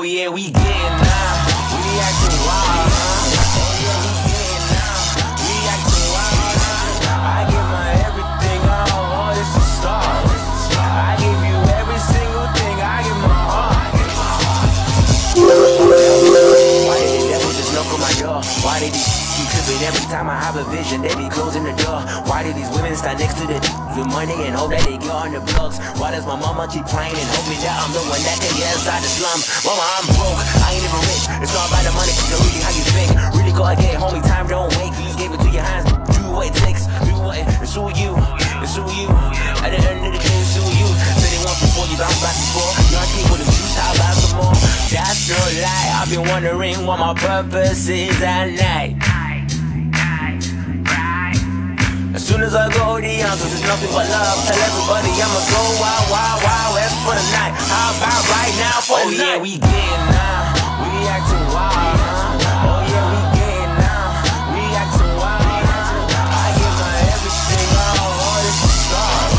yeah, we getting now. We acting wild, huh? Oh yeah, we getting now. We acting wild, huh? I give my everything, oh, this is stars. I give you every single thing, I give my heart. Why did the devil just knock on my door? Why did he keep tripping every time I have a vision? They be closing the door. Why did these women stand next to the with money and hope that they get on the blogs? Why does my mama keep crying and hoping that I'm the one that can get inside the slums? Mama, I'm broke, I ain't even rich. It's all about the money, it's really how you think. Really gotta get it, homie, time don't wait. You gave it to your hands, do what it takes. Do what, it's who you, it's who you. At the end of the day, it's who you. Said it once before, you bounce back before. You're a king with the juice, how about some more? That's no lie, I've been wondering what my purpose is at night. As soon as I go the answers, it's nothing but love. Tell everybody I'ma go wild, wild, wild west for the night. How about right now for the night? Oh yeah, we getting now. We acting wild, huh? Oh yeah, we getting now. We acting wild, huh? I give my everything, oh, this is stars.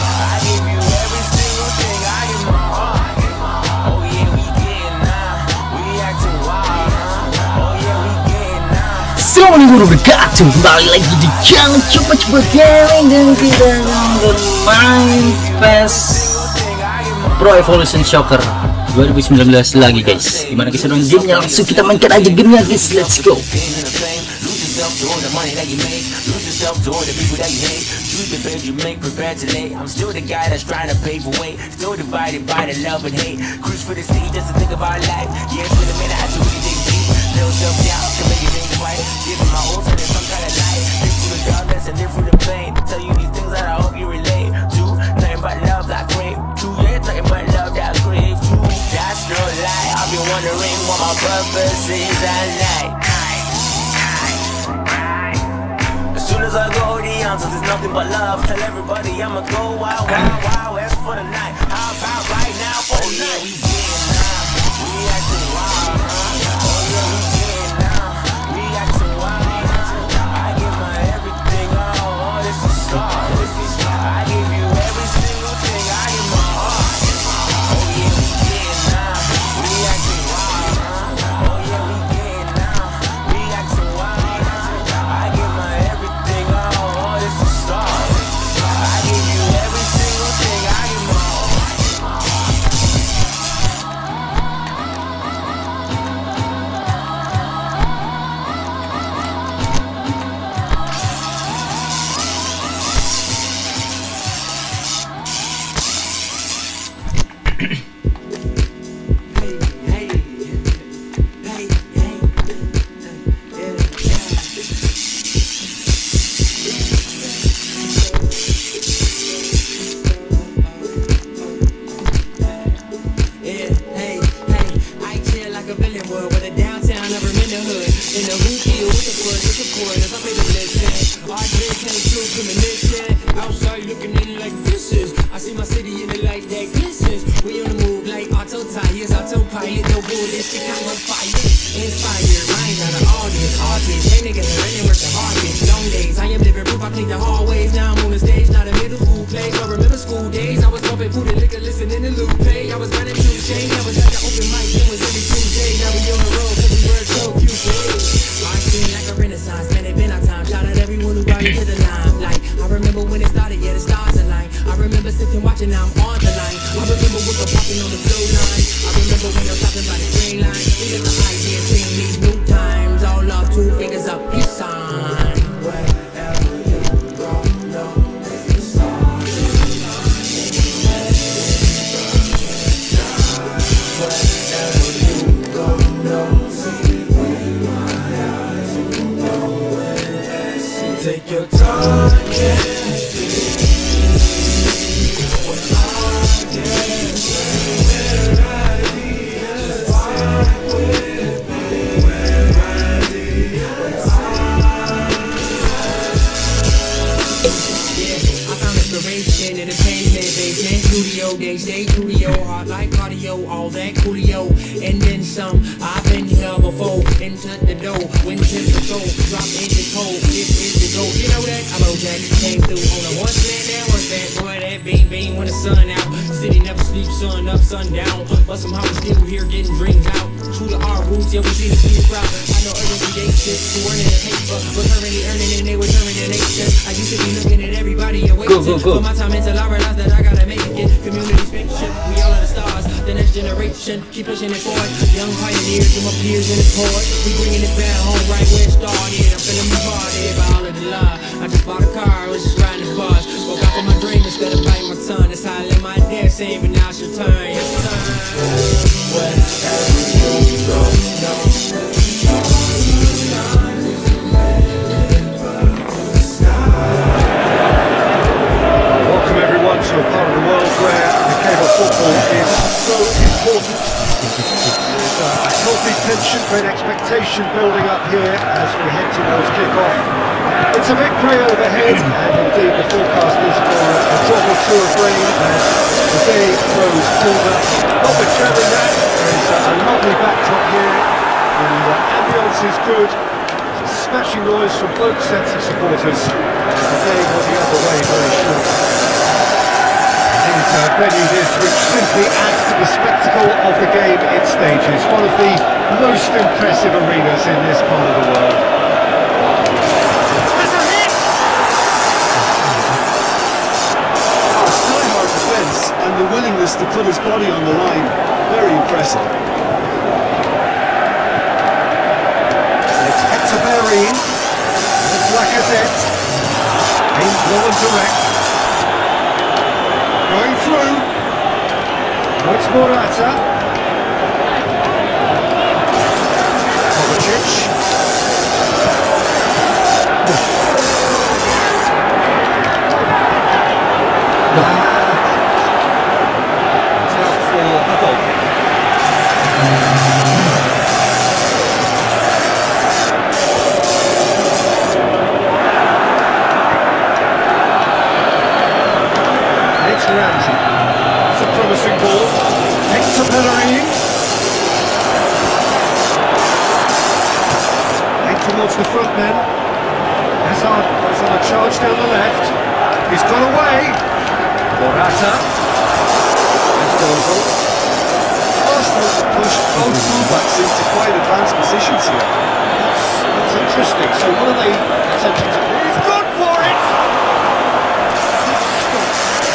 I give you every single thing, I give my heart. Oh yeah, we getting now. We acting wild, huh? Oh yeah, we getting now. Assalamualaikum warahmatullahi wabarakatuh. Kembali lagi di channel Coba Gaming dan kita yang bermain PES Pro Evolution Soccer 2019 lagi guys. Gimana keseruan gamenya? Langsung kita mainkan aja gamenya guys. Let's go. Doing the money that you make, lose yourself doing the people that you hate. Choose the bed you make, prepare to lay. I'm still the guy that's trying to pave the way. Still divided by the love and hate. Cruise for the city just to think about life. Yeah, it's been a minute, I had to really dig deep. Little self-doubt can make you think twice. Giving my old son some kind of light. Live through the darkness and live through the pain. Tell you these things that I hope you relate to. Nothing but love that crave. True, yeah, nothing but love that crave. True, that's no lie. I've been wondering what my purpose is at night. As soon as I go the answers, there's nothing but love. Tell everybody I'ma go wild, wild, wild west for the night. How about right now for the night? We getting now, we acting wild, huh? Oh yeah, we getting now, we acting wild, huh? I give my everything, oh, this is stars. I give you every single thing, I give my heart. Oh yeah, we getting now, we acting wild, huh? Oh yeah, we getting now, we acting wild, huh? I give my everything, oh, this is stars. I give you every single thing, I give my heart. Take your time, studio, they stay studio, hard like cardio, all that coolio, and then some. I've been here before, into the door, went to the soul, drop in the cold, this is the goal. You know that? I'm Jack, came through on a one man, that was that boy, that beam when the sun out. City never sleeps, sun up, sun down, but somehow we still here getting dreams out. Yeah, we see the students proud. I know urgency, they shit. Who earning the paper, was currently earning and they were turning the nation. I used to be looking at everybody and waiting for my time until I realized that I gotta make it. Community spaceship, we all are the stars. The next generation, keep pushing it forward. Young pioneers and my peers in the court. We bringing it back home right where it started. I'm feeling me party by all of the love. I just bought a car, I was just riding the bus. Woke up for my dream instead of biting my tongue. That's how I let my dad say, but now it's your turn. Your Welcome everyone to a part of the world where the game of football is so important. There's a healthy tension, great expectation building up here as we head towards kick-off. It's a bit grey overhead, and indeed the forecast is for a drop or two of rain as the day grows colder. Notwithstanding that, there's a lovely backdrop here. The ambience is good. There's a smashing noise from both sets of supporters. The day will be underway very shortly. These venue this, which simply adds to the spectacle of the game it stages. One of the most impressive arenas in this part of the world. Hard defence and the willingness to put his body on the line, very impressive. It's Hector Bermain, it's Lacazette, aimed low and direct, going through, now it's Morata, Kovacic, it's out for a goal kick. It's Ramsey. It's a promising ball. Hector Bellerin. Head towards the front men. Hazard goes on a charge down the left. He's got away. Morata. That's Dozel. Arsenal have pushed both fullbacks into quite advanced positions here. That's interesting. So what are they attempting to do? He's gone for it!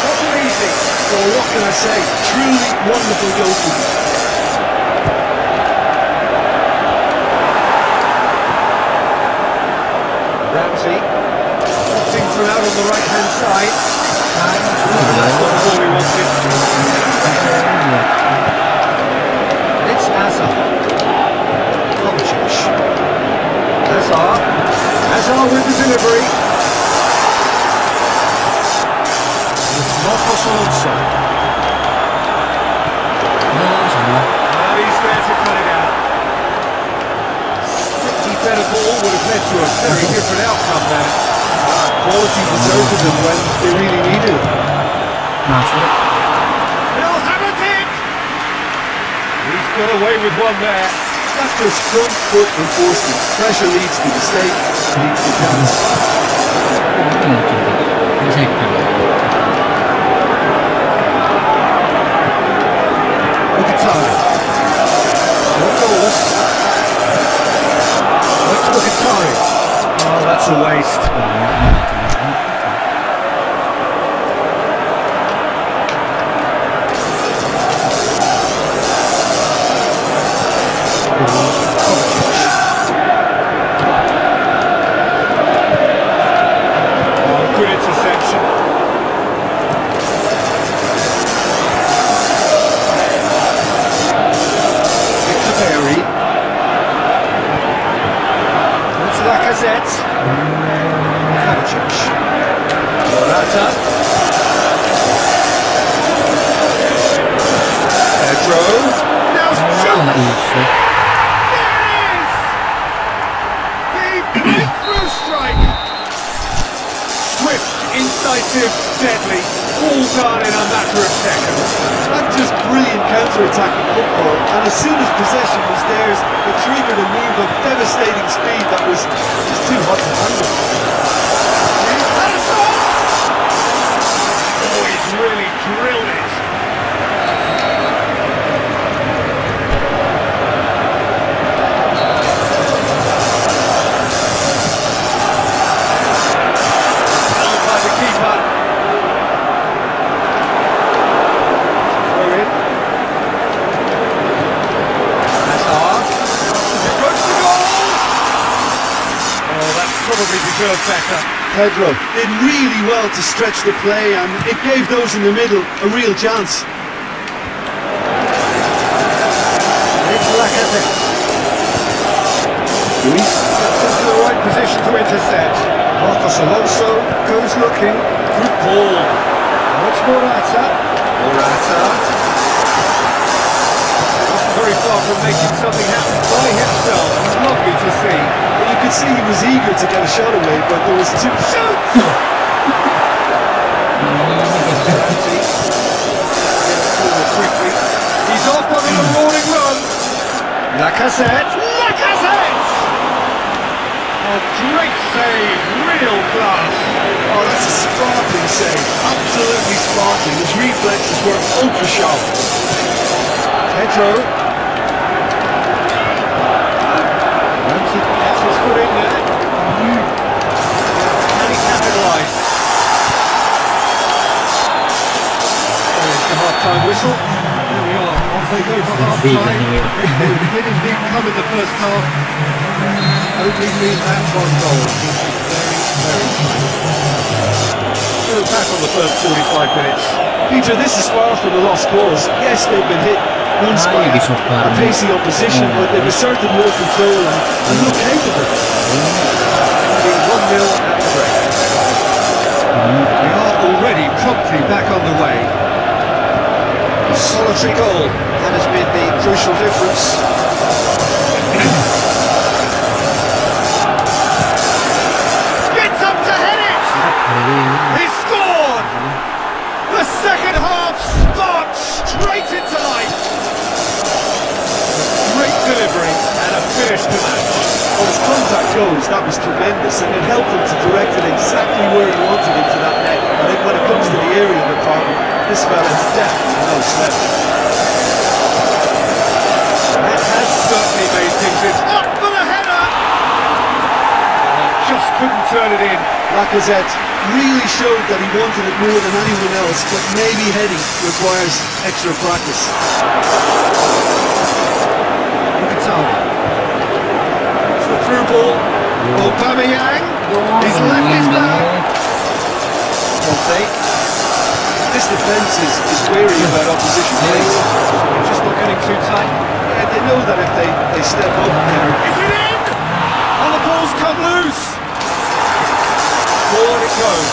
Wasn't easy. Well, what can I say? Truly wonderful goalkeeping. Ramsey. Boxing through out on the right hand side. That's not the ball we wanted. It's Hazard. Kovacic. Hazard. Hazard with the delivery. It's Marcos Alonso. And he's there to cut it out. Slightly better ball would have led to a very different outcome there. Quality deserted them when they really needed it. He'll have it in! He's got away with one there. That's just front foot enforcement. Pressure leads to mistake, leads to chance. Look at time. Not goalless. Let's look at time. Oh, that's a waste. Oh, good interception. Victor Berry. It's Lacazette. Kovacic. Morata. Pedro. Now shoots. The breakthrough strike. Swift, incisive, deadly. All done in a matter of seconds. That's just brilliant counter-attacking football, and as soon as possession was theirs, it triggered a move of devastating speed that was just too hot to handle. Oh, he's really drilled it. probably deserved better. Pedro did really well to stretch the play, and it gave those in the middle a real chance. It's Lacazette. Luis gets into the right position to intercept. Marcos Alonso goes looking. Good ball. Now it's Morata. Not very far from making something happen by himself. Lovely to see. Well, you could see he was eager to get a shot away, but there was two shots. Quickly. He's off on a roaring run. Lacazette. A great save, real class. Oh, that's a sparkling save. Absolutely sparkling. His reflexes were ultra sharp. Pedro. Once he gets his foot in there. Can he capitalise? There's the half-time whistle. Here we are, off they go for half-time. They did indeed come in the first half. Only need that one goal. Very Still back on the first 45 minutes. Peter, this is far from a lost cause. Yes, they've been hit once by a pacey opposition, but they've asserted more control and look capable. Being 1-0 at the break. We are already promptly back on the way. A solitary goal that has made the crucial difference. Gets up to head it! He's scored! The second half sparked straight into life. Great delivery and a finish to match. Well, as contact goes, that was tremendous, and it helped him to direct it exactly where he wanted into that net. I think when it comes to the aerial department, this fella's definitely no slouch. That has certainly made things in. Up for the header! Just couldn't turn it in. Lacazette really showed that he wanted it more than anyone else, but maybe heading requires extra practice. It's the through ball. Aubameyang. He's left his back. Conte. This defence is wary about opposition pace. Just not getting too tight. Yeah, they know that if they step up, Is it in? And the ball's come loose. Forward it goes.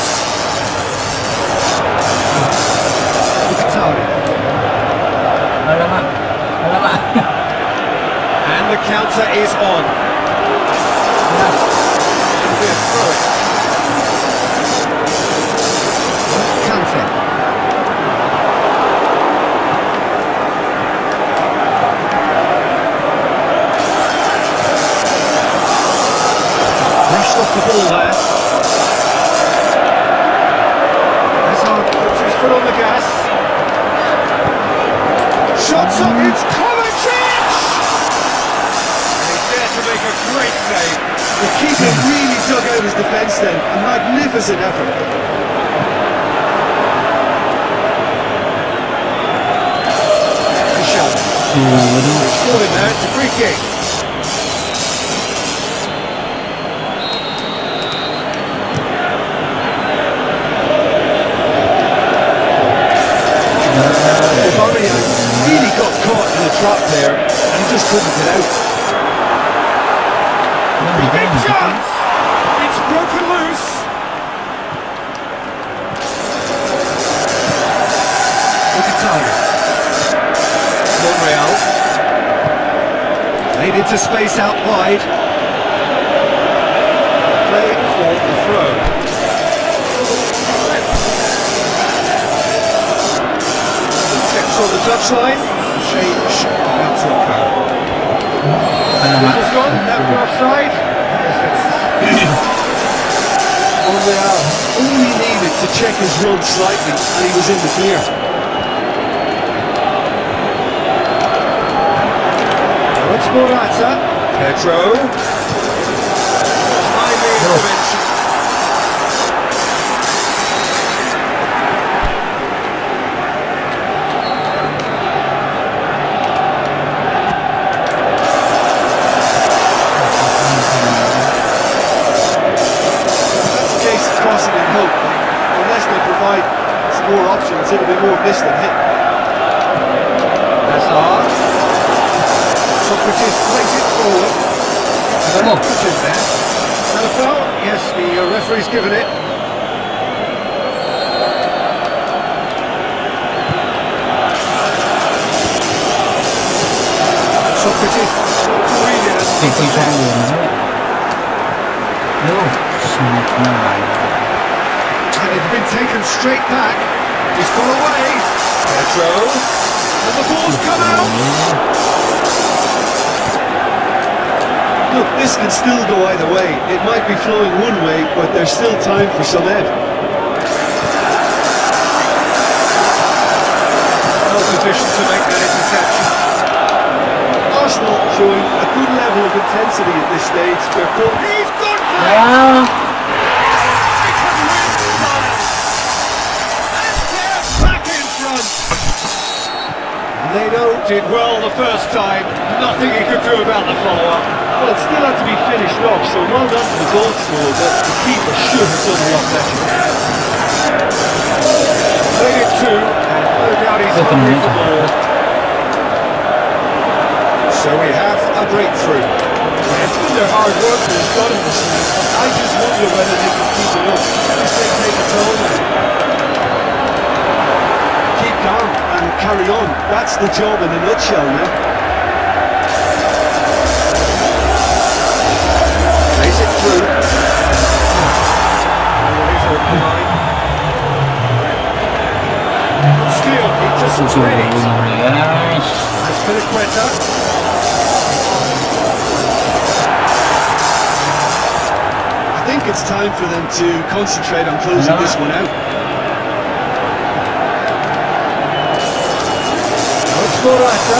And the counter is on. It'll be a throw. Counter. Rushed off the ball there. Hazard puts his foot on the gas. Shots up, it's Kovacic! And he's there to make a great save. the keeper really dug out his defence then. A magnificent effort. It's still in there, it's a free kick. Bermain really got caught in the trap there and he just couldn't get out. Big chance! It's broken loose! Look at time. Monreal. Played into space out wide. Play for the throw. Checks on the touchline. Change about to occur. Whistle's gone, that for offside. Monreal only needed to check his run slightly and he was in the clear. Now it's Morata. Pedro. Timely intervention. bit more miss than hit. Hazard. Socrates plays it forward. Come on. Put it there. And a foul? Yes, the referee's given it. Socrates. Safety siya ang yun. Yo, smart na. And it's been taken straight back. He's gone away. Pedro. And the ball's come out. Look, this can still go either way. It might be flowing one way, but there's still time for some ebb. No position to make that interception. Arsenal showing a good level of intensity at this stage. They're called. He's gone for it! Ah! Back in front. They know did well the first time. Nothing he could do about the follow-up. Well, it still had to be finished off, so well done to the goal scorer, but the keeper should have done a lot better. Played it two, and no doubt he's hungry for more. So we have a breakthrough. It's been their hard work that has got him this night. I just wonder whether they can keep it up. This may take a toll now. Keep calm and carry on. That's the job in a nutshell now. Plays it through. Oh, it is open line. Still, he just read it. That's Filiqueta. I think it's time for them to concentrate on closing this one out. It's Morata.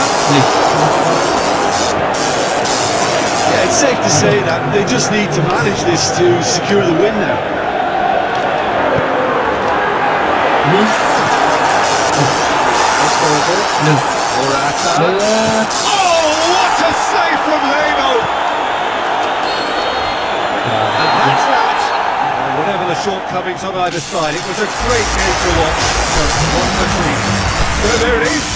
Yeah, it's safe to say that they just need to manage this to secure the win now. Morata. Oh, what a save from Leno! And that's that. Whatever the shortcomings on either side, it was a great game to watch. So there it is.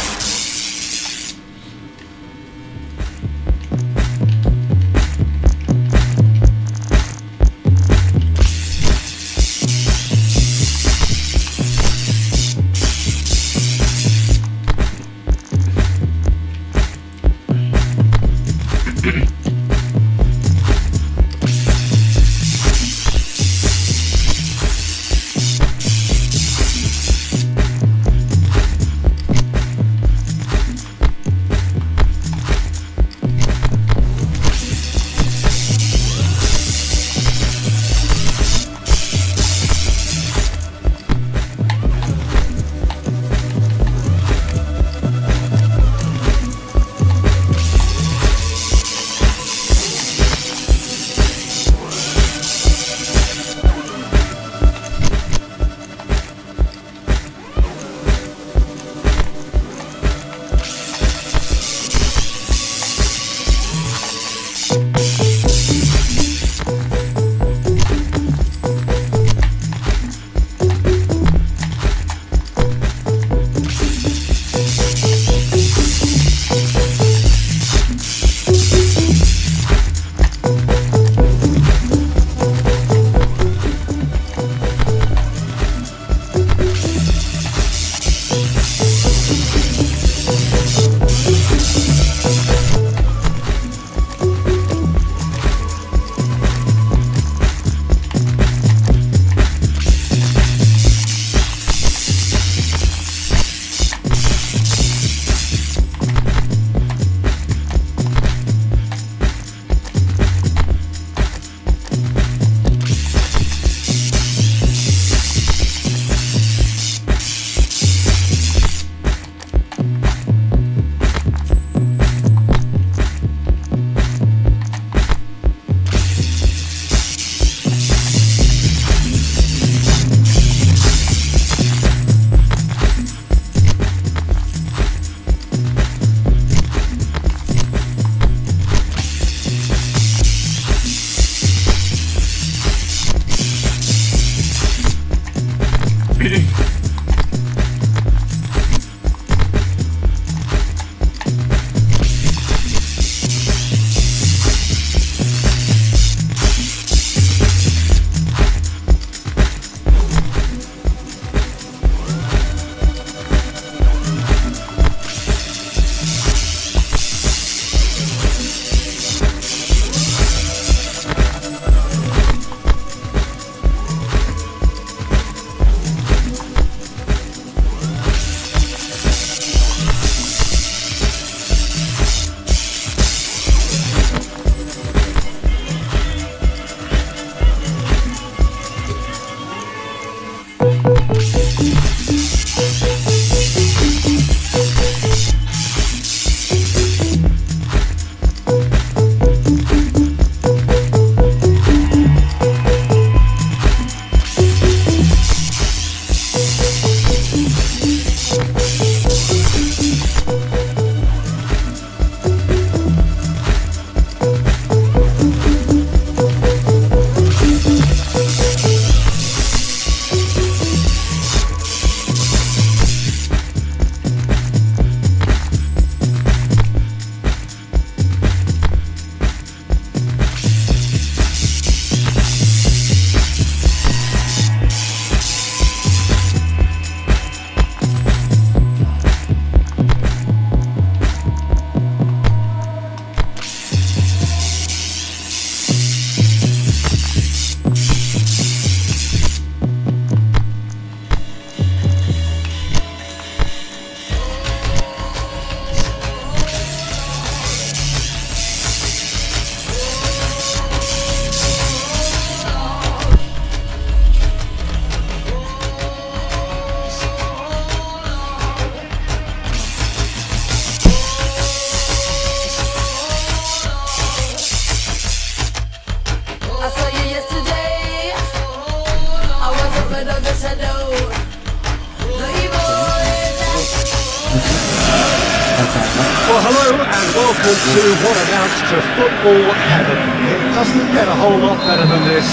Well, hello and welcome to what amounts to football heaven. It doesn't get a whole lot better than this.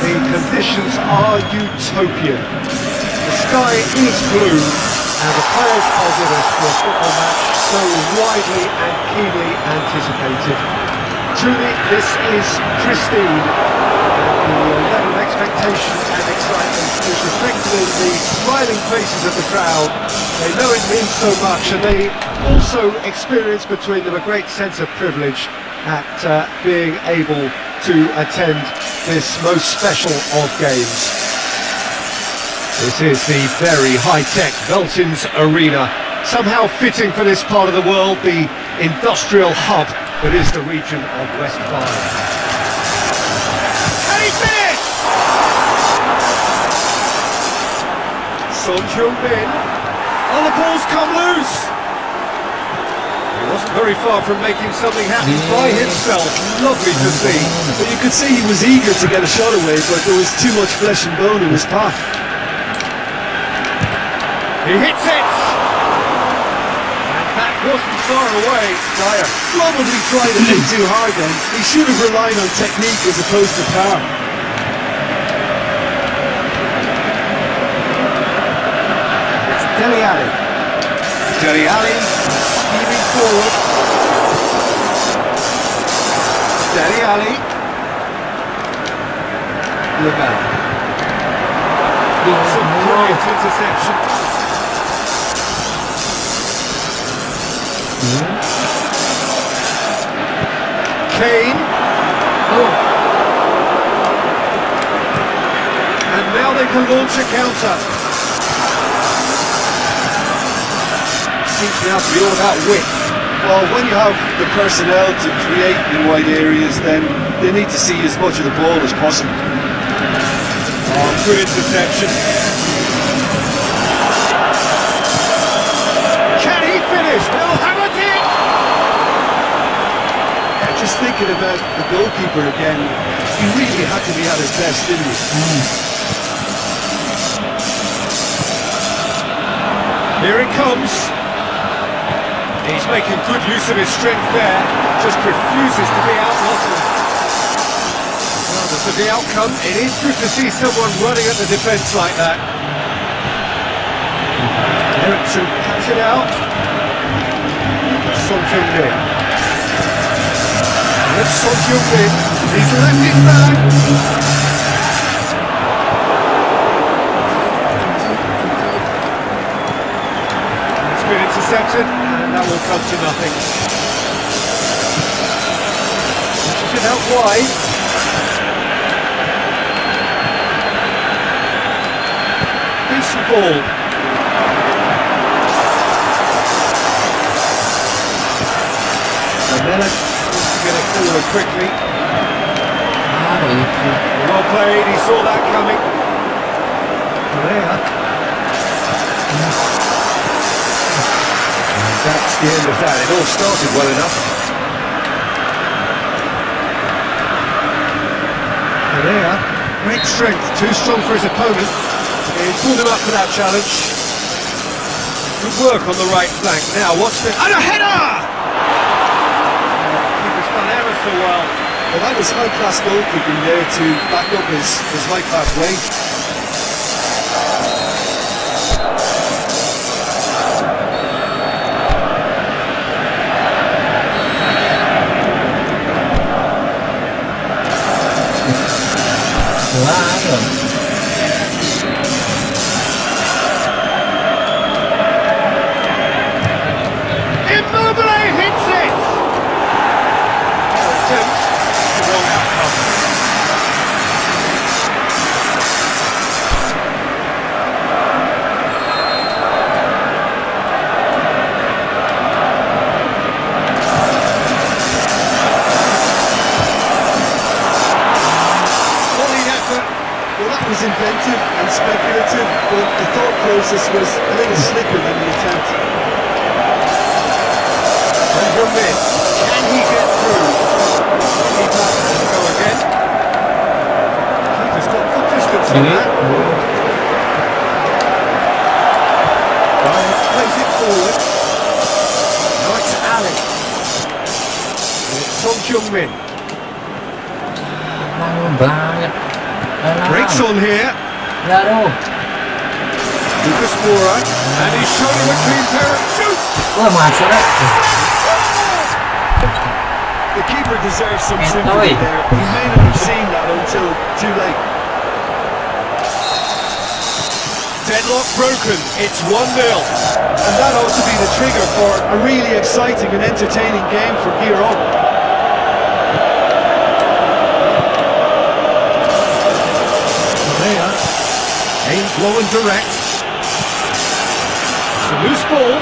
The conditions are utopian. The sky is blue and the players are with us for a football match so widely and keenly anticipated. Truly, this is pristine. The level of expectation and excitement is reflected in the smiling faces of the crowd. They know it means so much, and they also experience between them a great sense of privilege at being able to attend this most special of games. This is the very high-tech Veltins Arena, somehow fitting for this part of the world, the industrial hub that is the region of Westphalia. And he finished! Son Heung-min. Oh, the ball's come loose! He wasn't very far from making something happen by himself. Lovely to see. But you could see he was eager to get a shot away, but there was too much flesh and bone in his path. He hits it! And that wasn't far away. Dyer probably tried a bit too hard then. He should have relied on technique as opposed to power. It's Dele Alli. Dele Alli steaming forward. Dele Alli. Lebel. Some brilliant interception. Kane. And now they can launch a counter. Seems to have to be all about width. Well, when you have the personnel to create in wide areas, then they need to see as much of the ball as possible. Oh, good interception. Can he finish? They'll have it in! Just thinking about the goalkeeper again, he really had to be at his best, didn't he? Here it comes. He's making good use of his strength there. Just refuses to be outmuscled. Well, for the outcome, it is good to see someone running at the defence like that. Ericsson cuts it out. Son Heung-min. That's Son Heung-min. He's left his back. It's been intercepted, and that will come to nothing. Pushes it out wide. Decent ball. And then get it forward quickly. Well played, he saw that coming. There. And that's the end of that. It all started well enough. There. Great strength, too strong for his opponent. He pulled him up for that challenge. Good work on the right flank. Now, watch the... And a header! So well. Well, that was high-class goalkeeping there to back up his high-class range. Immobile hits it! Was inventive and speculative, but the thought process was a little slicker than the attempt. And Bermain, can he get through? Keep up and go again. Keeper's got good distance on that. Plays it forward. Now it's Ali. Song Kyung-min. Laro banget. Breaks on here. Laro. Lucas Moura. And he's showing him a clean pair of shoots. Wah, masuk lah. The keeper deserves some Oi. sympathy there. He may not have seen that until too late. Deadlock broken. It's 1-0. And that ought to be the trigger for a really exciting and entertaining game from here on. Correa. Aimed low and direct. It's a loose ball.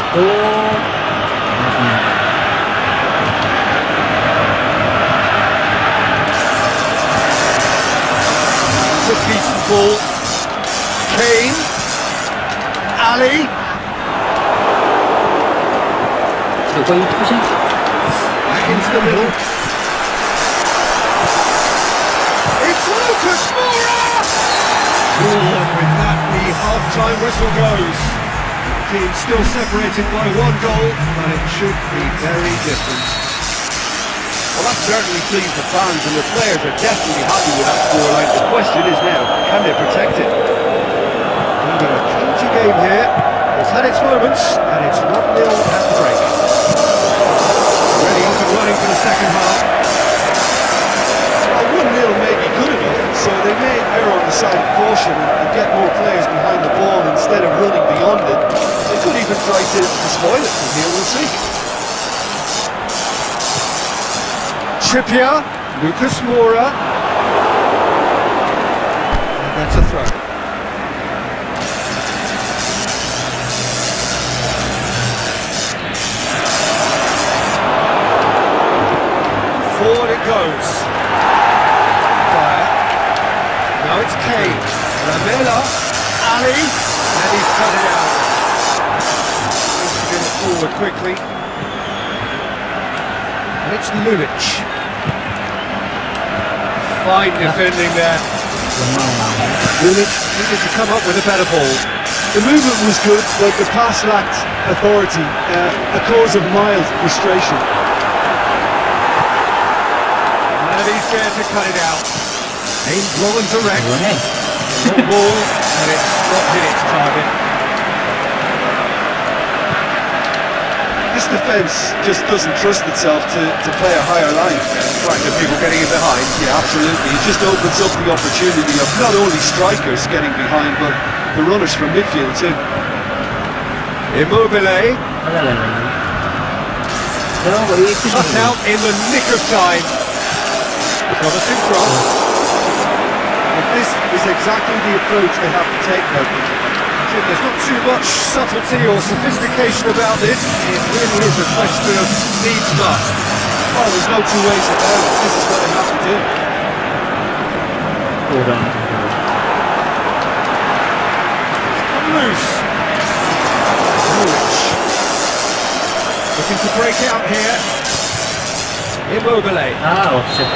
It's a decent ball. Kane. Ali. Kau itu sih. Back into the middle. It's Lucas Moura! And with that, the half-time whistle goes. Team still separated by 1 goal, but it should be very different. Well, that certainly pleased the fans, and the players are definitely happy with that scoreline. The question is now, can they protect it? Leading a cagey game here. It's had its moments, and it's 1-0 at the break. Ready up and running for the second half. Well, 1-0 may be good enough, so they may err on the side of caution and get more players behind the ball instead of running beyond it. They could even try to spoil it from here, we'll see. Trippier, Lucas Moura. And that's a throw. Forward it goes. Fire. Now it's Kane. Lamela. Ali. And he's cut it out. Needs to get it forward quickly. And it's Lulic. Fine defending there. Lulic needed to come up with a better ball. The movement was good, but the pass lacked authority, a cause of mild frustration. And he's there to cut it out. Aimed low and direct. Long ball, and it's not hit its target. This defence just doesn't trust itself to play a higher line. Right, the people getting in behind. Yeah, absolutely. It just opens up the opportunity of not only strikers getting behind, but the runners from midfield too. Immobile. Cut out in the nick of time. Jonathan Cross. But this is exactly the approach they have to take now. There's not too much subtlety or sophistication about this. It really is a question of needs must. Oh, there's no two ways about it. This is what they have to do. Come loose. Lulic. Looking to break out here. Immobile. Offset.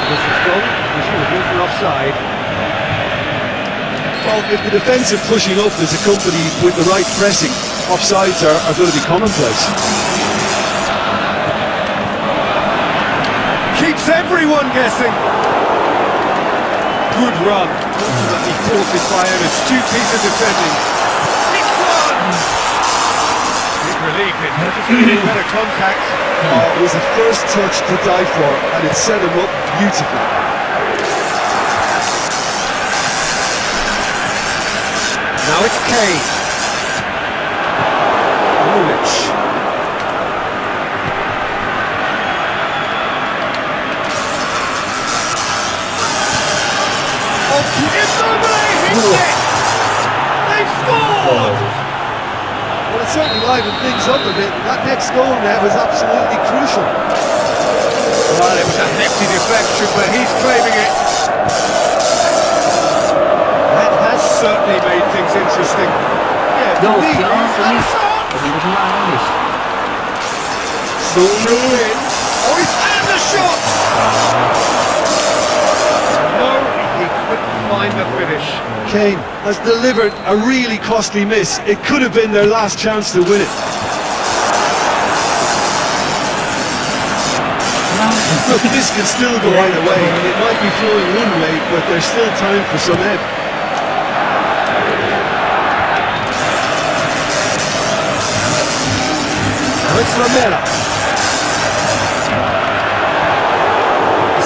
This is gone. This will be for offside. Well, if the defensive pushing up is accompanied with the right pressing, offsides are going to be commonplace. Keeps everyone guessing. Good run. Ultimately thwarted by an astute piece of defending. It's one! Big relief in better contact. It was the first touch to die for, and it set him up beautifully. Now it's Kane. Lulic. Immobile hits it! They've scored! Well, it certainly livened things up a bit. That next goal there was absolutely crucial. Well, it was a hefty deflection, but he's claiming it. That has certainly made things interesting. Yeah, Go, indeed. go, He's had a shot! Soldier in. Oh, he's had the shot! No, he couldn't find the finish. Kane has delivered a really costly miss. It could have been their last chance to win it. Look, this can still go either way. It might be flowing one way, but there's still time for some ebb. Now it's Lamela.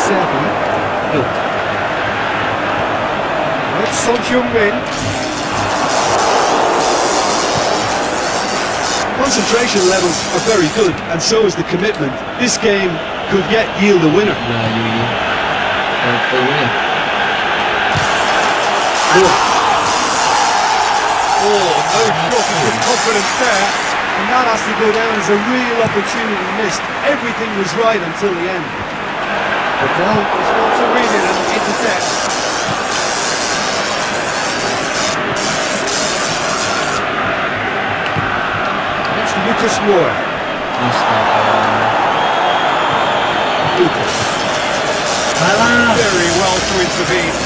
Seru. Now it's Son Heung-min. Concentration levels are very good, and so is the commitment. This game could yet yield a winner. Oh, no shortage of confidence there, and that has to go down as a real opportunity missed. Everything was right until the end. But now was not to read it and intercept. It's Lucas Moore. Lucas. Very well to intervene.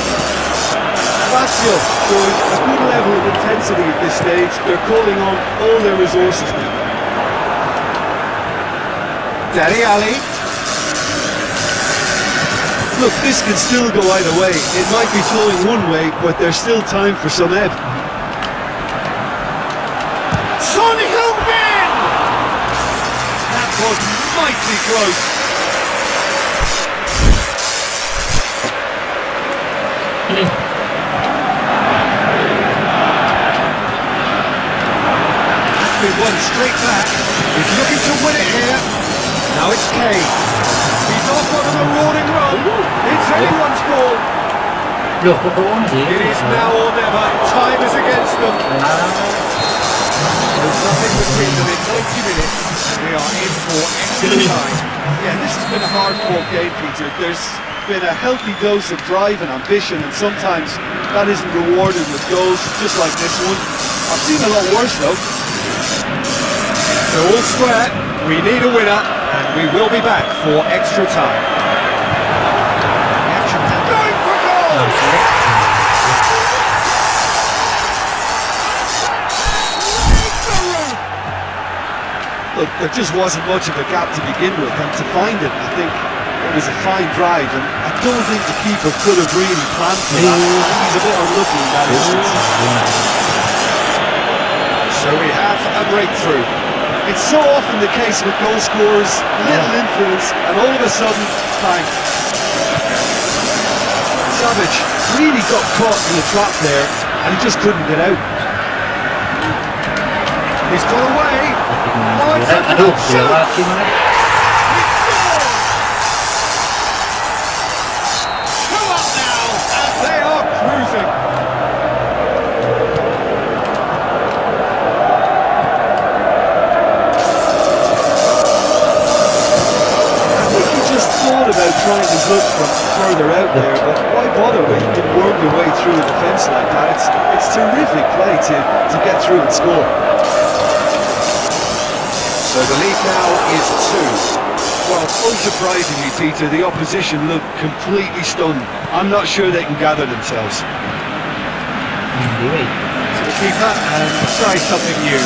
Lazio showing a good level of intensity at this stage. They're calling on all their resources now. Daddy Ali. Look, this can still go either way. It might be flowing one way, but there's still time for some ebb. Son Heung-min! That was mighty close. Been won straight back. He's looking to win it here. Now it's Kane. He's off on a roaring run. It's anyone's ball. It is now or never. Time is against them. There's nothing between them in 90 minutes. They are in for extra time. Yeah, this has been a hard-fought game, Peter. There's been a healthy dose of drive and ambition, and sometimes that isn't rewarded with goals, just like this one. I've seen a lot worse, though. So all square, we need a winner, and we will be back for extra time. Going for goal! Look, there just wasn't much of a gap to begin with, and to find it, I think it was a fine drive, and I don't think the keeper could have really planned for that. I think he's a bit unlucky in that instance. So we have a breakthrough. It's so often the case with goal scorers, little influence, and all of a sudden, bang. Savage really got caught in the trap there, and he just couldn't get out. He's got away. Oh, it's a good shot. He scored! 2 up now, and they are cruising. About trying his luck from further out there, but why bother when you can worm your way through a defence like that? It's terrific play to get through and score. So the lead now is 2. Well, unsurprisingly, Peter, the opposition look completely stunned. I'm not sure they can gather themselves. To the keeper and try something new.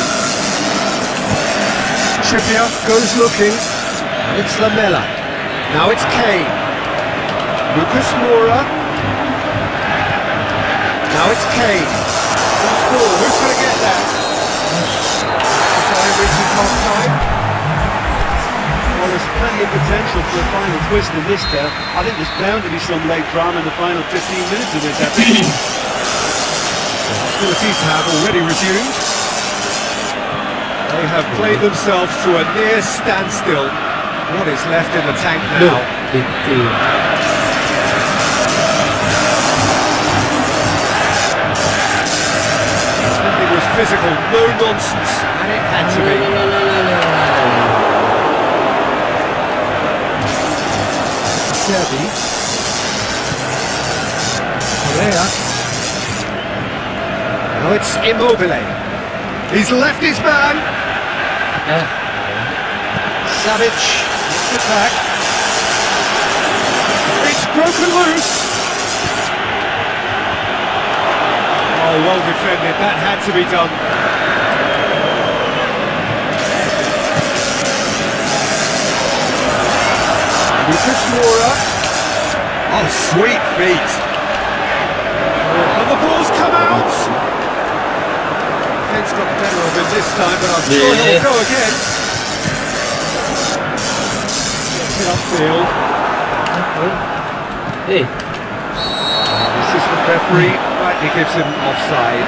Trippier goes looking. It's Lamela. Now it's Kane. Lucas Moura. Now it's Kane. Who's going to get that? Time reaches half time. Well, there's plenty of potential for a final twist in this tale. I think there's bound to be some late drama in the final 15 minutes of this episode. Hostilities have already resumed. They have played themselves to a near standstill. What is left in the tank now? It was physical, no nonsense, and it had to be. Serbi. Correa. Now it's Immobile. He's left his man. Savage. Attack. It's broken loose. Oh, well defended. That had to be done. Lucas scorer. Oh, sweet feet. And the ball's come out. Defence got the better of him this time, but I'm sure he'll go again. Gets it upfield. Hey, The assistant referee rightly gives him offside.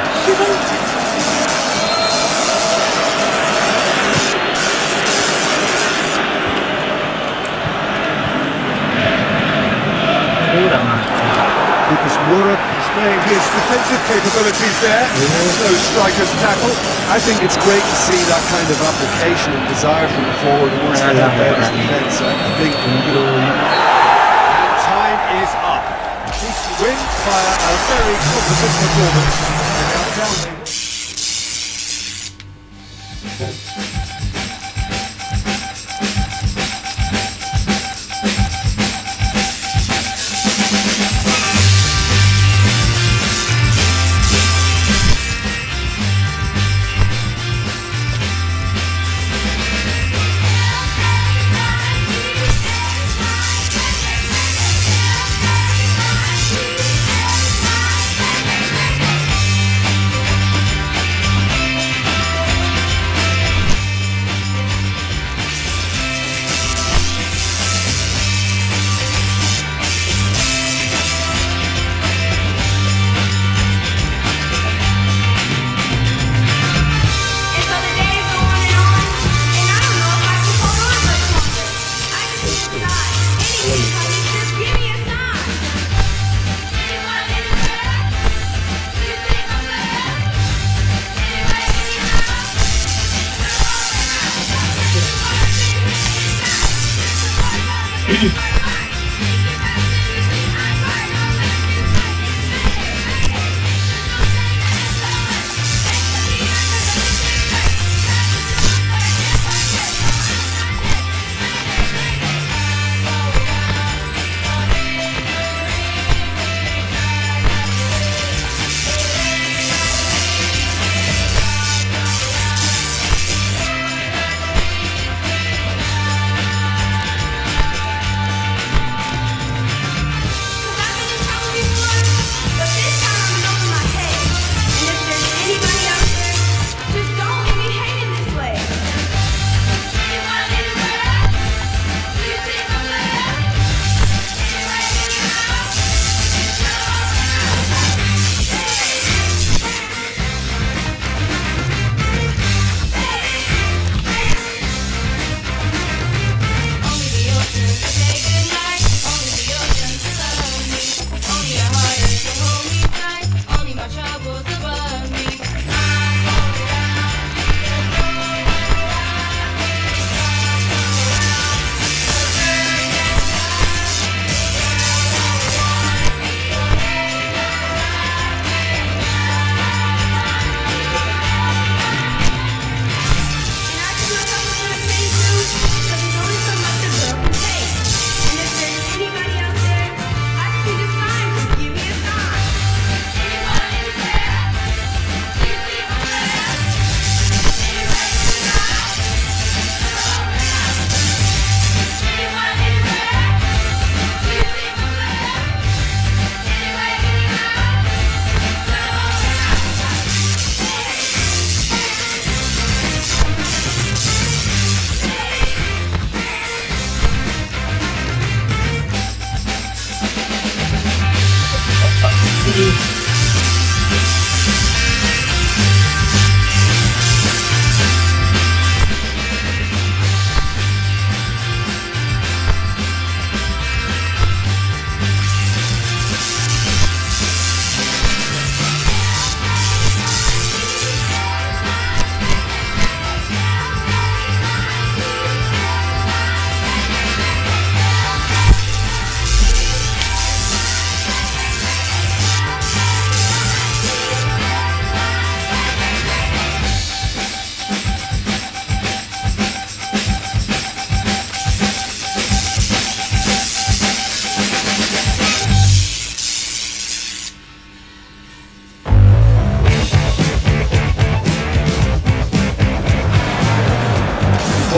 kurang. Lucas Moura displaying his defensive capabilities there. No striker's tackle. I think it's great to see that kind of application and desire from the forward who wants to help out his defence. I think, And time is up. Chiefs win via a very competent performance. And now down they go.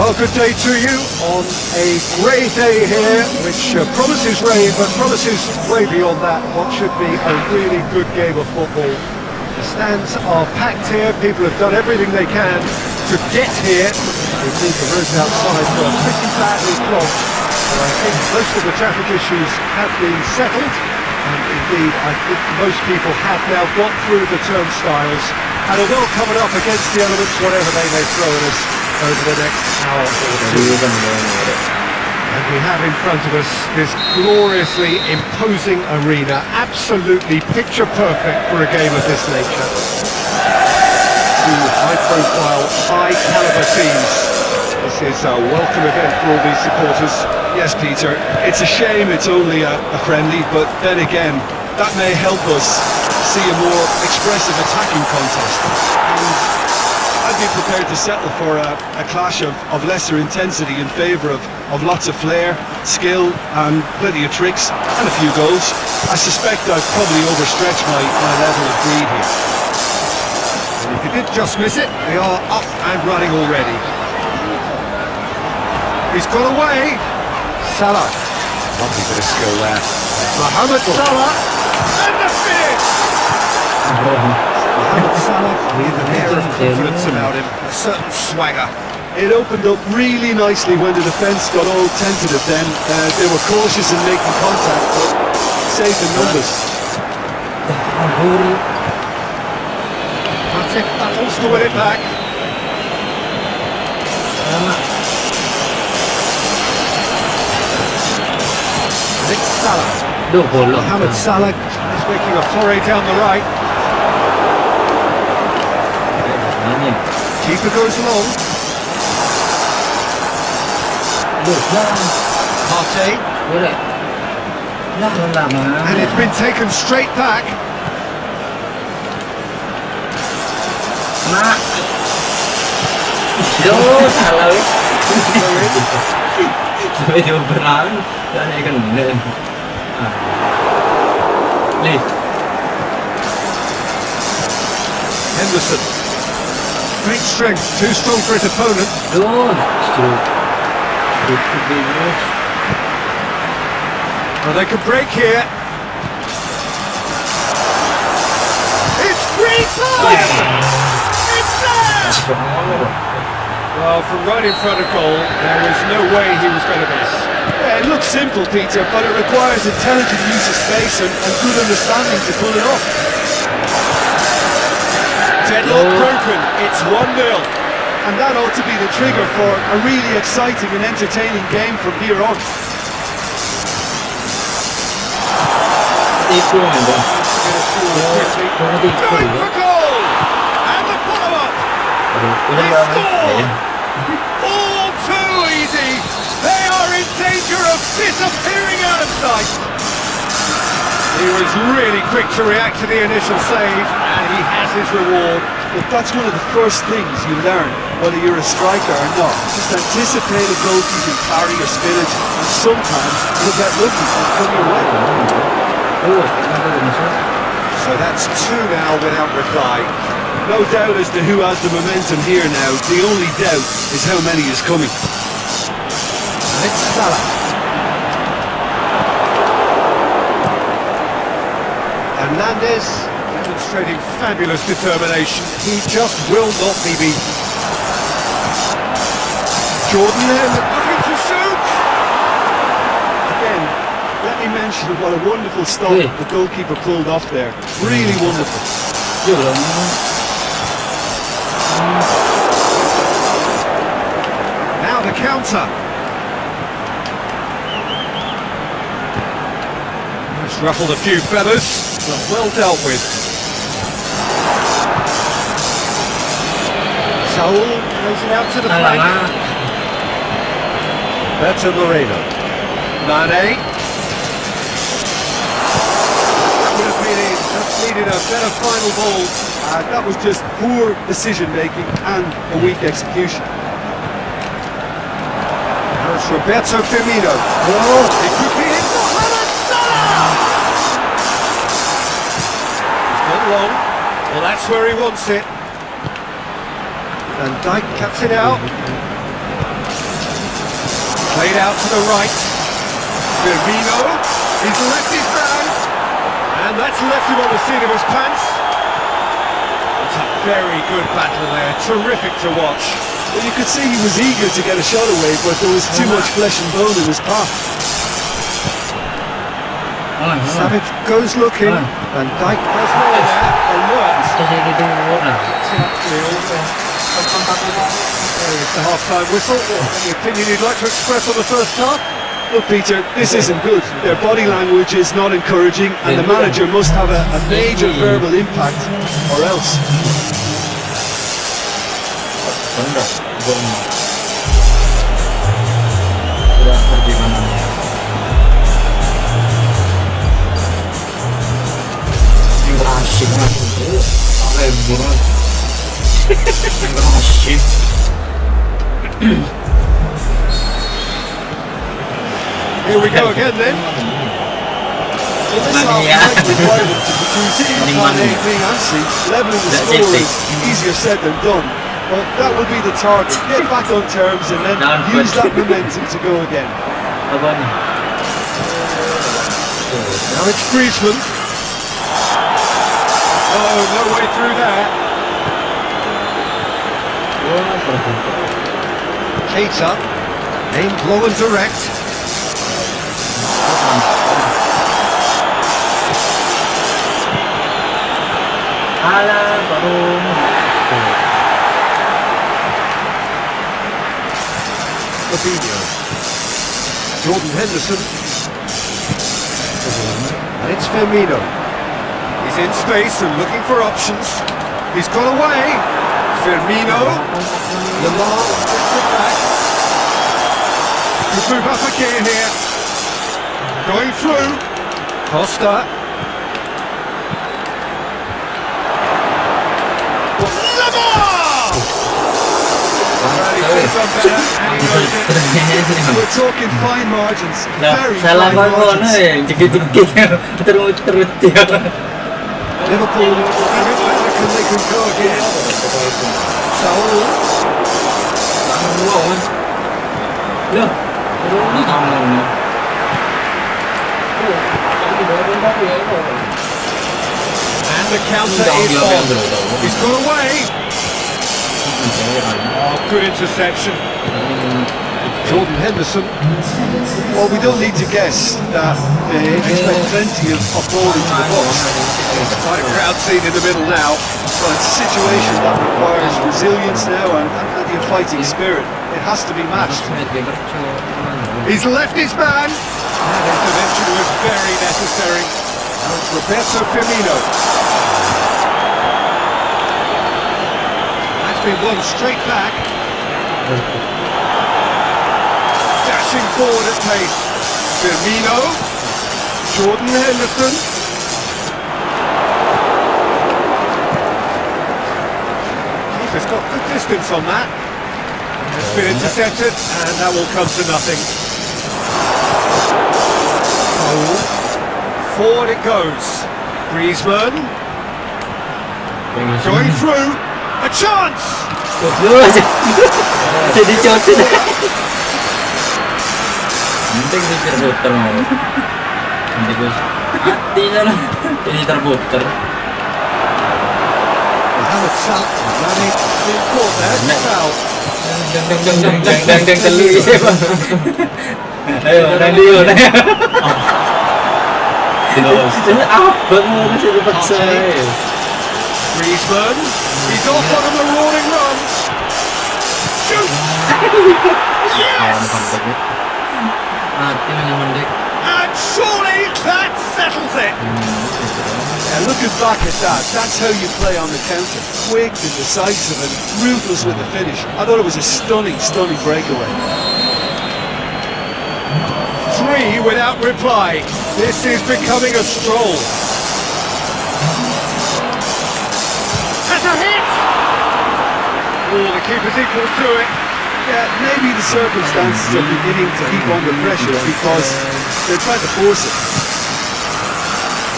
Well, good day to you on a grey day here, which promises rain, but promises way beyond that what should be a really good game of football. The stands are packed here, people have done everything they can to get here. Indeed, the roads outside are pretty badly clogged, but I think most of the traffic issues have been settled, and indeed I think most people have now got through the turnstiles and are well covered up against the elements, whatever they may throw at us over the next hour or two. And we have in front of us this gloriously imposing arena, absolutely picture perfect for a game of this nature. Two high-profile, high-caliber teams. This is a welcome event for all these supporters. Yes, Peter, it's a shame it's only a friendly, but then again, that may help us see a more expressive attacking contest. And I'd be prepared to settle for a clash of lesser intensity in favour of lots of flair, skill and plenty of tricks and a few goals. I suspect I've probably overstretched my level of greed here. And if you did just miss it, they are up and running already. He's got away. Salah. Lovely bit of skill there. Mohamed Salah. And the finish! Mohamed Salah with an air of confidence about him, a certain swagger. It opened up really nicely when the defence got all tentative then. They were cautious in making contact, but saved the numbers. Matic battles to win it back. It's Salah. Mohamed Salah is making a foray down the right. Keeper goes long. Partey. And it's been taken straight back. Sampai dioperan dan ikan bener. Nih. Henderson. Great strength, too strong for his opponent. Well, they can break here. It's free time! It's there! Well, from right in front of goal, there was no way he was going to miss. Yeah, it looks simple, Peter, but it requires intelligent use of space and good understanding to pull it off. Deadlock broken, it's 1-0. And that ought to be the trigger for a really exciting and entertaining game from here on. Going for goal! And the follow-up! They score! All too easy! They are in danger of disappearing out of sight! He was really quick to react to the initial save, and he has his reward. But that's one of the first things you learn, whether you're a striker or not. Just anticipate a goalkeeping parry or spillage, and sometimes you'll get lucky and come your way. So that's 2 now without reply. No doubt as to who has the momentum here now. The only doubt is how many is coming. And it's Salah. Hernandez demonstrating fabulous determination. He just will not be beaten. Jordan looking to shoot. Again, let me mention what a wonderful stop the goalkeeper pulled off there. Really wonderful. Now the counter. It's ruffled a few feathers, but well dealt with. Saul goes it out to the flank. Beto Moreno. Mane. That would have been in. Just needed a better final ball. That was just poor decision-making and a weak execution. Now it's Roberto Firmino. Oh, it could be it. Mohamed Salah! He's gone long. Well, that's where he wants it. And Dijk cuts it out. Played out to the right. Firmino, he's left his man, and that's left him on the seat of his pants. It's a very good battle there, terrific to watch. Well, you could see he was eager to get a shot away, but there was too much flesh and bone in his path. Savage goes looking, and Dijk does well there, alert. There's the half-time whistle. Any opinion you'd like to express on the first half? Look, Peter, this isn't good. Their body language is not encouraging, and the manager must have a major verbal impact, or else. Here we go again then. Well, this half-time required them to produce upon anything actually. Leveling the score is easier said than done, but that will be the target. Get back on terms and then use that momentum to go again. Now it's Griezmann. Oh, no way through that. Keita, aimed low and direct. Fabinho. Jordan Henderson. And it's Firmino. He's in space and looking for options. He's got away. Firmino. Lamar gets it back. Could move up again here. Going through. Costa. We're talking fine margins. Nah, Very salah fine bangun margins. jegit-jegit terut-terut dia. Liverpool looking back and they can go again. Seru. Loh, ini kamu nih. And the counter is on. He's got away. Oh, good interception. Jordan Henderson. Well, we don't need to guess that they expect plenty of ball into the box. Quite a crowd scene in the middle now. Well, it's a situation that requires resilience now and plenty of fighting spirit. It has to be matched. He's left his man. That intervention was very necessary. Now it's Roberto Firmino. That's been won straight back. Dashing forward at pace. Firmino. Jordan Henderson. Keeper's got good distance on that. It's been intercepted, and that will come to nothing. Forward it goes. Griezmann. Going through. A chance! Jadi cocok. Penting sih terputar mau. Nanti gue hati sana. Jadi terputar. Mohamed Salah running in court there. Foul. Dang telu siapa? Ayo, nanti yuk. Ini apa mau masih dipaksa? Griezmann. He's off on a marauding run. Shoot! Yes! And surely that settles it. And looking back at that, that's how you play on the counter. Quick and decisive and ruthless with the finish. I thought it was a stunning breakaway. 3 without reply. This is becoming a stroll. Has a hit! Oh, the keeper's equal to it. Yeah, maybe the circumstances are beginning to keep under pressure because they're trying to force it.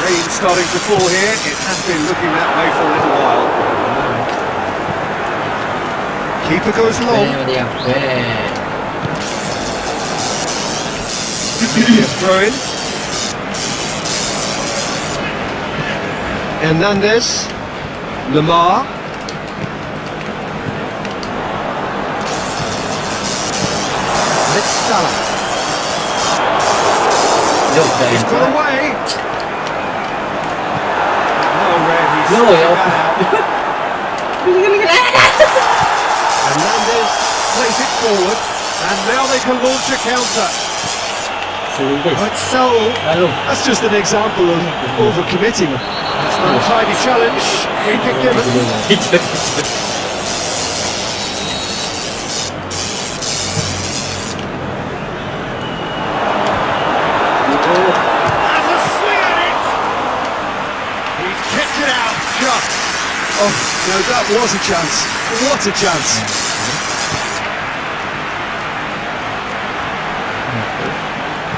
Rain starting to fall here. It has been looking that way for a little while. Keeper goes long. Maybe a throw-in. Hernandez. Lamar. It's Salah. Yo, dahil He's got away. Oh, Red, he's No, sorting yo. that out. Hernandez plays it forward, and now they can launch a counter. Sige guys. But so, Lalo. That's just an example of overcommitting. it's an untidy challenge. Free kick given. Has a swing at it. He's kicked it out just. Oh, no, that was a chance. What a chance.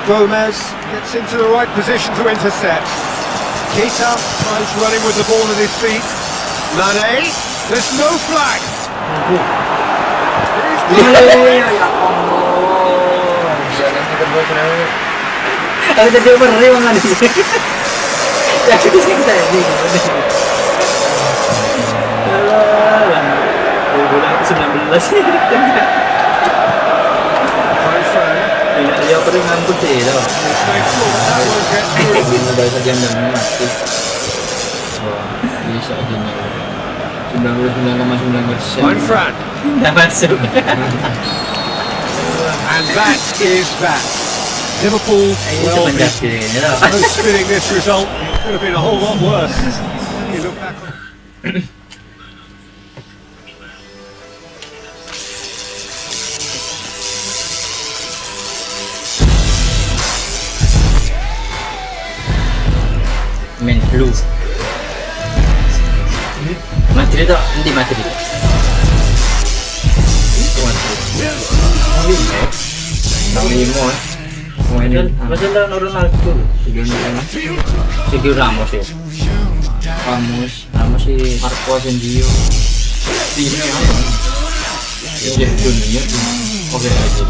Gomez gets into the right position to intercept. Keita tries running with the ball at his feet. Mane, there's no flag. Ang tadi apa rewang kan sih? Ya kita kita ini. Bola 19 Dia apa dengan putih tau. Make sure that won't get through. Dari saja dan mati. Bisa aja nih. 99,9%. Fran. Dah masuk. And that is that. Liverpool, well, no spinning this result. It could have been a whole lot worse. You look back on... Main blue. Madrid atau hindi Madrid? Limo Masalah Ronaldo. Sergio Ramos ya. Ramos si Marco Asensio. Timnya apa? Ya dunia. Oke aja.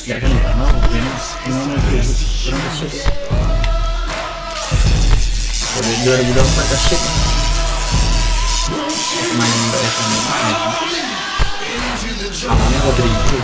Ya kan nggak mau. Kurang kecil. Dari 2024 asyik main bersama awalnya Rodrigo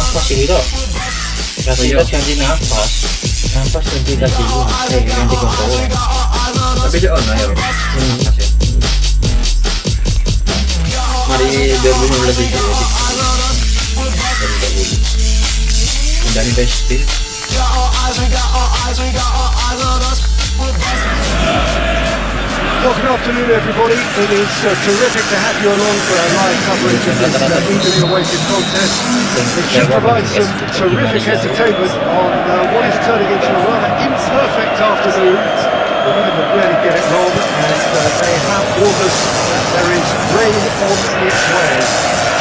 Nafas itu kasih ganti nafas ganti kaki ganti kontrol tapi dia on ya mari 2015 itu dari best. Well, good afternoon, everybody. It is terrific to have you along for our live coverage of this eagerly awaited contest. It should provide some terrific entertainment on what is turning into a rather imperfect afternoon. The weather really get it wrong, and they have warned us that there is rain on its way.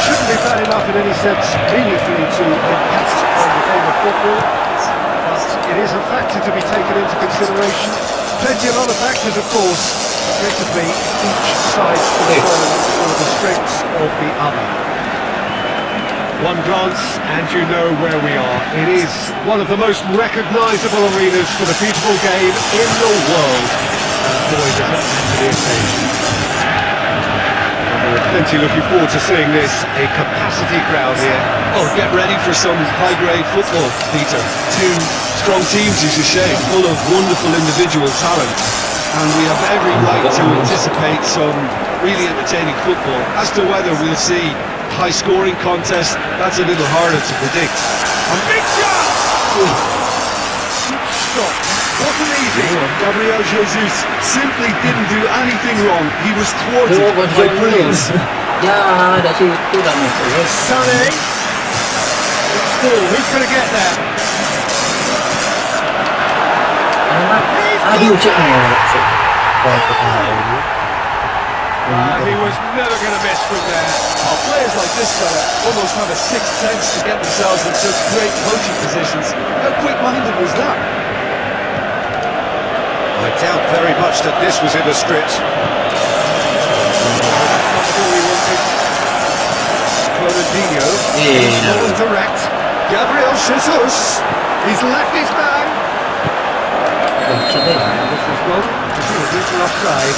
Shouldn't be bad enough in any sense meaningfully to impact on the game of football, but it is a factor to be taken into consideration. Plenty of other factors, of course. Effectively, each side confirms one of the strengths of the other. One glance and you know where we are. It is one of the most recognisable arenas for the beautiful game in the world. And boy, does it add to the occasion. We're plenty looking forward to seeing this. A capacity crowd here. Oh, get ready for some high-grade football, Peter. Two strong teams, you should say, full of wonderful individual talent. And we have every right to anticipate some really entertaining football. As to whether we'll see high-scoring contest, that's a little harder to predict. A big shot! Stop. Wasn't easy. Gabriel Jesus simply didn't do anything wrong. He was thwarted by brilliance. Ya, ada situ dah masuk. Sané. Still, who's going to get there? Aduh, cek He was never going to miss from there. Oh, players like this fella almost have a sixth sense to get themselves in such great coaching positions. How quick-minded was that? I doubt very much that this was in the script. Fernandinho, more direct. Gabriel Jesus, he's left his man. This is wrong. This is offside.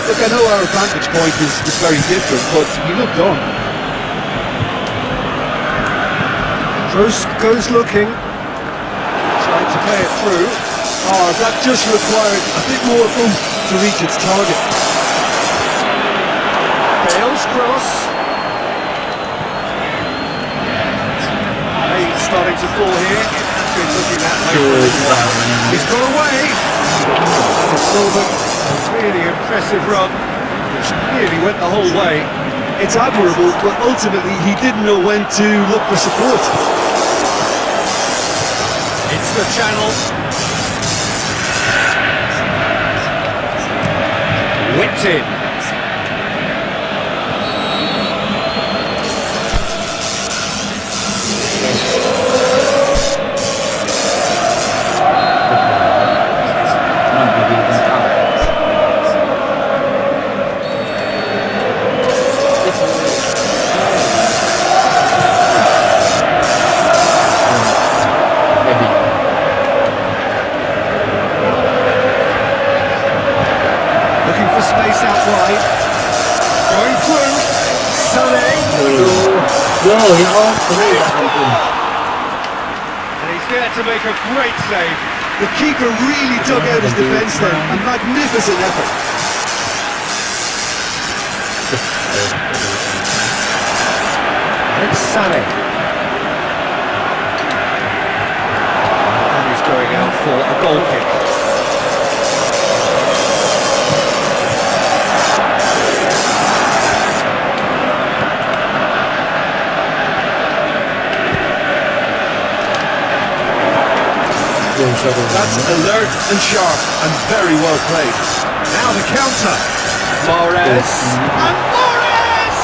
Look, I know our vantage point is very different, but he looked on. Kroos goes looking. Trying to play it through. Oh, that just required a bit more oomph to reach its target. Bale's cross. He's starting to fall here. It has been looking that way. He's got away. Silva, a really impressive run, which nearly went the whole way. It's admirable, but ultimately he didn't know when to look for support. It's the channel. Whipped in. And he's there to make a great save. The keeper really dug out his defence there. A magnificent effort. It's Sané. And he's going out for a goal kick. That's alert and sharp and very well played. Now the counter. Mahrez. And Mahrez!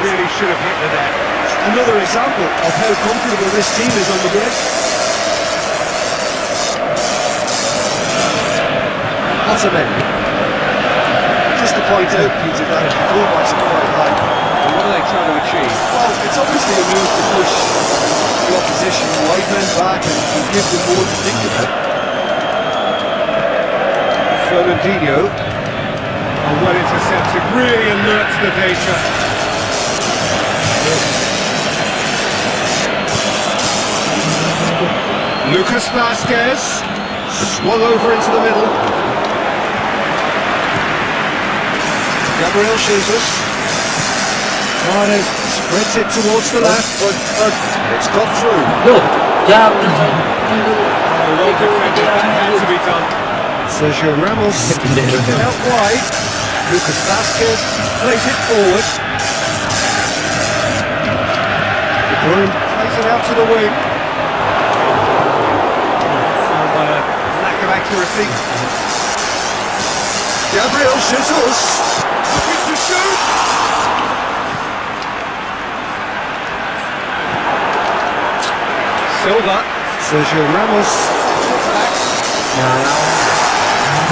Really should have hit the net. Another example of how comfortable this team is on the break. Otamendi. Just to point out, Peter, that the fullbacks are quite high. And what are they trying to achieve? Well, it's obviously a move to push the opposition wide men back and give them more to think about. Fernandinho. Oh, well intercepted. Really alerts the danger. Lucas Vazquez. Swung over into the middle. Gabriel Jesus. Mahrez spreads it towards the left, but it's got through. Loh, jangan. Oh, well defended. That had to be done. Sergio Ramos took it out wide. Lucas Vazquez plays it forward. De Bruyne plays it out to the wing. Found by a lack of accuracy. Gabriel Jesus. Looking to shoot. Silva. Sergio Ramos.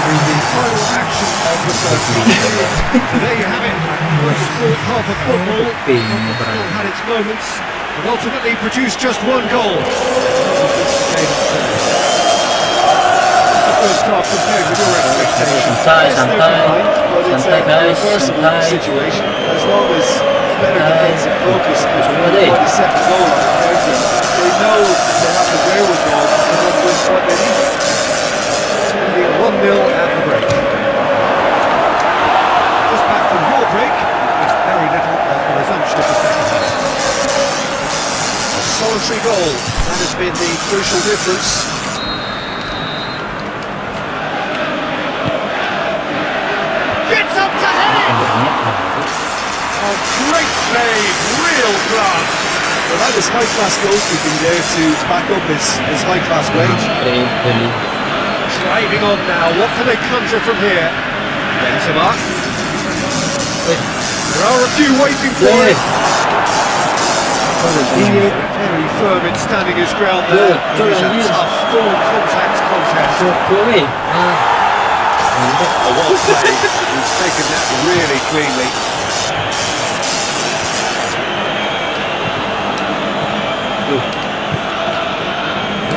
Final action of the first half. So there you have it. The sport half of football still had its moments, but ultimately produced just one goal. The first half compared with your expectations. Santai guys, santai. Situation. As long as better defensive focus and when they set the goal on the counter, they know they have the wherewithal to come up with what they need. 1-0 at the break. Just back from your break, it's very little of the resumption of the second half. A solitary goal, that has been the crucial difference. Gets up to head it! Oh, great save, real class. Well, that is high-class goalkeeping there to back up his high-class wage. Driving on now, what can they conjure from here? Benzema. There are a few waiting for it. Fernandinho. Very firm in standing his ground there. It was a tough, full contact contest. Oh, well played. He's taken that really cleanly.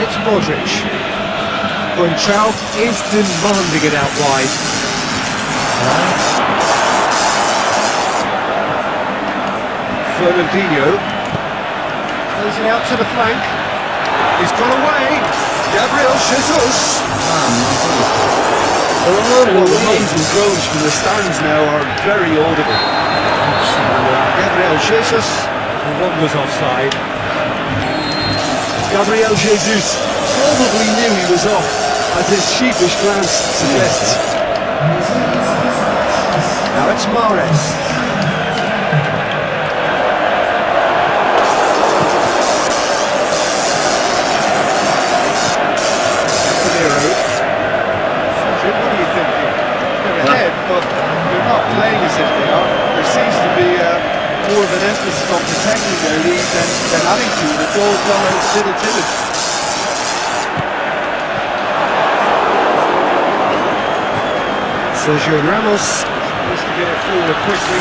It's Modric. Control is demanding it out wide. Fernandinho plays it out to the flank. He's gone away. Gabriel Jesus. Well, the moans and groans from the stands now are very audible. Gabriel Jesus. One was offside. Gabriel Jesus probably knew he was off, as his sheepish glance suggests. Now it's Mahrez. Seru. What are you thinking? They're ahead, but they're not playing as if they are. There seems to be more of an emphasis on protecting their lead than adding to it. It's all gone a little timid. Sergio Ramos. Needs to get it forward quickly.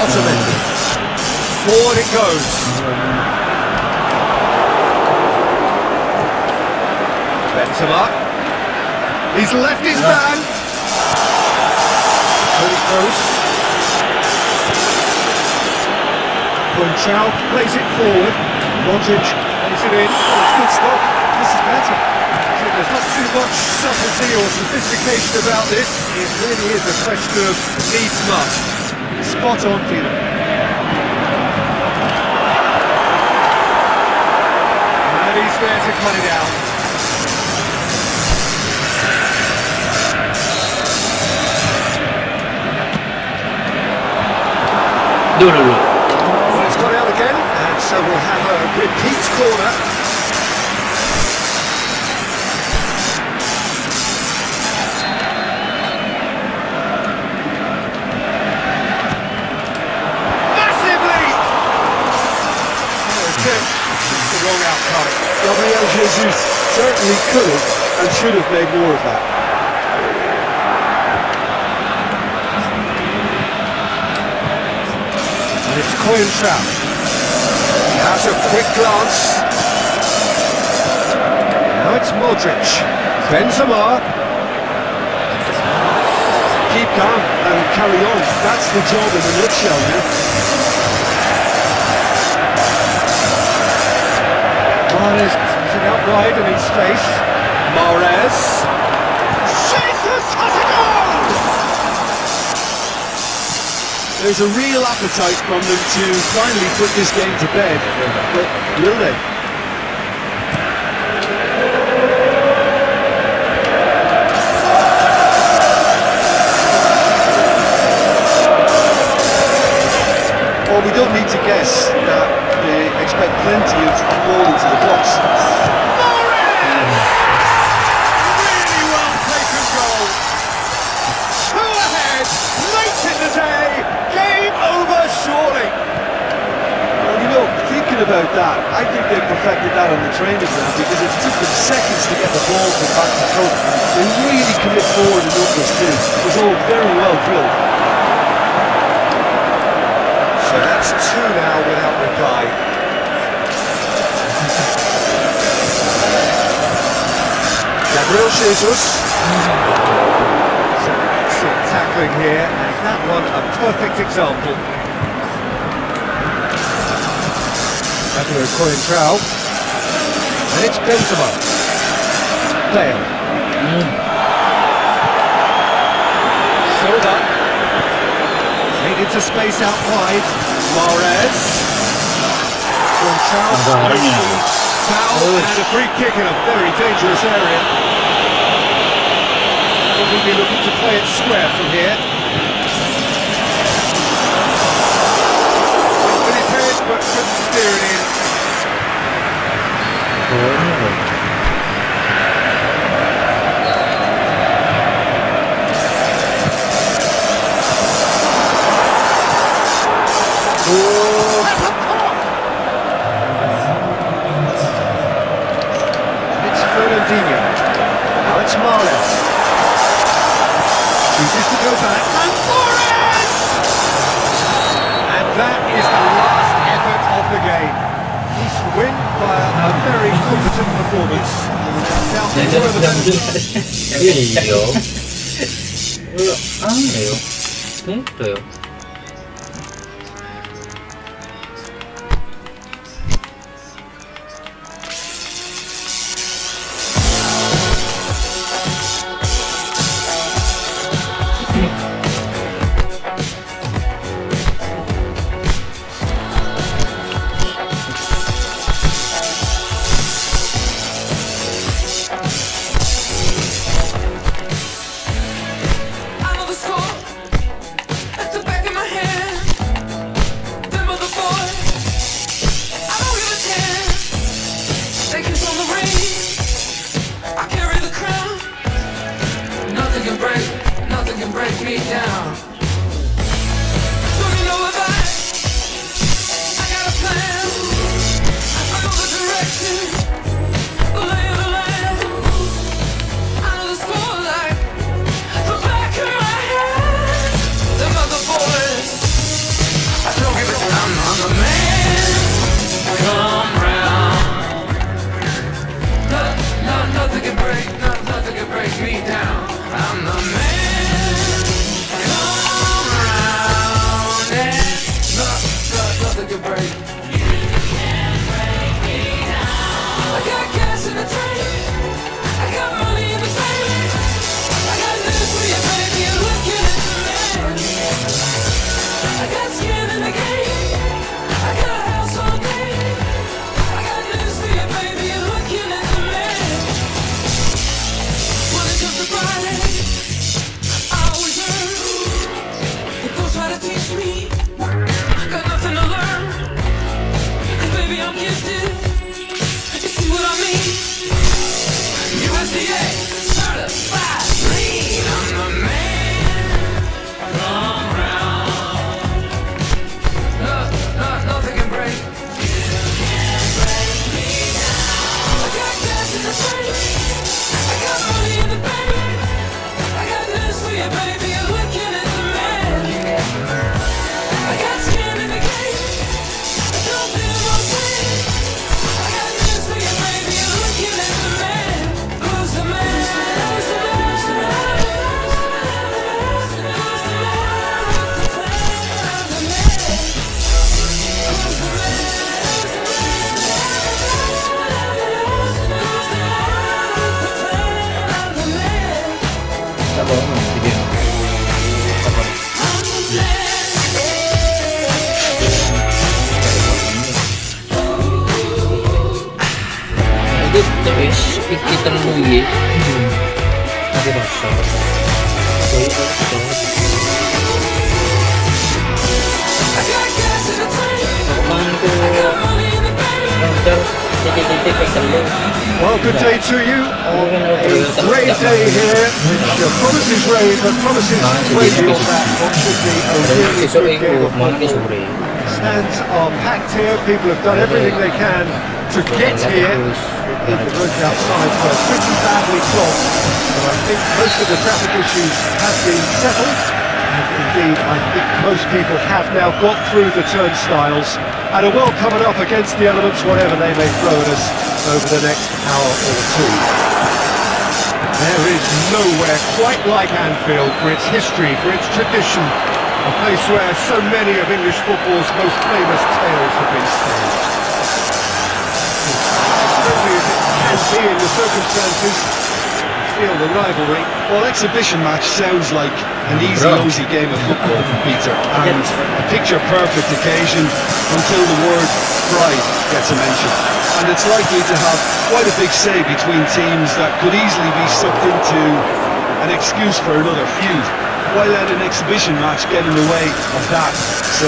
Otamendi. Forward it goes. Benzema. He's left his man. Very close. Control plays it forward. Modric plays it in. That's good stuff. This is better. Should There's not too much subtlety or sophistication about this. It really is a question of needs must. Spot on, Peter. And he's there to cut it out. Dulu. Well, it's got out again, and so we'll have a repeat corner. Massive lead! It's the wrong outcome. Gabriel Jesus certainly could have and should have made more of that. And it's Coentrao. He has a quick glance. Now it's Modric. Benzema. Keep calm and carry on. That's the job in a nutshell now. Mahrez sitting out wide and in space. Mahrez. Jesus has a goal! There's a real appetite from them to finally put this game to bed, but will they? Well, we don't need to guess that they expect plenty of ball into the box. Really well taken goal. Two ahead, late in the day. Game over surely. Well, you know, thinking about that, I think they perfected that on the training ground because it took them seconds to get the ball from back to front. They really commit forward in numbers too. It was all very well drilled. So that's two now without reply. Gabriel Jesus. Some excellent tackling here, and that one a perfect example. Gabriel Coentrao. And it's Benzema. Bale. Sold up. Made into space out wide. Mahrez. Coentrao. Foul and a free kick in a very dangerous area. We'll be looking to play it square from here. With his head, but couldn't steer it in. It's Fernandinho. Now it's Mahrez. Chooses to go back. And Mahrez! And that is the last effort of the game. He's win via a very competent performance. Now, one of the best. Iya. Ayo. Gitu ya. I know the score at the back of my hand. Them other boys, I don't give a damn. They kiss on the ring, I carry the crown. Nothing can break me down. Don't you know about it? I got a plan. I know the direction, the lay of the land. I know the score like the back of my hand. Them other boys, I don't give a damn. I'm the man. Come round. Nothing can break me down. I'm the man. Come Well, good day to you on a great day here, which promises rain, but promises way beyond that. What should be a really good game of football. Stands are packed here, people have done everything they can to get here. People running outside were pretty badly clogged, but I think most of the traffic issues have been settled. And indeed, I think most people have now got through the turnstiles and are well covered up against the elements, whatever they may throw at us over the next hour or two. There is nowhere quite like Anfield for its history, for its tradition, a place where so many of English football's most famous tales have been staged. As friendly as it can be in the circumstances, feel the rivalry. Well, exhibition match sounds like an easy game of football, Peter, and a picture-perfect occasion until the word pride gets a mention. And it's likely to have quite a big say between teams that could easily be sucked into an excuse for another feud. Why let an exhibition match get in the way of that? So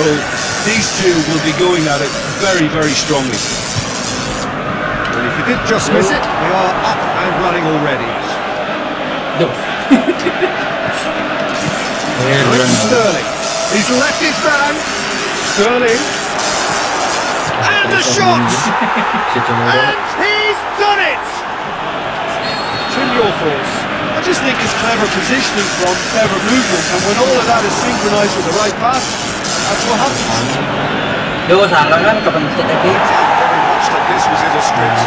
these two will be going at it very, very strongly. Well, if you did just miss it, we are up and running already. It's Sterling. He's left his man. Sterling. And the shot! And he's done it! Tim, your thoughts? I just think it's clever positioning from clever movement, and when all of that is synchronised with the right pass, that's what happens. Duh, salah kan kepencet lagi. Very much that this was in the script.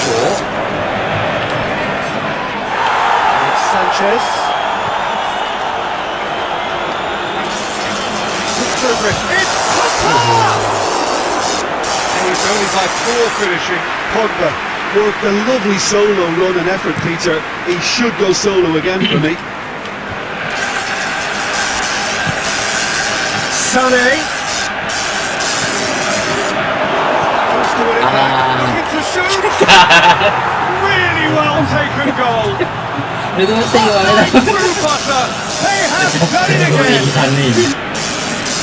Sure. It's Sanchez. Good progress. It's Pogba! And he's only by 4 finishing. Pogba worked a lovely solo run and effort, Peter. He should go solo again for me. Sané. Wants to win it back. Looking to shoot. Really well taken goal. Itu mesti gimana? Through butter. They have done it again.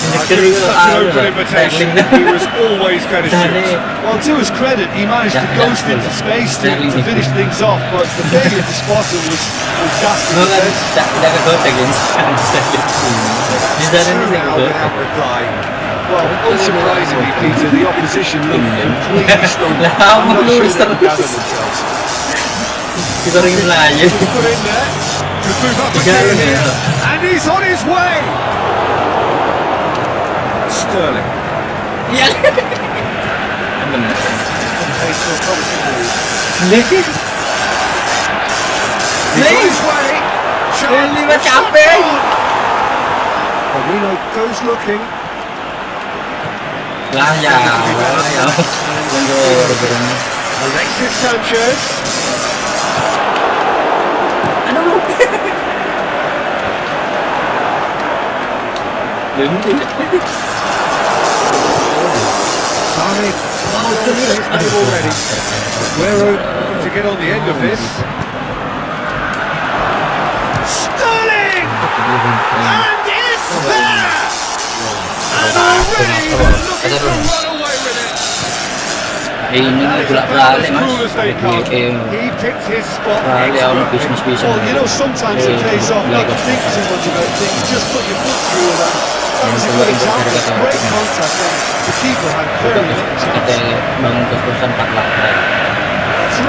I give him such an open invitation. He was always going to shoot. Well, to his credit, he managed to ghost into space to finish things off, but the failure to spot him was ghastly. Tidak ke kota guys. Di sana ni Now without reply. Well, unsurprisingly, Peter, the opposition looked completely stunned. Lah, I'm not mau sure lurus they terus. could gather themselves. Kita orang Melayu. Put in there. Could move up Tiga again ni. here. And he's on his way. Sterling. Iya. Benar. Pace to a promising move. Lagi. He's on his way. Chance. Lima capek. Firmino goes looking. Lah ya. Alexis Sanchez. Aduh. Sané almost his name already. Aguero looking to get on the end of this. Sterling! And it's there! And already they're looking to run away with it. Ini That is pula about balik as mas. cool as they come. He picked his spot Balik orang expertly. bisnis Well, you know, sometimes it pays off not to think too much about things, just put your foot through that. That was a good example. Great contact, and the keeper had very little Kita chance. bangun terus 4 lantai.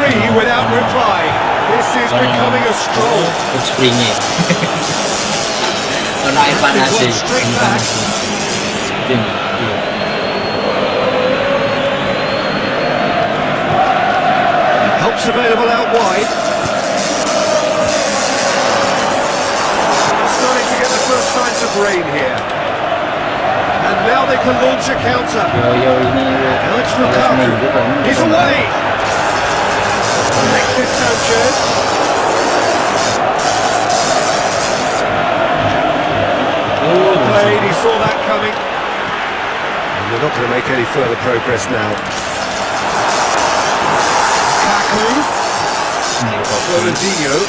3 without reply. This is becoming a stroll. Untuk springnya. Karena air panas sih. Air panas sih. Ini. Helps available out wide. Starting to get the first signs of rain here. And now they can launch a counter. Yo ini. Now it's Lukaku. He's away. Alexis Sanchez. Well played, he saw that coming. And they're not going to make any further progress now. Lukaku. Fernandinho.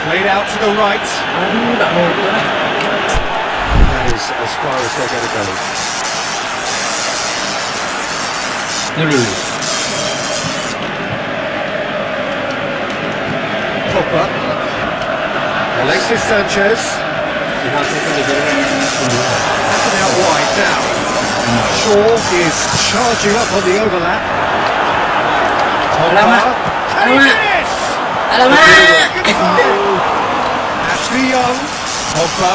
Played out to the right. Aduh, tak mau tu lah. That is as far as they're going to go. Dulu. Pogba. Alexis Sanchez. Passing out wide now. Shaw is charging up on the overlap. Alamak. Can he Alamak. finish? Alamak. Ashley Young. Pogba.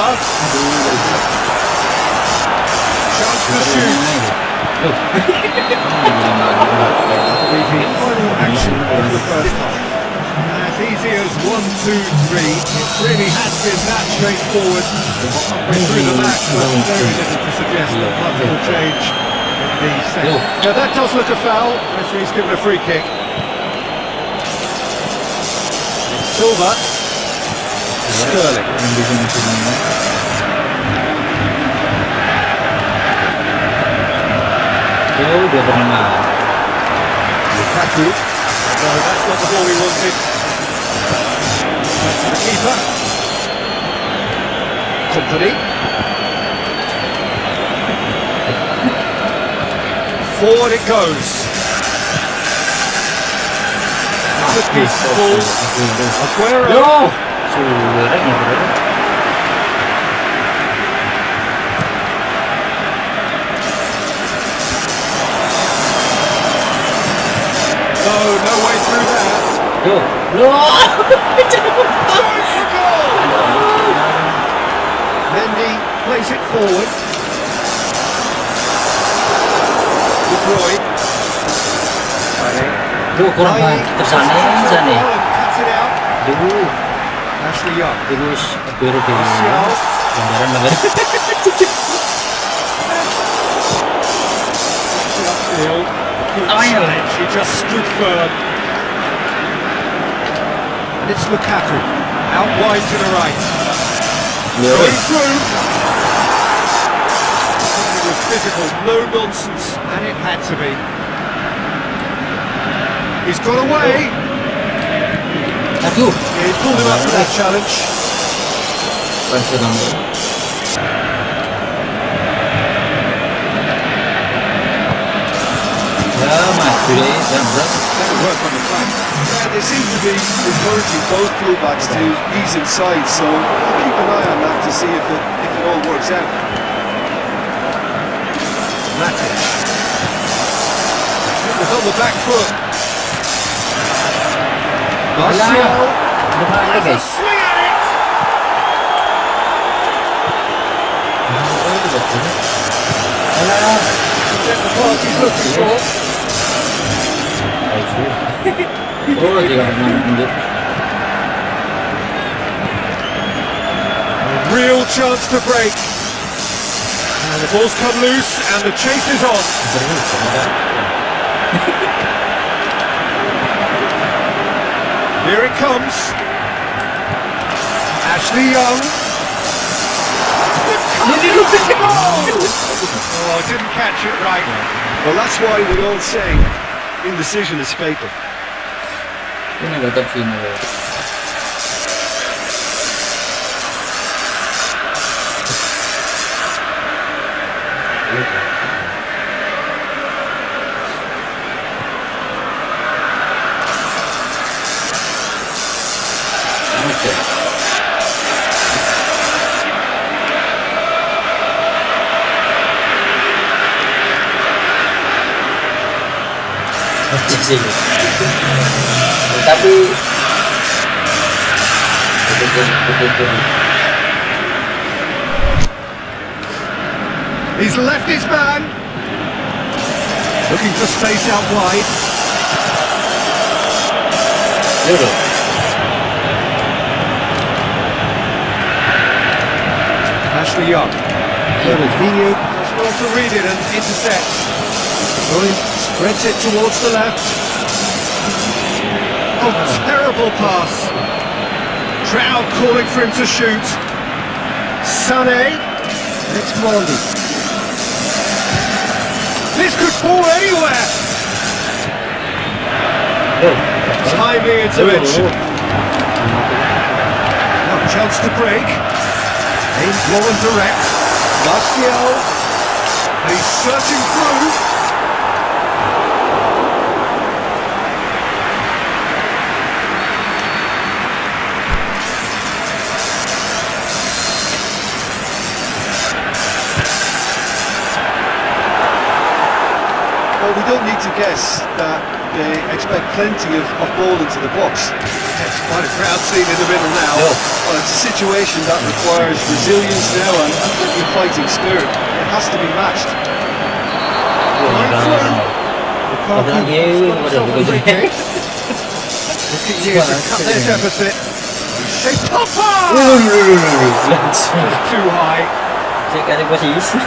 Chance to shoot. The final action of the first half. As easy as 1, 2, 3. It really has been that straightforward. Halfway through the match, but very little to suggest that much will change in the second. Now that does look a foul. Referee's given a free kick. Silva. Sterling. Jauh dia Bermain. Lukaku. No, that's not the ball we wanted. Back to the keeper. Company. Forward it goes. That's a decent ball. Aguero. Yo. Sudah ngobrol. No way through there. Yo. Lo. Going for goal. Mendy plays it forward. De Bruyne. Yo, kurang tersane sana. Cuts it out. Dulu Ashley Young. terus Aguero di Martial. langgaran. Upfield. Good Oh, yeah. challenge. He just stood firm. And it's Lukaku. Out wide to the right. Going through. It was physical, no nonsense, and it had to be. He's got away. Aduh. Yeah, he's pulled him up for that challenge. Pasal nomor. Ya, mati deh, jambret. That'll work on the flank. Yeah, they seem to be encouraging both fullbacks to ease inside, so I'll keep an eye on that to see if it all works out. Matic. It was on the back foot. Martial. Lumayan Has a guys. swing at it. Alah. Get the pass he's looking for. Oh, dia mundur. A real chance to break. And the ball's come loose and the chase is on. Here it comes. Ashley Young. Oh, didn't catch it right. Well, that's why we all say indecision is fatal. Ini nggak tahu sini. Sih. Tapi betul. He's left his man. Looking for space out wide. Seru. Ashley Young. Fernandinho has well to read it and intercept. Bruyne spreads it towards the left. Oh, terrible pass. Crowd calling for him to shoot. Sané. It's Mondi. This could fall anywhere. Timely intervention. chance to break. Aimed low and direct. Martial. He's searching through. Well, we don't need to guess that they expect plenty of ball into the box. It's quite a crowd scene in the middle now. Well, it's a situation that requires resilience now and plenty of fighting spirit. It has to be matched. Lukaku himself a free kick. Looking here to cut their deficit. They pop up! Just too high. Saya kata posisi.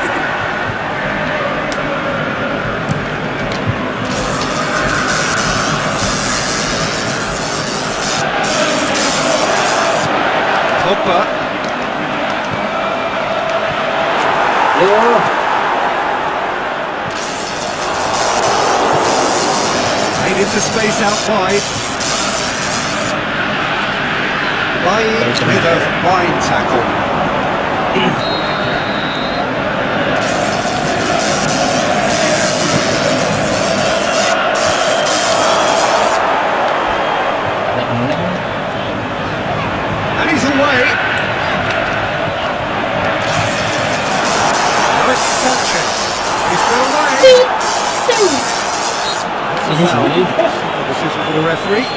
Pogba. Made into space out wide. With a fine tackle. And he's away. Now it's Sanchez. He's got away. Decision for the referee.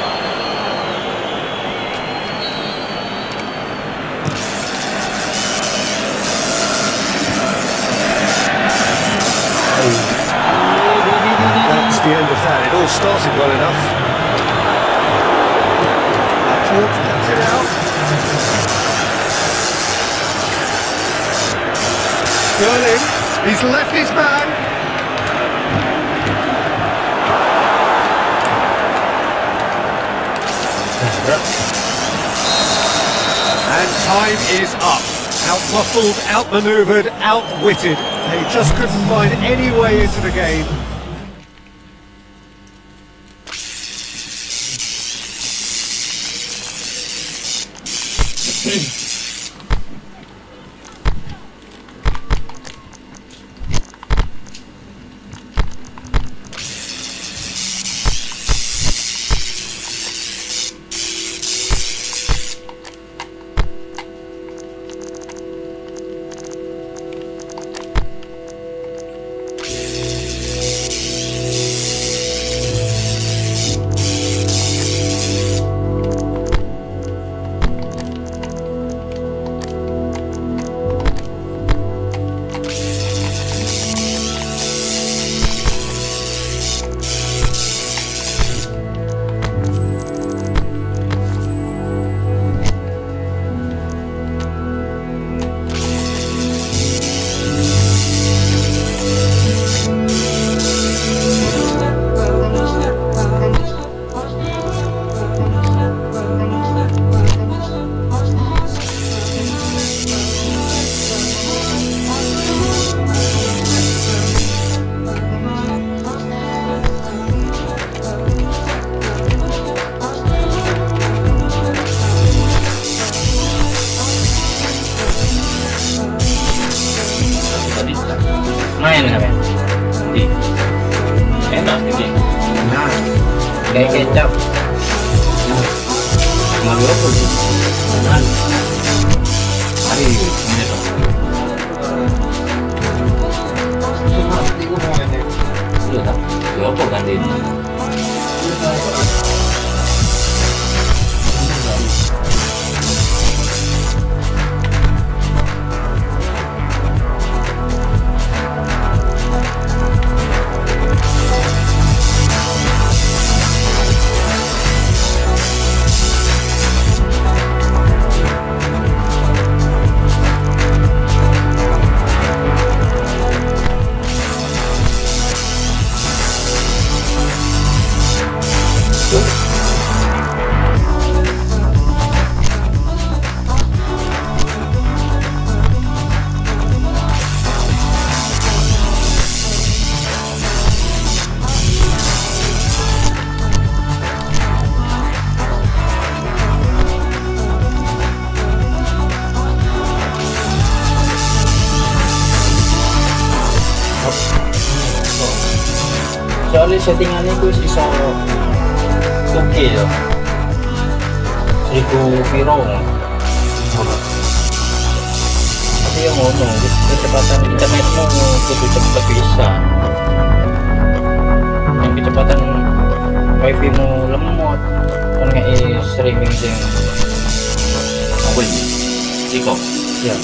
That's the end of that. It all started well enough. Laporte cuts it out. Sterling, he's left his man. And time is up. Out-muscled, out-manoeuvred, outwitted. They just couldn't find any way into the game. Main apa? Di. Enak ini. Nah, kayak kecap. Malu apa sih? Nah, hari ini tuh. Iya tak? Ya apa kan ini? bali settingannya gue iso oke ya 1000 piro tapi yang ngomong kecepatan internetmu kudu cepet bisa yang kecepatan wifi mu lemot kan nggak streaming sing apa ini? Iko? ya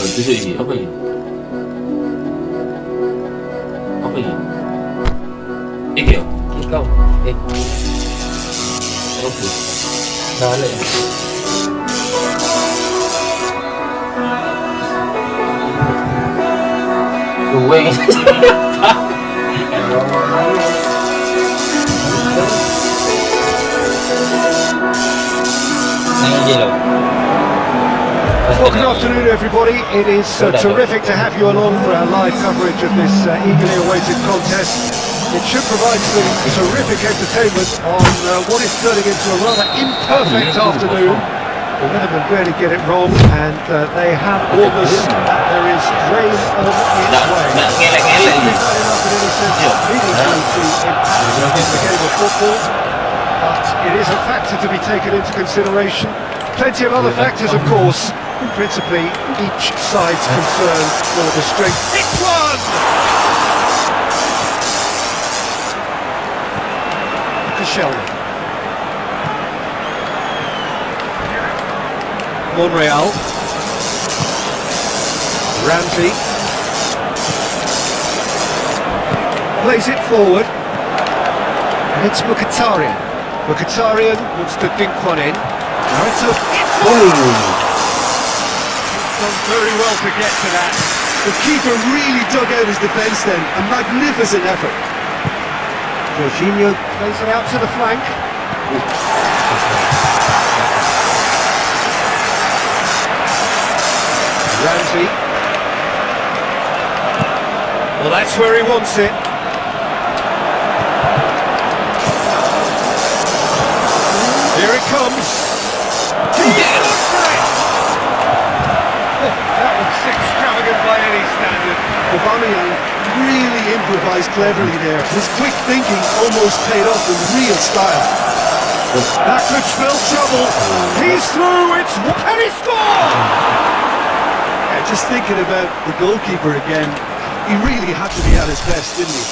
Itu sih apa ini? Apa ini? Iki ya? kau Oke. balik gue Well, good afternoon, everybody. It is terrific to have you along for our live coverage of this eagerly awaited contest. It should provide some terrific entertainment on what is turning into a rather imperfect afternoon. The weathermen barely get it wrong, and they have warned us that there is rain on its way. It's not enough in any sense of meaningful to impact the game of football, but it is a factor to be taken into consideration. Plenty of other factors, of course, principally each side's concern for the strength. It's one! Shelby. Monreal. Ramsey. Plays it forward. And it's Mkhitaryan. Mkhitaryan wants to dink one in. Now it's a... Done very well to get to that. The keeper really dug out his defence then. A magnificent effort. Jorginho plays it out to the flank. Ramsey. Well, that's where he wants it. Here it comes. That was extravagant by any standard. Aubameyang really improvised cleverly there. His quick thinking almost paid off in real style. That could spell trouble. He's through. Can he score? Yeah, just thinking about the goalkeeper again, he really had to be at his best, didn't he?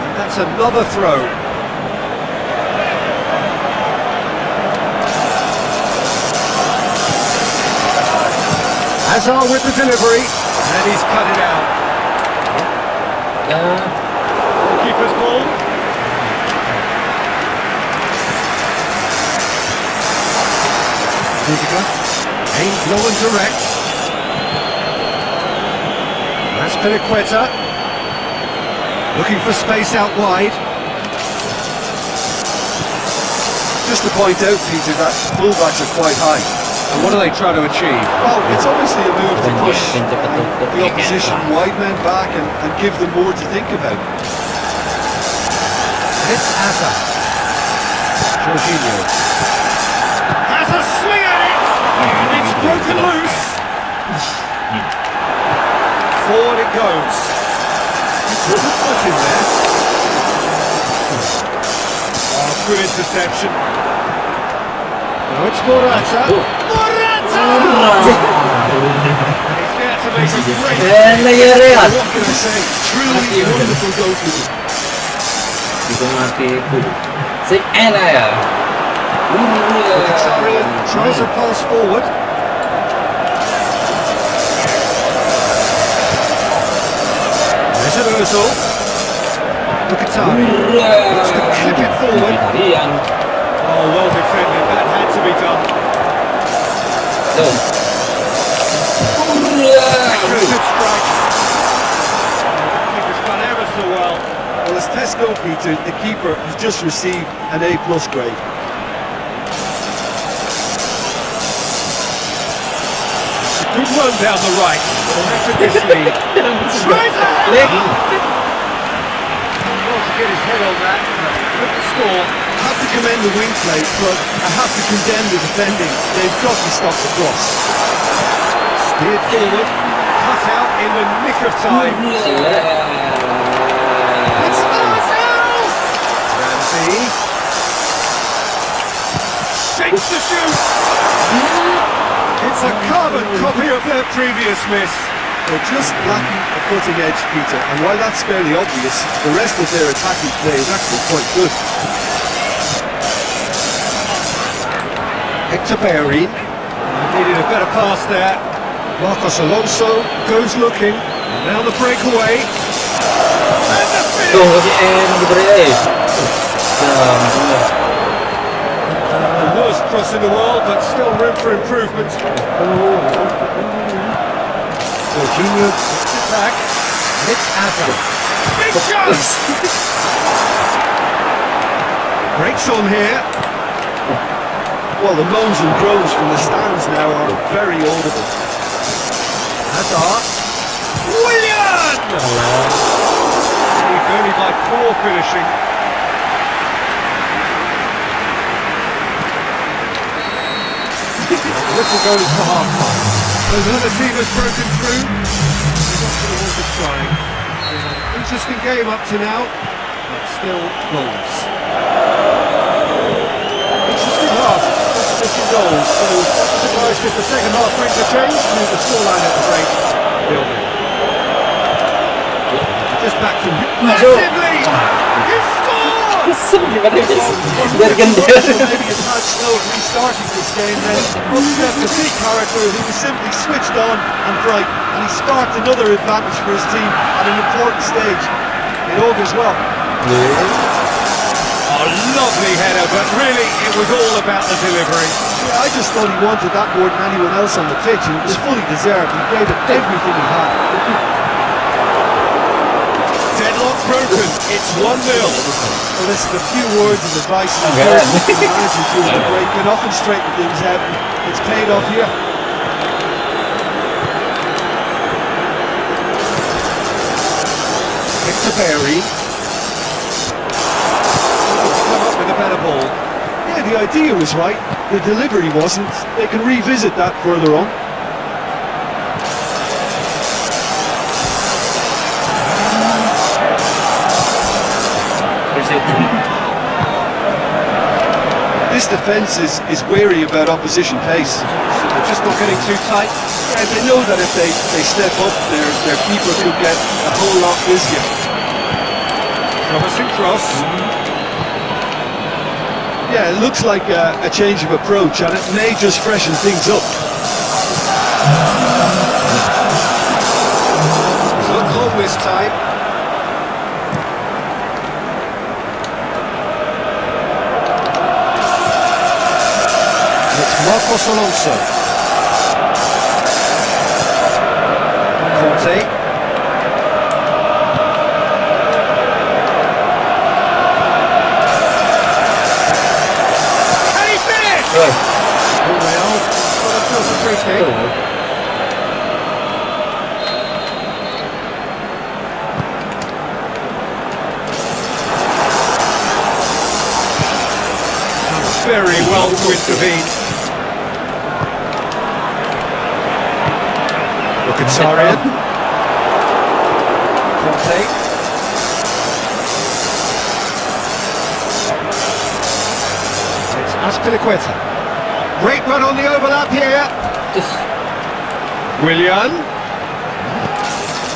And that's another throw. Hazard with the delivery, and he's cut it out. Keeper's ball. Rudiger, aimed low and direct. That's Piliqueta. Looking for space out wide. Just to point out, Peter, that fullbacks are quite high. And what are they trying to achieve? Well, it's obviously a move to push the opposition wide men back and give them more to think about. It's Hazard. Jorginho. Has a swing at it! It's broken loose! Forward it goes. Put the foot in there. Oh, good interception. Now it's Morata. Morata! He's there to make a great... What can I say? Truly wonderful goalkeeper. Mkhitaryan tries a pass forward. There's an Ozil. Mkhitaryan wants to clip it forward. Oh, well defended. That had to be done. Good strike. Keeper's done ever so well. Well, as Tesco, Peter, the keeper has just received an A+ grade. Good run down the right. Effortlessly. Tries a header! Well, to get his head on that. Look at the score. I have to commend the wing play, but I have to condemn the defending. They've got to stop the cross. Steered forward, cut out in the nick of time. It's Ramsey. Shakes the shoot. It's a carbon copy of their previous miss. They're just lacking a cutting edge, Peter, and while that's fairly obvious, the rest of their attacking play is actually quite good. Hector Bermain. Needed a better pass there. Marcos Alonso goes looking. And now the breakaway. And the finish. Tuh, kasi nag-break eh. The worst cross in the world, but still room for improvement. Jorginho gets it back. It's Asa. Big chance! Breaks on here. Well, the moans and groans from the stands now are very audible. Hazard. Willian! Only by poor finishing. Whistle goes for half-time. There's another team has broken through. They're not going to want to trying. Interesting game up to now, but still goals. Interesting half. Missing goals. So, surprised if the second half brings a change. Move the scoreline at the break. Building. Just back to massively. He scored! Gimana guys? Biar ganda. Maybe it's hard slow at restarting this game, then up stepped the big character who was simply switched on and bright, and he sparked another advantage for his team at an important stage. It augurs well. A lovely header, but really it was all about the delivery. Yeah, I just thought he wanted that more than anyone else on the pitch, and it was fully deserved. He gave it everything he had. Deadlock broken. It's 1-0. Well, listen, a few words of advice and encouragement from the manager during the break can often straighten things out. It's paid off here. Hector Bermain. Come up with a better ball. Yeah, the idea was right. The delivery wasn't. They can revisit that further on. This defence is wary about opposition pace. So they're just not getting too tight. Yeah, they know that if they step up, their keeper could get a whole lot busier. Promising cross. Yeah, it looks like a change of approach, and it may just freshen things up. He's not long this time. It's Marcos Alonso. Conte. Can he finish? Real got himself a free kick. Very well to intervene. Look at Sarian. Conte. It's Azpilicueta. Great run on the overlap here. Willian.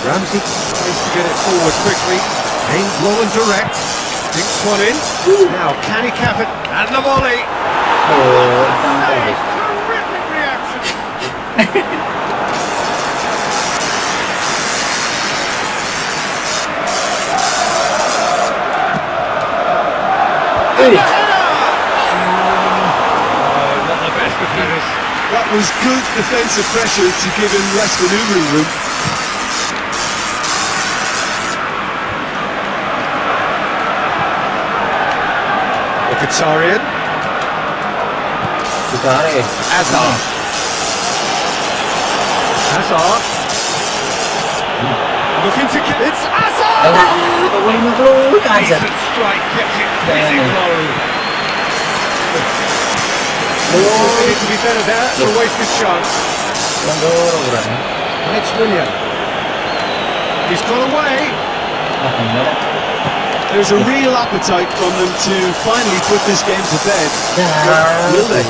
Ramsey tries to get it forward quickly. Aimed low and direct. Dinks one in. Now can he cap it? And the volley. Terrific reaction. Not the best of headers. That was good defensive pressure to give him less manoeuvring room. Look at Sarian. Hazard. Hazard. Looking to kill. It's Hazard! Decent strike, kept it fizzing low. Needed to be better there, it's a wasted chance. Mandoro berani. And it's William. He's got away. There's a real appetite from them to finally put this game to bed. Will they?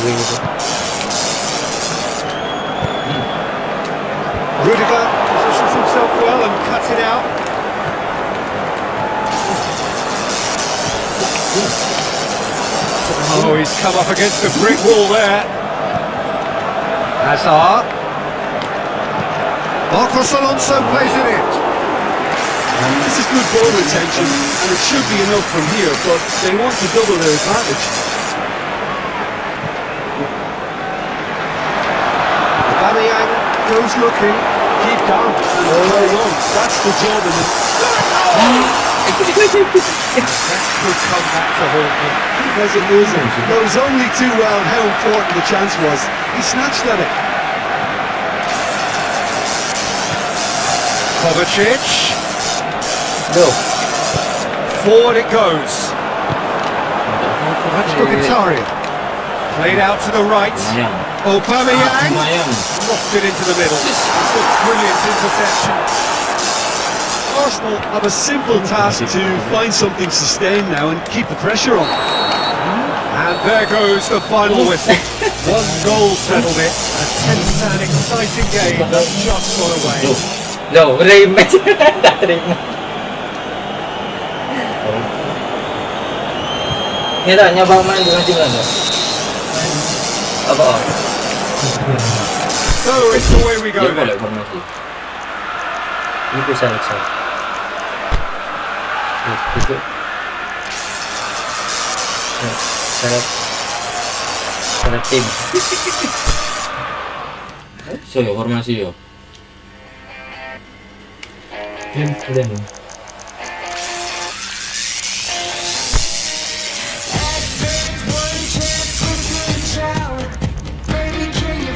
Rudiger positions himself well and cuts it out. Oh, he's come up against the brick wall there. Hazard. Marcos Alonso plays it in. This is good ball retention, and it should be enough from here, but they want to double their advantage. Bermain goes looking. Keep calm and play on. That's the job in it. That could come back to haunt them. Because it isn't. Knows only too well how important the chance was. He snatched at it. Kovacic. Go. Forward it goes. That's Mkhitaryan. Played out to the right. Bermain Lumayan. lofted into the middle. That's a brilliant interception. Arsenal have a simple task to find something sustained now and keep the pressure on. And there goes the final whistle. One goal settled it. A tense and exciting game that just got away. No, rematch. Ini tak nyoba main dengan tim lain. Apa? So it's away we go Dia then. boleh formasi. Ini bisa Alexa. Itu. Saya tim. So ya formasi yo. Tim sudah.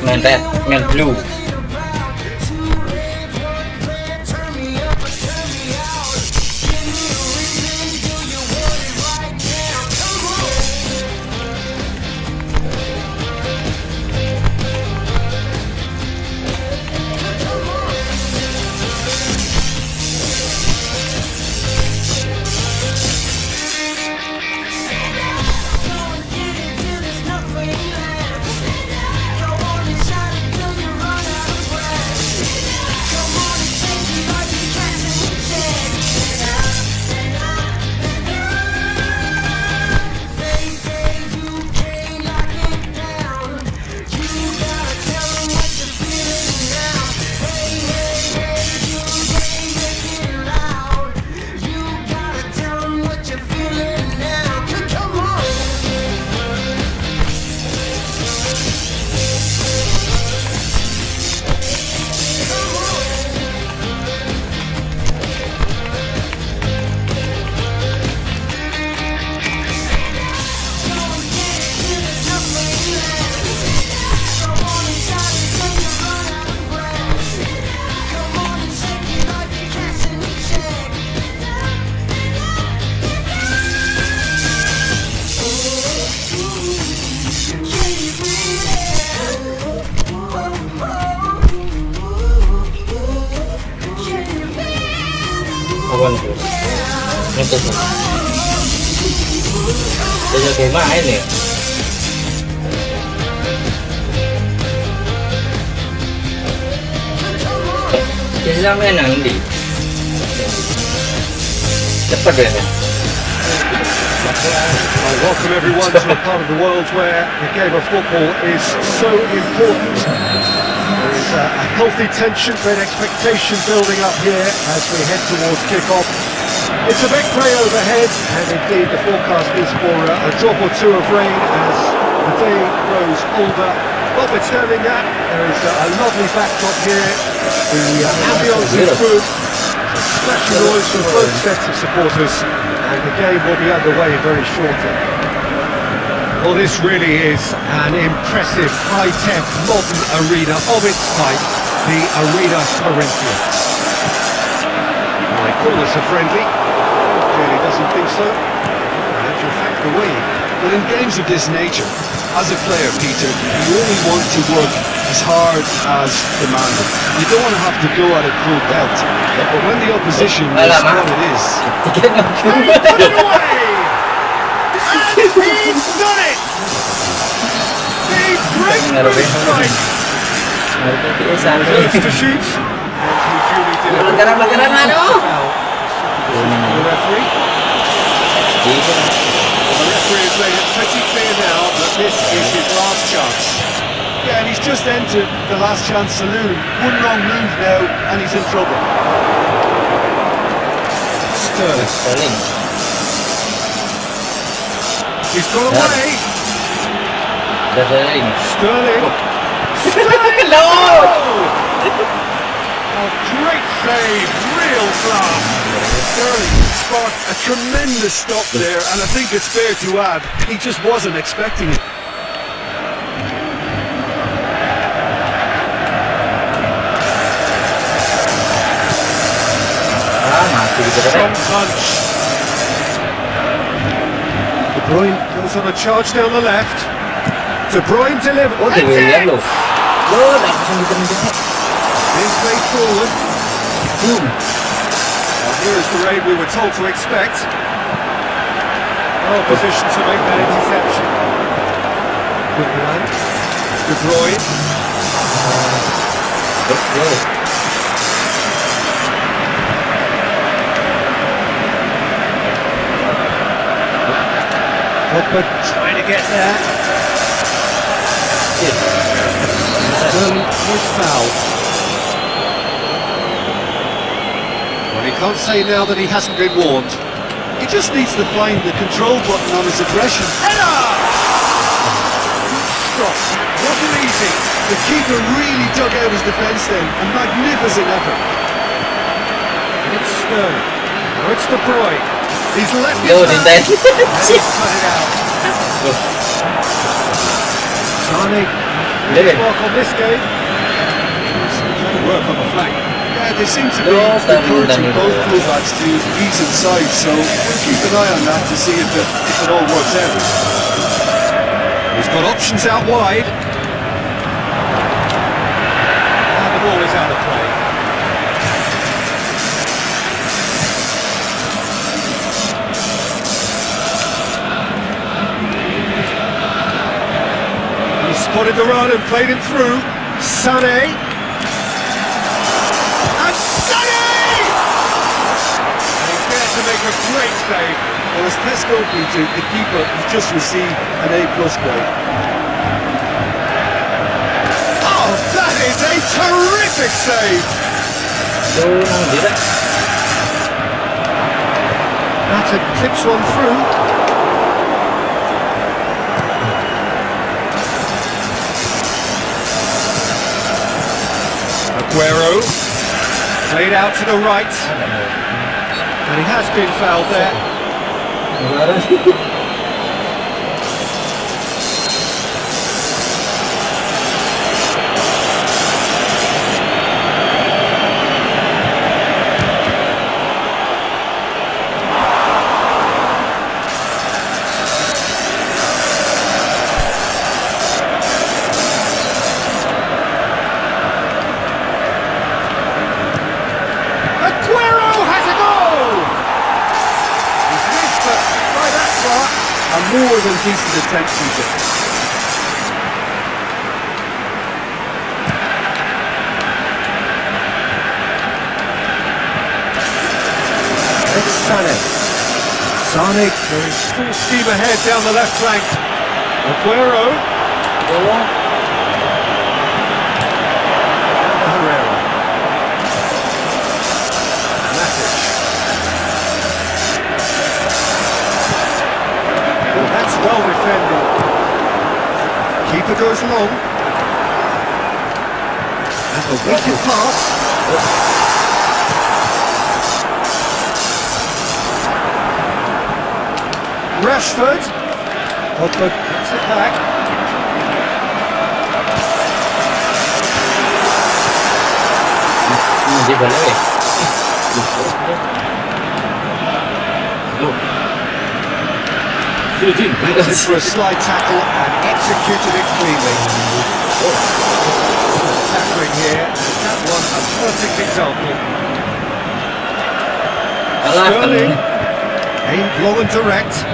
Main red, main blue. Kawan tu. Nanti tu. Dia kayak main ni. Dia main nanti. Cepat dia ni. I welcome everyone to a part of the world where the game of football is so important. There is a healthy tension, great expectation building up here as we head towards kick-off. It's a big play overhead, and indeed the forecast is for a drop or two of rain as the day grows older. Notwithstanding that, there is a lovely backdrop here. The ambience is good. Splashing noise from both sets of supporters, and the game will be underway very shortly. Well, this really is an impressive, high-tech, modern arena of its type, the Arena Corinthians. Well, they call this a friendly. Clearly doesn't think so. In actual fact, the way. But in games of this nature, as a player, Peter, you only want to work as hard as demanded. You don't want to have to go at it full belt. But when the opposition is what it is, Put it away! And he's done it! The breakthrough strike! Goes to shoot. Pelanggaran, aduh. The referee. The referee has made it pretty clear now that this is his last chance. Yeah, and he's just entered the last chance saloon. One wrong move now, and he's in trouble. Sterling. He's gone away. Sterling. Sterling. No! Oh, great save, real class. Sterling sparked a tremendous stop there, and I think it's fair to add, he just wasn't expecting it. Mati gitu Strong punch. De Bruyne goes on a charge down the left. De Bruyne delivers. Oh, Heads William in! loh. Loh, langsung diterima. Being played forward. Boom. Well, here is the raid we were told to expect. Well positioned to make that interception. Good run. De Bruyne. Let's go. Pogba trying to get there. Sterling is fouled. Well, he can't say now that he hasn't been warned. He just needs to find the control button on his aggression. Header! Stop. Wasn't easy. The keeper really dug out his defence then, a magnificent effort. It's Sterling. Now it's De Bruyne. He's left Yo, his man. Dinten. He's cut it out. Sane. Look Good at- work on this game. Good work on the flank. Yeah, they seem to be No, encouraging Sterling. both fullbacks to ease inside, so we'll keep an eye on that to see if it all works out. He's got options out wide. And the ball is out of play. He spotted the run and played him through. Sané. And Sané! And he's there to make a great save. Well, as Tesco Peter, the keeper, has just received an A+ grade. Oh, that is a terrific save! Tuh, dia dah. Mata clips one through. Aguero played out to the right, and he has been fouled there. Aguero has a goal! He's missed, but by that far. A more than decent attempt, Peter. It's Sané. Sané going full steam ahead down the left flank. Aguero. Herrera. Matic. Well, that's well defended. Keeper goes long. And the wicked pass. Rashford. Pogba puts it back. Dia balik weh. Loh. Went in for a slide tackle and executed it cleanly. Tackling here, that one a perfect example. Sterling, aimed low and direct.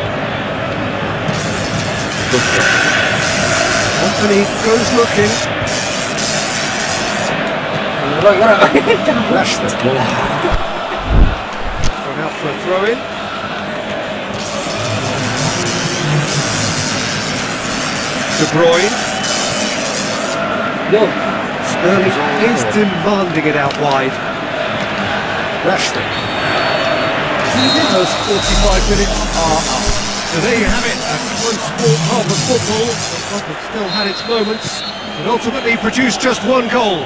Anthony goes looking. Rashford. Thrown out for a throw-in. De Bruyne. Sterling is demanding it out wide. Rashford. Those 45 minutes are up. So there you have it, a close-fought half of football. It still had its moments, but ultimately produced just one goal.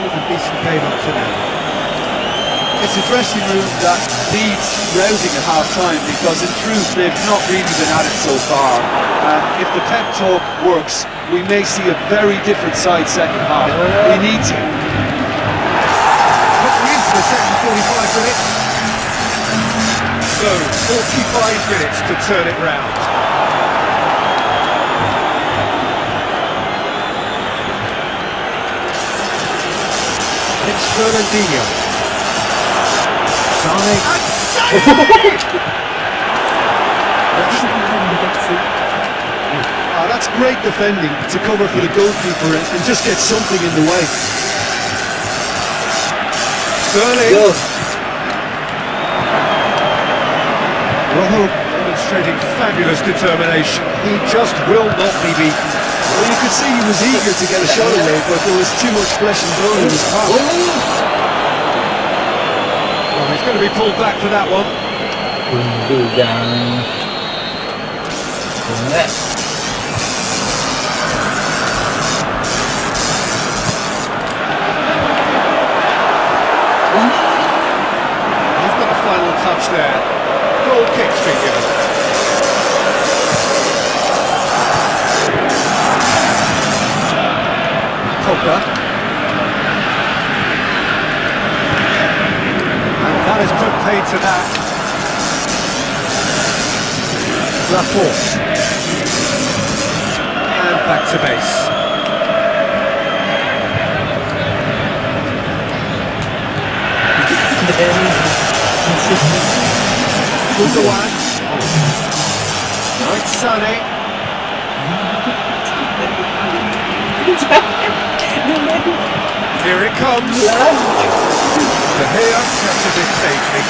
With a decent game up to now. It's a dressing room that needs rousing at half-time because in truth they've not really been at it so far. If the pep talk works, we may see a very different side second half. We need to. Looking into the second 45 minutes. So, 45 minutes to turn it round. It's Fernandinho. That's great defending to cover for the goalkeeper and just get something in the way. Sterling. Rojo demonstrating fabulous determination. He just will not be beaten. Well, you could see he was eager to get a shot away, but there was too much flesh and bone in his path. Well, he's going to be pulled back for that one. He's got the final touch there. Goal kick's been given. Pogba. And that has put paid to that. Laporte. And back to base. Seruan. Right, Sané. Here it comes. De Gea catches it safely.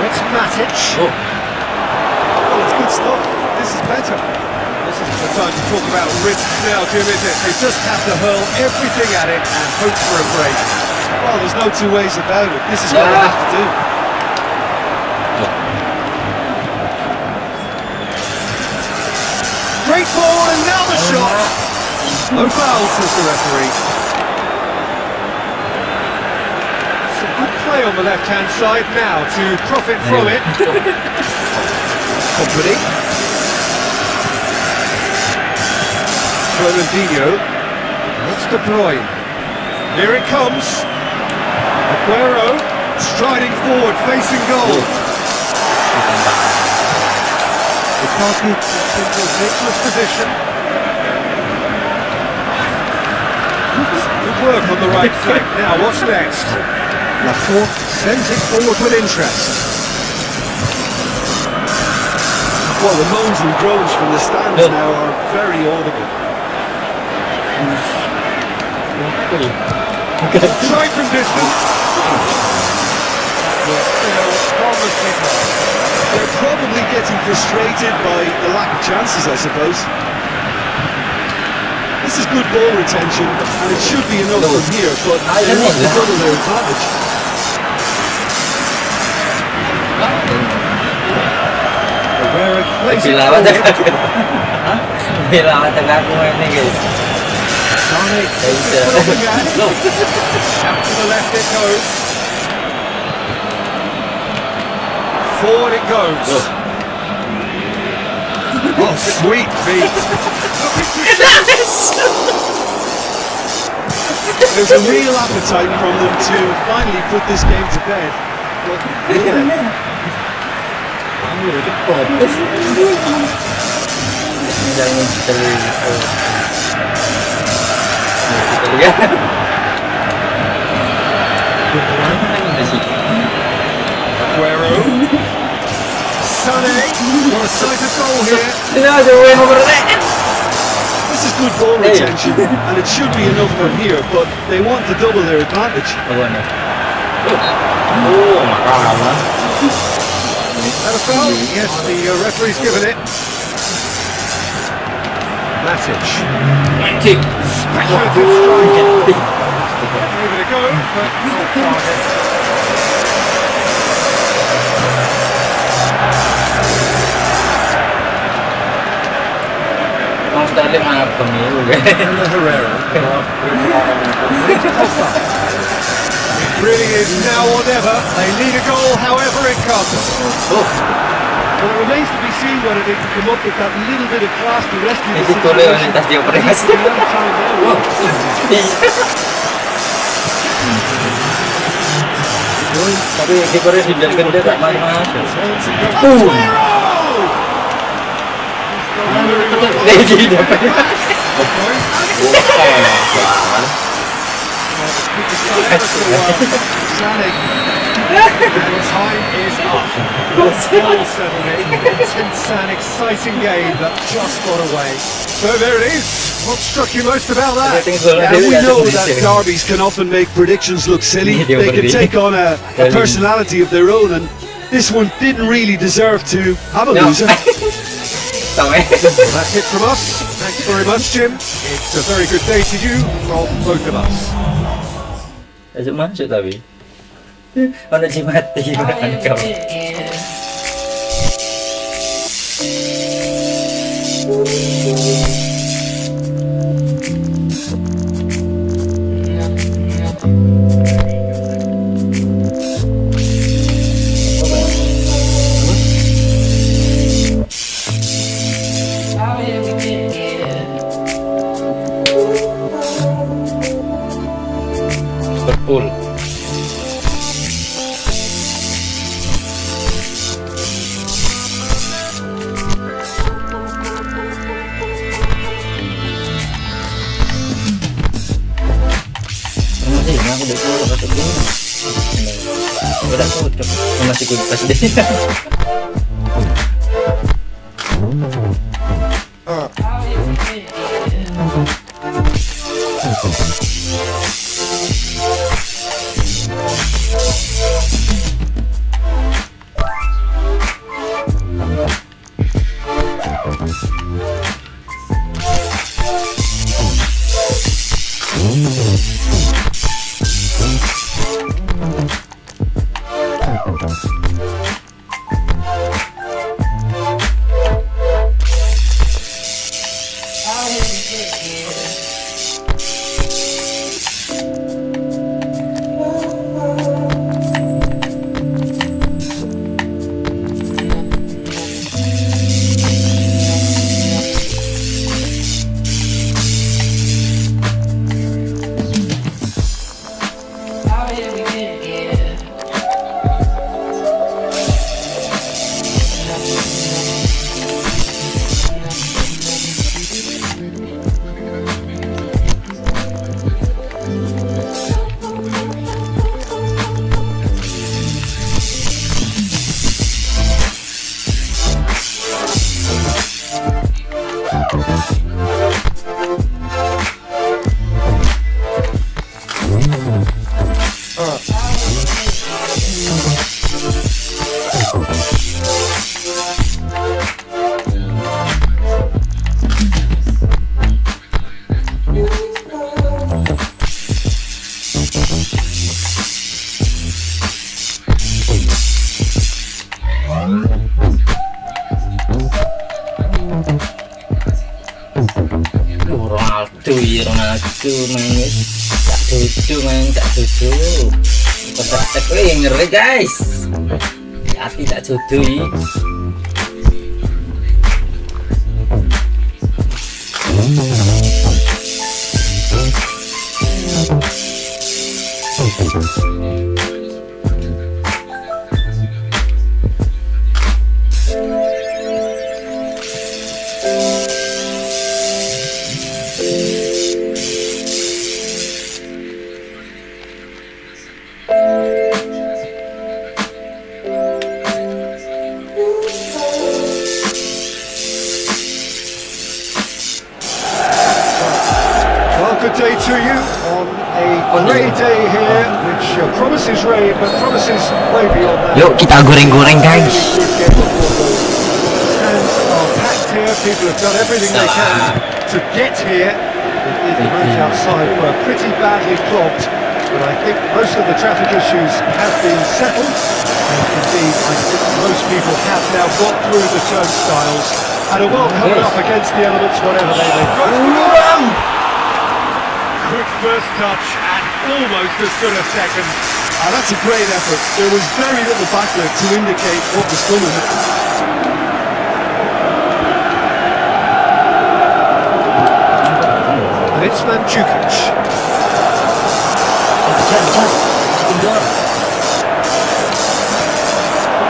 It's Matic. Well, it's good stuff. This is better. This isn't the time to talk about risks now, Jim, is it? They just have to hurl everything at it and hope for a break. Well, there's no two ways about it. This is what they have to do. Great ball, and now the shot. No foul, says the referee. Some good play on the left-hand side now to profit from it. Company. Fernandinho. It's De Bruyne. Here it comes. Aguero striding forward, facing goal. Lukaku in ridiculous position. Good work on the right flank. Now, what's next? Laporte sends it forward with interest. Well, the moans and groans from the stands now are very audible. Try from distance. They're probably getting frustrated by the lack of chances, I suppose. This is good ball retention, and it should be enough from here, but they're not to double their advantage. Aguero plays it Kailangan forward. Kailangan tagakuha na guys. Sané takes it from the gas. Out to the left it goes. Forward it goes. Oh, sweet feet. There's a real appetite from them to finally put this game to bed. but will they? Jangan kita Aguero. Sané. Got a sight of goal here. This is good ball retention, and it should be enough from here, but they want to double their advantage. That a foul? Yes, the referee's given it. Matic. Speculative strike. Gave it a go, but not target. Herrera. It really is now or never. They need a goal, however it comes. Well, it remains to be seen whether they can come up with that little bit of class to rescue the Itu tuloy situation. unitas dia operasi. It's the only time they'll win. Tapi kipernya dibiarkan dia tak masuk. Lagi dapat. Time is up. Goal settled in. Intense and exciting game that just got away. So there it is. What struck you most about that? Yeah, we know that derbies can often make predictions look silly. They can take on a personality of their own, and this one didn't really deserve to have a loser. Well, that's it from us. Thanks very much, Jim. It's a very good day to you from both of us. Masuk tapi. Ono mati kau. Betul. Masih kulkas deh. Ronaldo main tak duduk kontak ngeri guys, hati tak duduk. good day to you on a grey day here, which promises rain, but promises way beyond that. Yuk kita goreng-goreng guys. Stands are packed here. People have done everything they can to get here. The roads outside were pretty badly clogged, but I think most of the traffic issues have been settled. And indeed, I think most people have now got through the turnstiles and are well covered up against the elements, whatever they may be. Quick first touch and almost as good a second. That's a great effort. There was very little back there to indicate what was coming. And it's Mandzukic.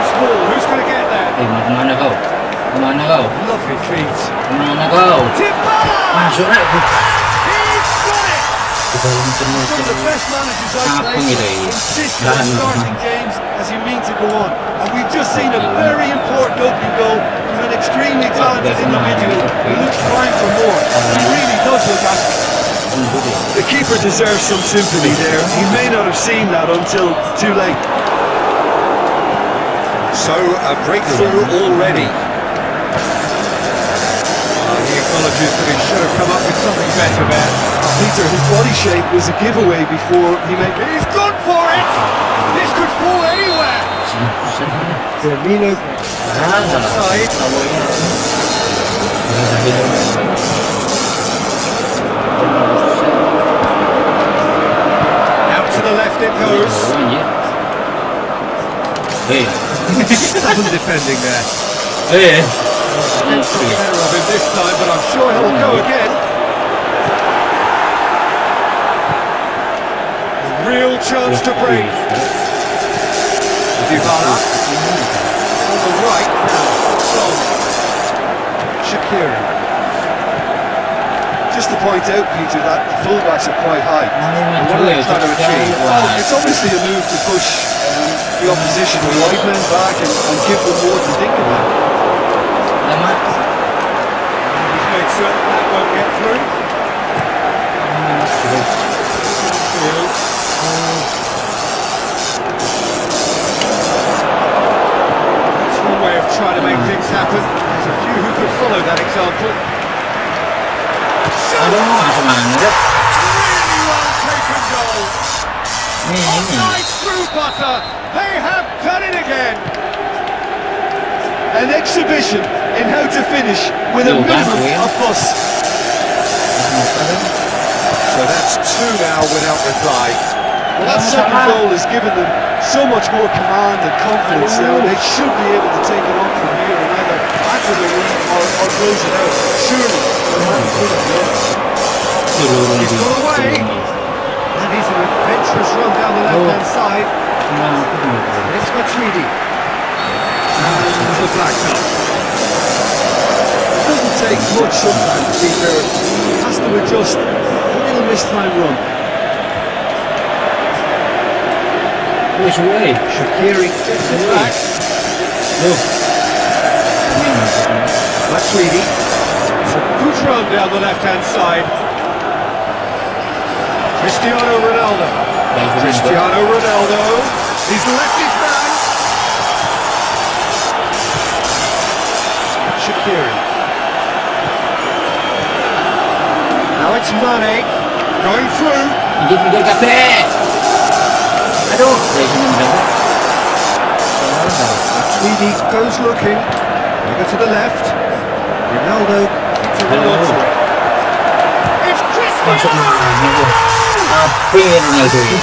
Small, who's going to get there? Kemana kau? Kemana kau? Lovely feet. Kemana kau? Masuk lah. He's got it! Some of the best managers I've played insist on starting games as you mean to go on. And we've just seen a very important opening goal from an extremely talented individual who looks fine for more. He really does look at it. The keeper deserves some sympathy there. He may not have seen that until too late. So, a breakthrough already. He acknowledges that he should have come up with something better there. Peter, his body shape was a giveaway before he made it. He's gone for it! This could fall anywhere! Bermain Side. Out to the left it goes. Hey. Stubborn defending there. Hey. Better of him this time, but I'm sure he'll go again. Real chance to break. Dybala on the right now. Son. Shaqiri. Just to point out, Peter, that the fullbacks are quite high. And what are they trying to achieve? Well, it's obviously a move to push the opposition wide men back and give them more to think about. He's made certain that won't get through. Field. That's one way of trying to make things happen. There's a few who could follow that example. Aduh, masuk mana? Really well taken goal. Nice through butter. They have done it again. An exhibition in how to finish with a minimum of fuss. So that's two now without reply. Well, that second goal has given them so much more command and confidence now. They should be able to take it on from here and either add to the lead or close it out. Surely. He's got away. And he's an adventurous run down the left-hand side. And it's Matuidi. And the black cup. It doesn't take much sometimes to be fair. He has to adjust a little mistime run. Which way? Shaqiri gets it back. Look. Matuidi. It's a good run down the left-hand side. Cristiano Ronaldo. Cristiano Ronaldo. He's left his man. Shaqiri. Now it's Mane. Going through. Gigit kabeh. Aduh. Matuidi goes looking. Over to the left. Ronaldo to Ronaldo. It's Cristiano Ronaldo! Apa yang Ronaldo ini?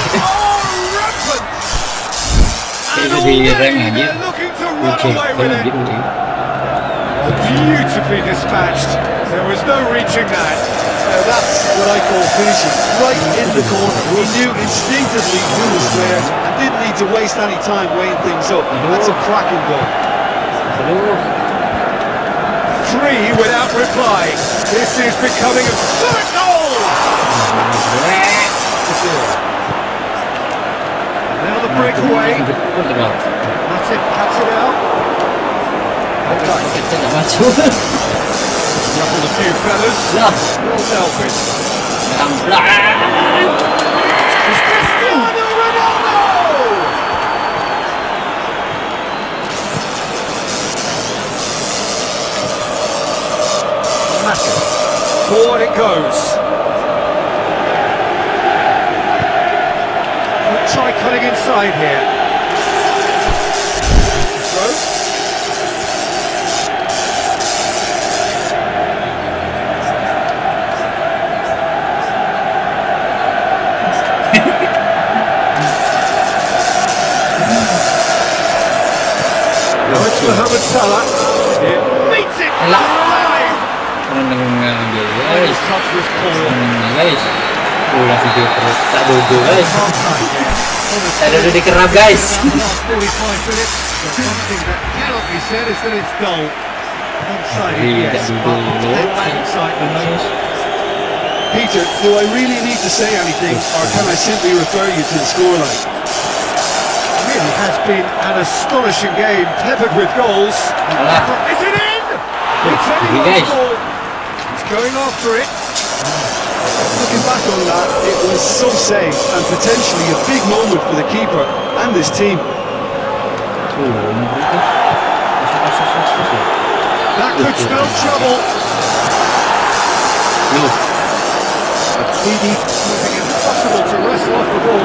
And Jadi rank aja. they're looking to run Oke, away with kalau it. gitu. Beautifully dispatched. There was no reaching that. Now that's what I call finishing. Right in the corner. He knew instinctively who was there and didn't need to waste any time weighing things up. That's a cracking goal. Three without reply. This is becoming a good goal! And now the breakaway. Matip cuts it out. Kita tak masuk. Ruffled a few fellas. Lah. Well dealt with. Cristiano Ronaldo! Forward it goes. We'll try cutting inside here. Now it's Mohamed Salah. It beats it. Alive. guys. Touch was called. Guys. Ulah video terus. Tak bodoh guys. Ada udah dikerap guys. Last 45 minutes. The one thing that cannot be said is that it's dull. One-sided, yes, but plenty of excitement. Peter, do I really need to say anything, or can I simply refer you to the scoreline? Really has been an astonishing game, peppered with goals. Is it in? It's anyone's goal. He's going after it. Looking back on that, it was so safe and potentially a big moment for the keeper and his team. That could spell trouble. But Tweedy proving impossible to wrestle off the ball.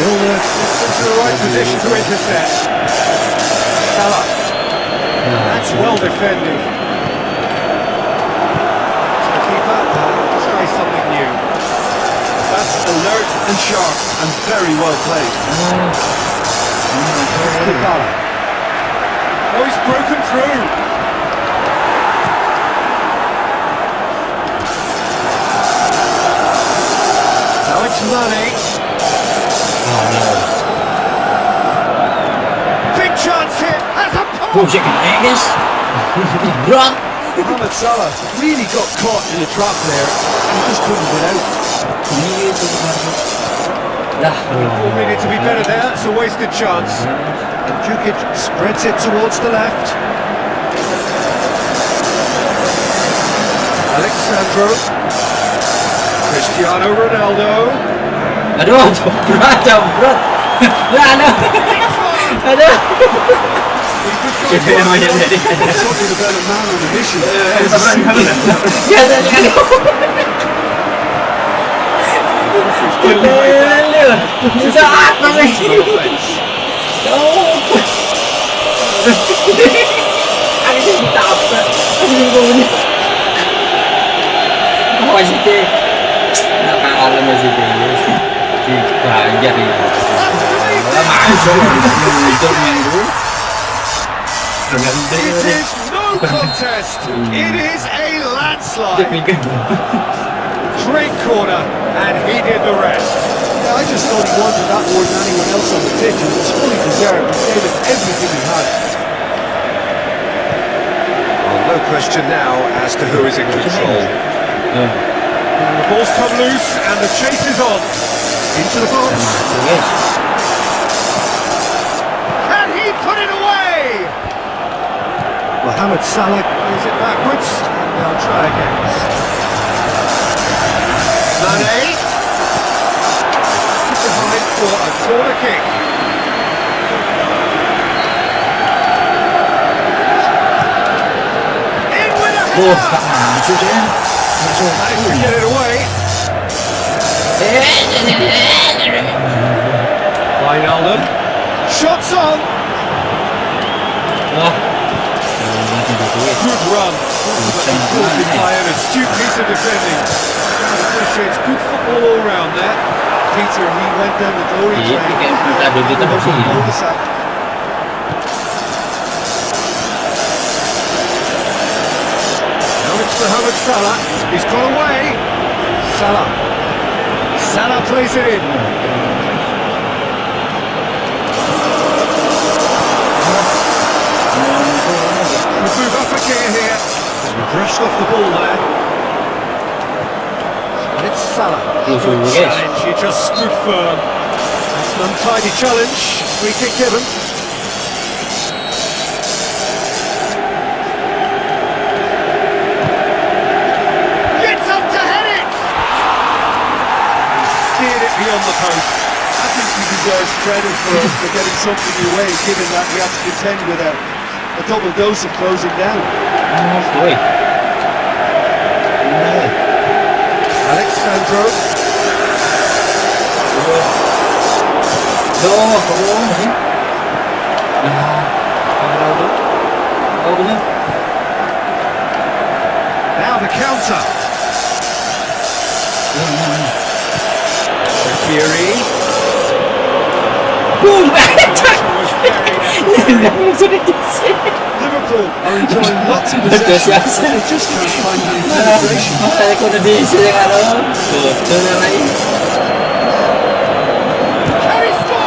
Milner into the right position to intercept. Salah. That's well defended. So keep up, try something new. That's alert and sharp and very well played. Oh, he's broken through. Now it's Mane. Big chance here. Has a Oh, chicken guys. Berat. Mohamed Salah really got caught in a trap there and he just couldn't get out. All needed to be better there. It's a wasted chance. And Djukic spreads it towards the left. Alexandro. Cristiano Ronaldo. Aduh, berat. Aduh. Talking about a man on a mission. Saat banget. Ada kita apa? Masih teh. Nak kalah masih teh. Dibanjar ya. Masuk. Itu minggu. It is no contest. It is a landslide. Great corner, and he did the rest. Yeah, I just thought he wanted that more than anyone else on the pitch, and it was fully deserved. He gave it everything he had. Well, no question now as to who is in control. The ball's come loose, and the chase is on. Into the box. Can he put it away? Mohamed Salah Plays it backwards. They'll try again. Mane. Behind for a corner kick. In with a header. Managed to get it away. Wijnaldum. Shots on. Good run. Ultimately by an astute piece of defending. Appreciates good football all round there. Peter, he went down the glory Iya, train. kayak kita ada kita bersih. Cul-de-sac. Now it's Mohamed Salah. He's got away. Salah. Salah plays it in. We move up a gear here. We brushed off the ball there. And it's Salah. Good challenge. He just stood firm. That's an untidy challenge. Free kick given. deserves credit for getting something away, given that we have to contend with a double dose of closing down. Ui. Alexandro. Duh, kau ni. Ronaldo. Oh, benar. Now the counter. Shaqiri. Boom! Liverpool are enjoying lots of possession, but they just can't find the integration. Aku dah diisi dengan lo. Betul yang lain. Can he score?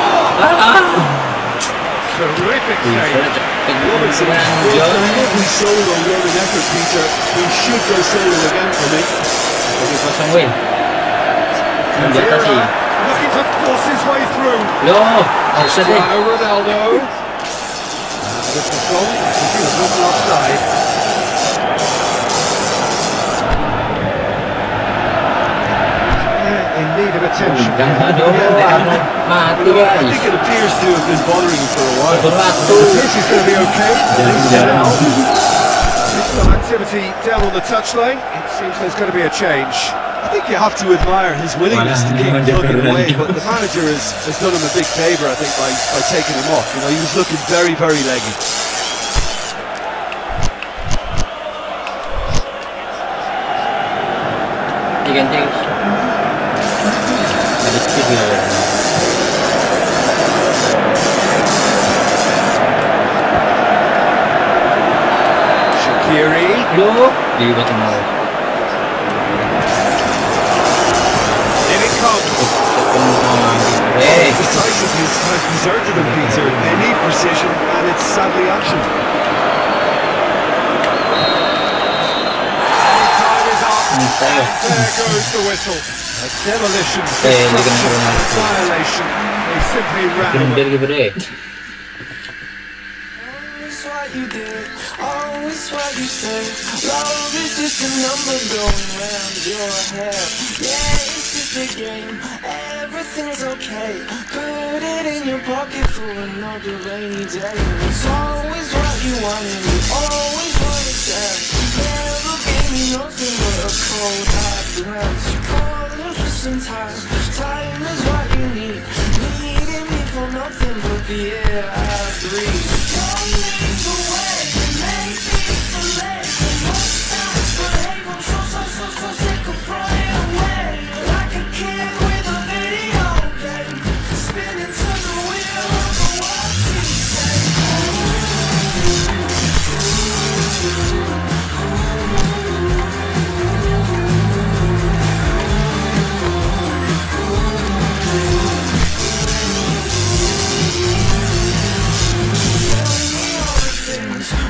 Terrific save. Robinson has every solo Roman effort, Peter. He should go solo again for me. Jadi kosong win. Di atas sih. Looking to force his way through. Loh, offside deh. Cristiano Ronaldo. This was gone. He was not offside. In need of attention. Aduh, mati I guys. think it appears to have been bothering him for a while. Batu. The pitch is going to be okay. At least for now. Some activity down on the touchline. It seems there's going to be a change. I think you have to admire his willingness to keep plugging away, but the manager has done him a big favour, I think, by taking him off. You know, he was looking very, very leggy. Diganti guys. Ada speed juga. Shaqiri. Loh, di bottom mau. In it comes. Decisiveness has deserted them, Peter. They need precision, and it's sadly absent. Time is up. Tayo. There goes the whistle. A demolition. Ligan na Destruction, naman. annihilation. They simply ran Ganun away. din libre. Always what you did, always what you said. Love is just a number going round your head. Yeah, it's just a game, everything's okay. Put it in your pocket for another rainy day. It's always what you wanted, you always wanted that. Never gave me nothing but a cold hard glance. You calling for some time, time is what you need. Needing me for nothing but the air I breathe. Don't lead the way, make me the late. Must stop, behave, I'm so sick of running away. Like a kid with a video game, spinning to the wheel of the world to say.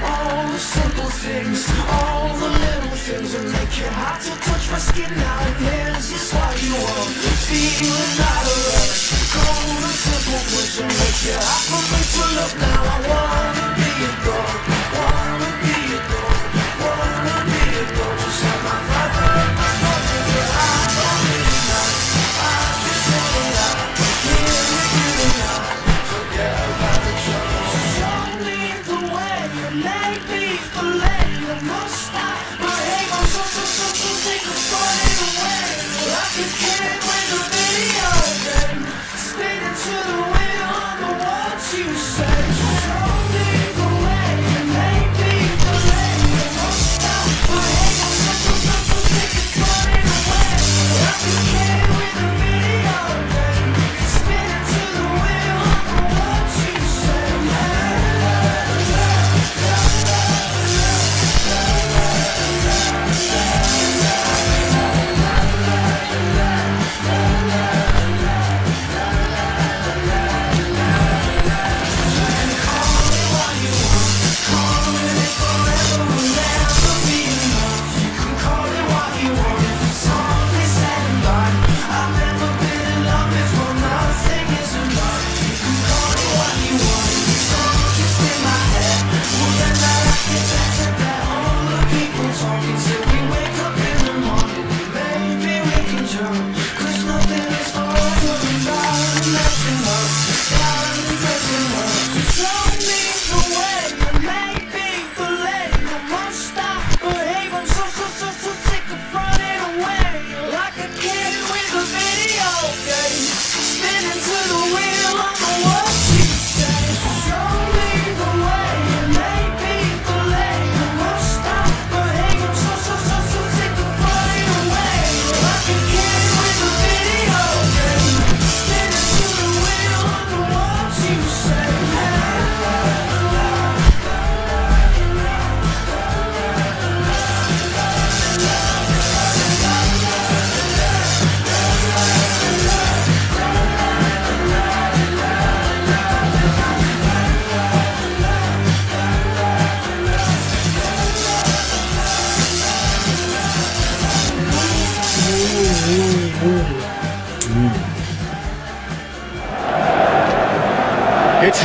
All the simple things, all the little things that make it hard to touch my skin now and then. Is this what you want? Feeling out of rush. Cold and simple push and make it hard for me to look now. I wanna be a dog, wanna be a dog, wanna be a dog. Just like my father and my mother, but I don't really know. I just want it out, hear me breathing out. Forget about the trouble. Show me the way, make me believe I must stop. My ego so sick of running away. Like a kid with a video game, spinning to the wheel on the words you say. Show me the way, make me believe I must stop. My ego so sick of running away. Like a kid with a video game, spinning to the wheel on the words you say.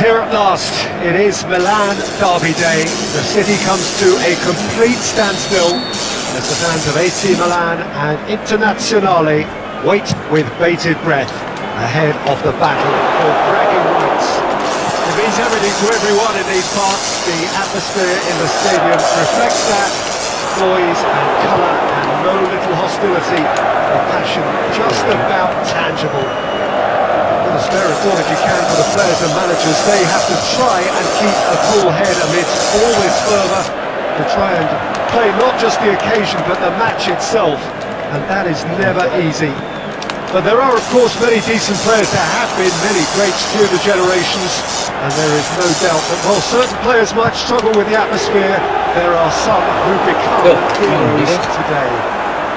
here at last. It is Milan derby day. The city comes to a complete standstill as the fans of AC Milan and Internazionale wait with bated breath ahead of the battle for bragging rights. It means everything to everyone in these parts. The atmosphere in the stadium reflects that. Noise and colour and no little hostility. The passion just about tangible. Spare a thought if you can for the players and managers. They have to try and keep a cool head amidst all this fervour to try and play not just the occasion but the match itself, and that is never easy. But there are of course many decent players. There have been many greats through the generations, and there is no doubt that while certain players might struggle with the atmosphere, there are some who become heroes today.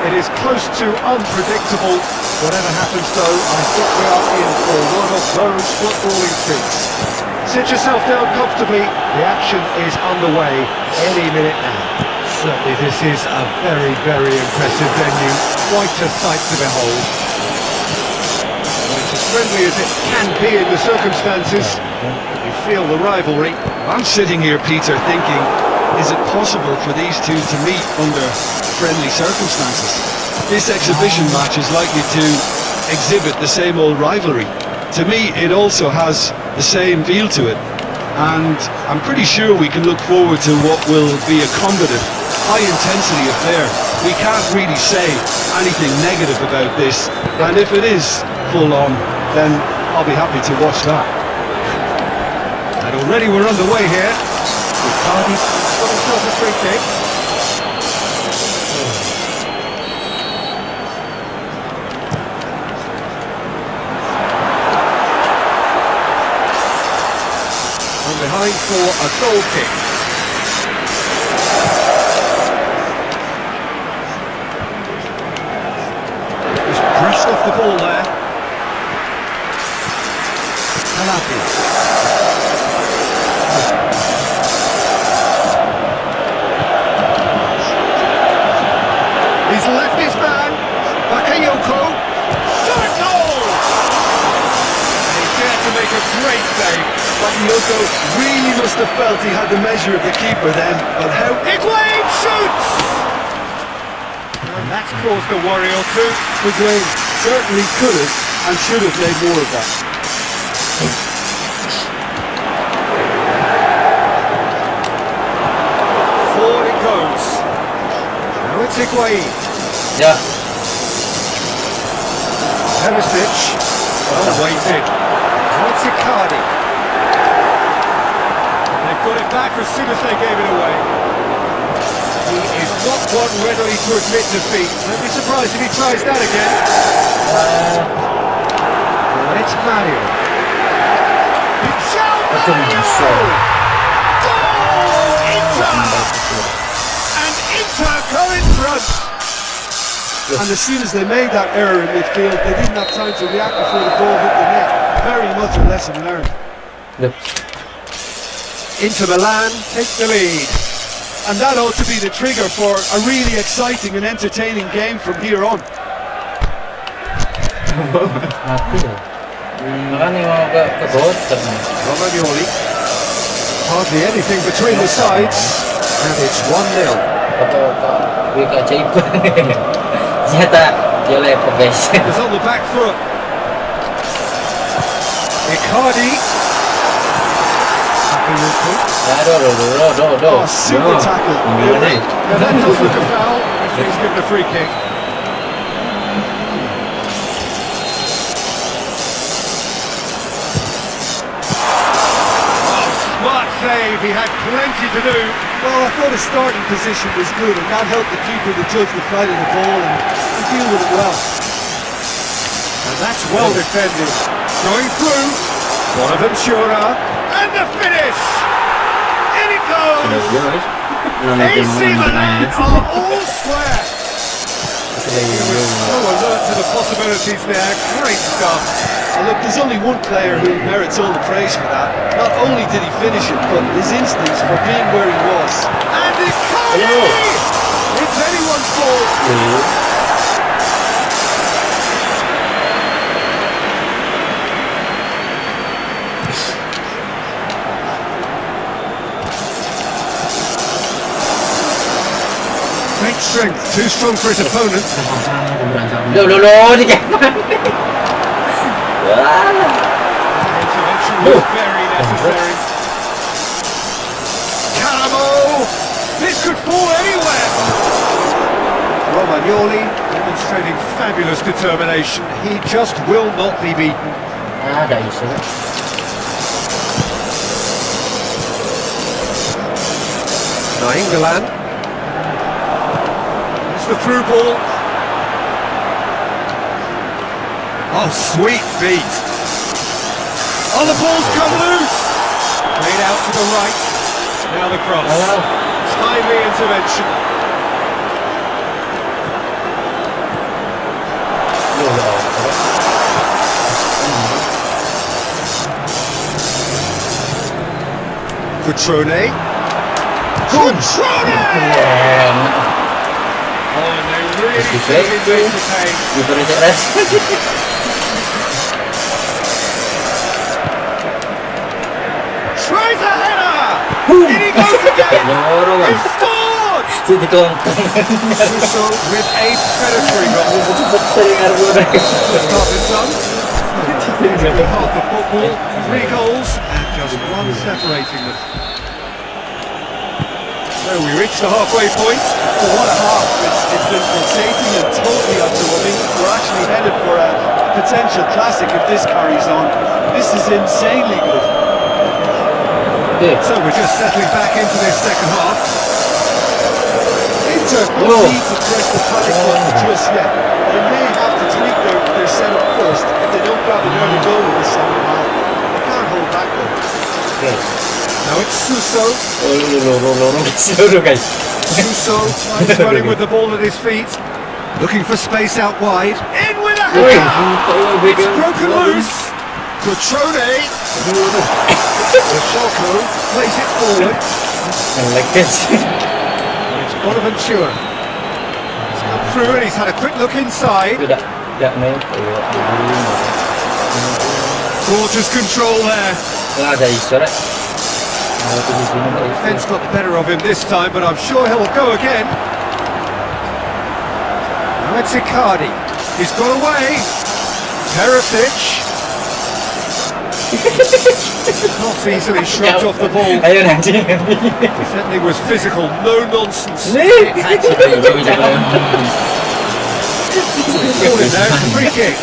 It is close to unpredictable. Whatever happens though, I think we are in for one of those footballing treats. Sit yourself down comfortably, the action is underway any minute now. Certainly this is a very, very impressive venue, quite a sight to behold. It's as friendly as it can be in the circumstances. You feel the rivalry. I'm sitting here, Peter, thinking, is it possible for these two to meet under friendly circumstances? This exhibition match is likely to exhibit the same old rivalry. To me, it also has the same feel to it, and I'm pretty sure we can look forward to what will be a combative, high-intensity affair. We can't really say anything negative about this, and if it is full-on, then I'll be happy to watch that. And already we're underway here. Cardi's got himself a free kick. And behind for a goal kick. Just brushed off the ball there. He's left his man, Bakayoko, shot goal! And he dared to make a great save. Bakayoko really must have felt he had the measure of the keeper then, but how... Higuain shoots! And that's caused a worry or two. Higuain certainly could have and should have made more of that. Forward it goes. Now it's Higuain. Yeah. Perisic, well waited. Now it's Icardi. They've got it back as soon as they gave it away. He is not one readily to admit defeat. Don't be surprised if he tries that again. And it's Mario. Goal! Inter! And Inter go in front! And as soon as they made that error in midfield, they didn't have time to react before the ball hit the net. Very much a lesson learned. Yep. Inter Milan take the lead. And that ought to be the trigger for a really exciting and entertaining game from here on. Mati ya. Makanya mau ke bawah Romagnoli. Hardly anything between the sides. And it's 1-0. Wih keajaiban. Ternyata dia lepek guys. It's on the back foot. Icardi. Do. Super tackle. Now that does look a foul. He's given a free kick. Smart save, he had plenty to do. Well, I thought his starting position was good, and that helped the keeper to judge the flight of the ball and deal with it well. And that's well defended. Going through. Bonaventura. And the finish! In it goes! AC Milan are all square. So alert to the possibilities there. Great stuff. And look, there's only one player who merits all the praise for that. Not only did he finish it, but his instincts for being where he was. And Icardi! It's anyone's ball. great strength, too strong for his opponent. Loh, di kapan? Intervention was very necessary. Caramo! This could fall anywhere! Romagnoli demonstrating fabulous determination. He just will not be beaten. Ada isu. Nainggolan. It's the through ball. Oh, sweet feet. Oh, the ball's come loose. Played out to the right. Now the cross. Timely intervention. Cutrone. Cutrone! Oh, and they really took it to pay. Diferensi res. Tries a header! In he goes again! He scored! Jadi kelongkang. Suso with a predatory goal. Start this done. Half of football, 3 goals, and just one separating them. So we reach the halfway point. Oh, what a half. It's been pulsating and totally underwhelming. We're actually headed for a potential classic if this carries on. This is insanely good. So we're just settling back into this second half. Inter don't need to press the panic button just yet. They may have to tweak their setup first if they don't grab an early goal in the second half. They can't hold back though. Now it's Suso. Seru guys. Suso running with the ball at his feet. Looking for space out wide. In with a header! It's broken loose. Cutrone. Shoko plays it forward. Like this. It's Bonaventura. He's come through and he's had a quick look inside. Tidak main. Gorgeous control there. Ada isu res. Defence got the better of him this time, but I'm sure he'll go again. Now it's Icardi. He's got away. Perisic. Not easily shrugged off the ball. Ayo nanti. Certainly was physical, no nonsense. Nih. Ball in there, it's a free kick.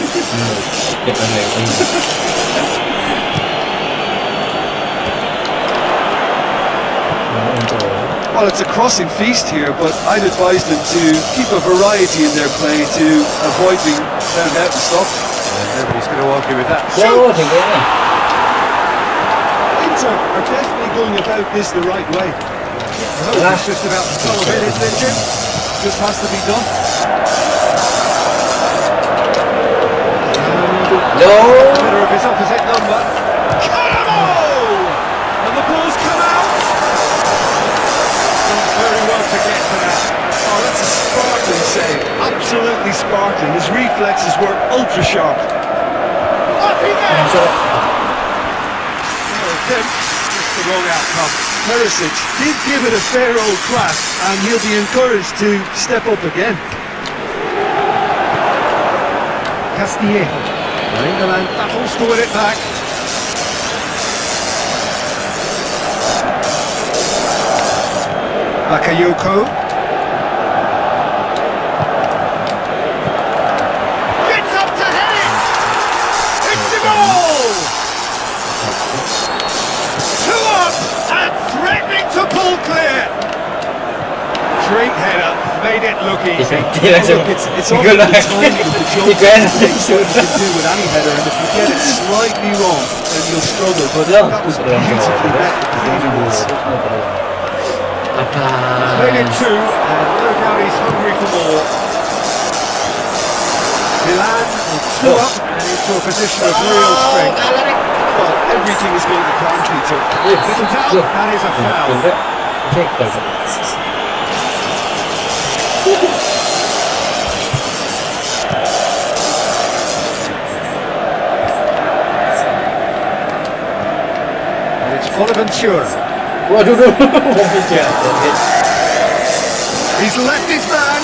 Well, it's a crossing feast here, but I'd advise them to keep a variety in their play to avoid being found out and stopped. Nobody's going to argue with that. Oh, tinggal. Inter are definitely going about this the right way. It's just about to solve it, isn't it, Jim? Just has to be done. No. Better of his opposite number. Caramo! And the ball's come out. Done very well to get to that. Oh, that's a sparkling save. Absolutely sparkling. His reflexes were ultra sharp. Up he goes! No attempt, just the wrong outcome. Perisic did give it a fair old crack, and he'll be encouraged to step up again. Castillejo. England battles to win it back. Bakayoko. Gets up to head it! It's a goal! 2 up and threatening to pull clear. Straight header, made it look easy. Look, it's all about the timing of the jump. Takes what you can do with any header, and if you get it slightly wrong, then you'll struggle. But that was beautifully met with the defense. Made it 2, and no doubt he's hungry for more. Milan are 2 up and into a position of real strength. Well, everything is going to plan, Peter. Little doubt, that is a foul. And it's Bonaventura. Waduh. He's left his man.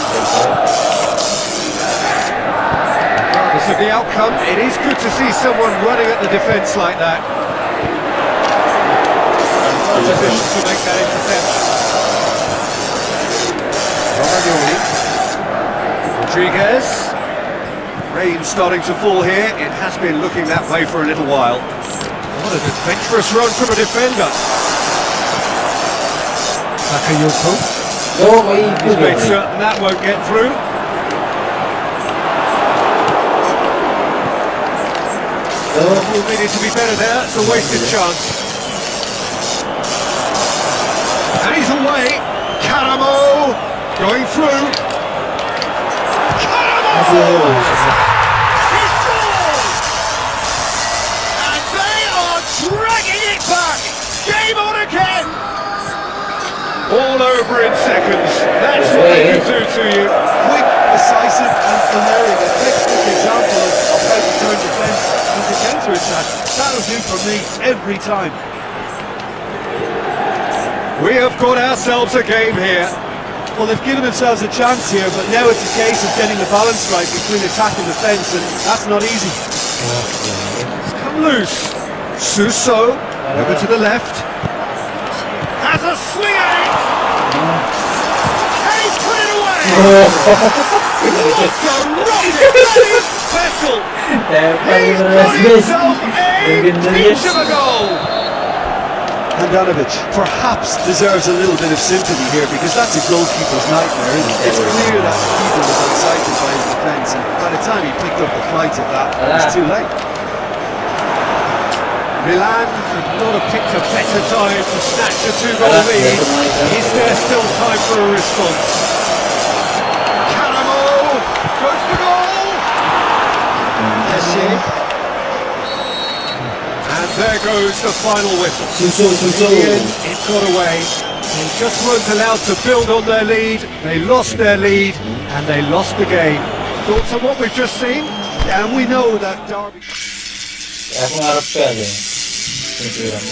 Regardless of the outcome, it is good to see someone running at the defence like that. Well positioned to make that interception. Romagnoli. Rodriguez. Rain starting to fall here. It has been looking that way for a little while. What an adventurous run from a defender. Bakayoko. Oh, may He's made certain that won't get through. He needed to be better there. It's a wasted chance. And he's away. Caramo going through. Caramo! He's through! And they are dragging it back. Game on again. All over in seconds. That's what they can do to you. Quick, decisive and unerring. A textbook example of how to turn defence into counter-attack. That'll do for me every time. We have got ourselves a game here. Well, they've given themselves a chance here, but now it's a case of getting the balance right between attack and defence, and that's not easy. It's come loose. Suso, over to the left. Has a swing at it! And he's put it away! What a rocket! That is special! He's got himself a pinch of a goal! Handanovic perhaps deserves a little bit of sympathy here, because that's a goalkeeper's nightmare, isn't it? It's clear that the keeper was excited by his defence, and by the time he picked up the flight of that, it was too late. Milan could not have picked a better time to snatch a two-goal lead. Is there still time for a response? Caramo goes for goal! And there goes the final whistle. In the end, it got away. They just weren't allowed to build on their lead. They lost their lead, and they lost the game. Thoughts on what we've just seen? And we know that Derby... Aku ngarep ka aja. Pikiran.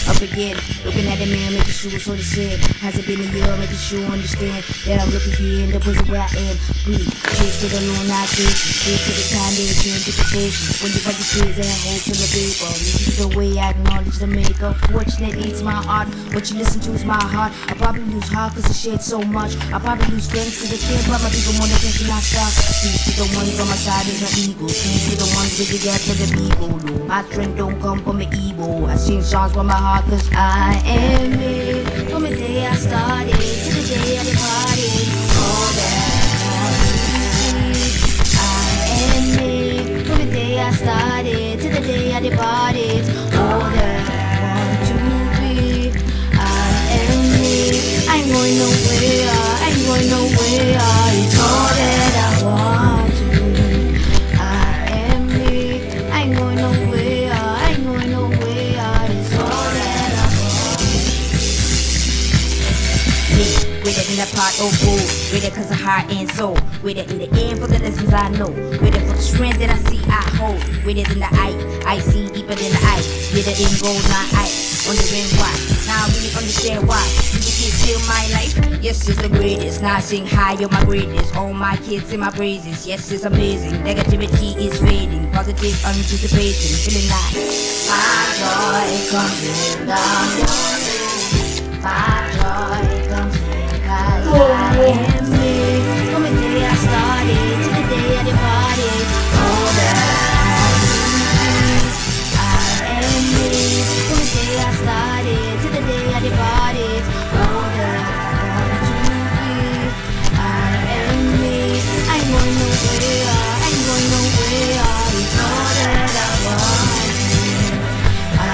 Up again, looking at the mirror, making sure so the shit. Has it been a year, making sure understand that I'm looking here in the prison where I am. Breathe, cheers to the long night, cheers to the time they return to the station. When you find the tears and hope in the paper, this is the way I acknowledge the maker. Fortunately, it's my art. What you listen to is my heart. I probably lose heart cause I shared so much. I probably lose friends cause I care about my people more than thinking I stop. Peace to the ones on my side is my ego. Peace to the ones with the gap to the people. No, my strength don't come from the evil. I sing songs from my heart cause I am it. From the day I started to the day I departed. All that I am it. From the day I started to the day I departed. All that I want to be. I am it. I ain't going nowhere. I ain't going nowhere. It's all that I want to be. I am it. I ain't going nowhere. I ain't going nowhere. It's all that I want. With it in the pot of gold, with it cause of heart and soul, with it in the end for the lessons I know, with it for the strength that I see I hold, with it in the I see deeper than the ice, with it in gold, not ice, wondering why, now I really understand why, you can't steal my life, yes it's the greatest, now I sing high, you're my greatest, all my kids sing my praises, yes it's amazing, negativity is fading, positive anticipation, feeling like, my joy comes in down your way, my joy comes in. I am me. From the day I started to the day I departed. All that I am me. From the day I started to the day I departed. All that I want to be. I am me. I ain't going nowhere. I ain't going nowhere. It's all that I want to be. I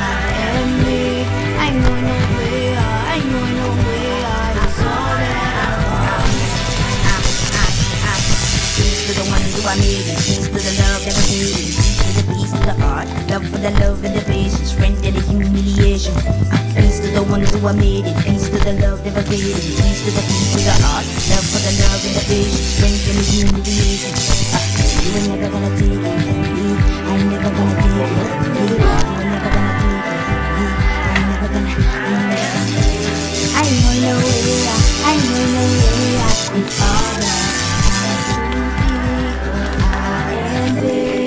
am me. I ain't going nowhere. I ain't going nowhere. It's all that I want. Peace to the ones who I made it. Peace to the love that was needed. Peace to the art. Love for the love and the patience. Strength and the humiliation. Peace to the the wonders who I made it. Peace to the love never faded. Peace to the art. Love for the love and the fish. Strength and the unity. You ain't never gonna take it. I ain't never gonna take it. You ain't never gonna take it. I ain't never gonna. I know no way. I know no way. It's all that I am there.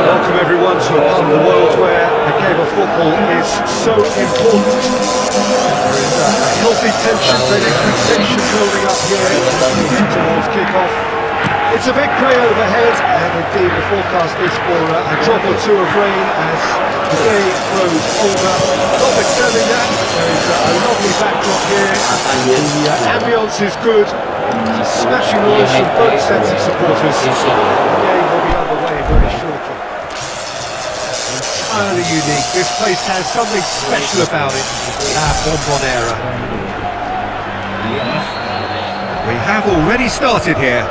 Welcome everyone to a part of the world where the game of football is so important. There is a healthy tension, great expectation building up here towards kick-off. It's a big grey overhead, and indeed the forecast is for a drop or two of rain as the day grows older. Notwithstanding that, there is a lovely backdrop here. The ambience is good. Smashing noise from both sets of supporters. The game will be underway very shortly. Entirely unique. This place has something special about it. Bombonera. We have already started here.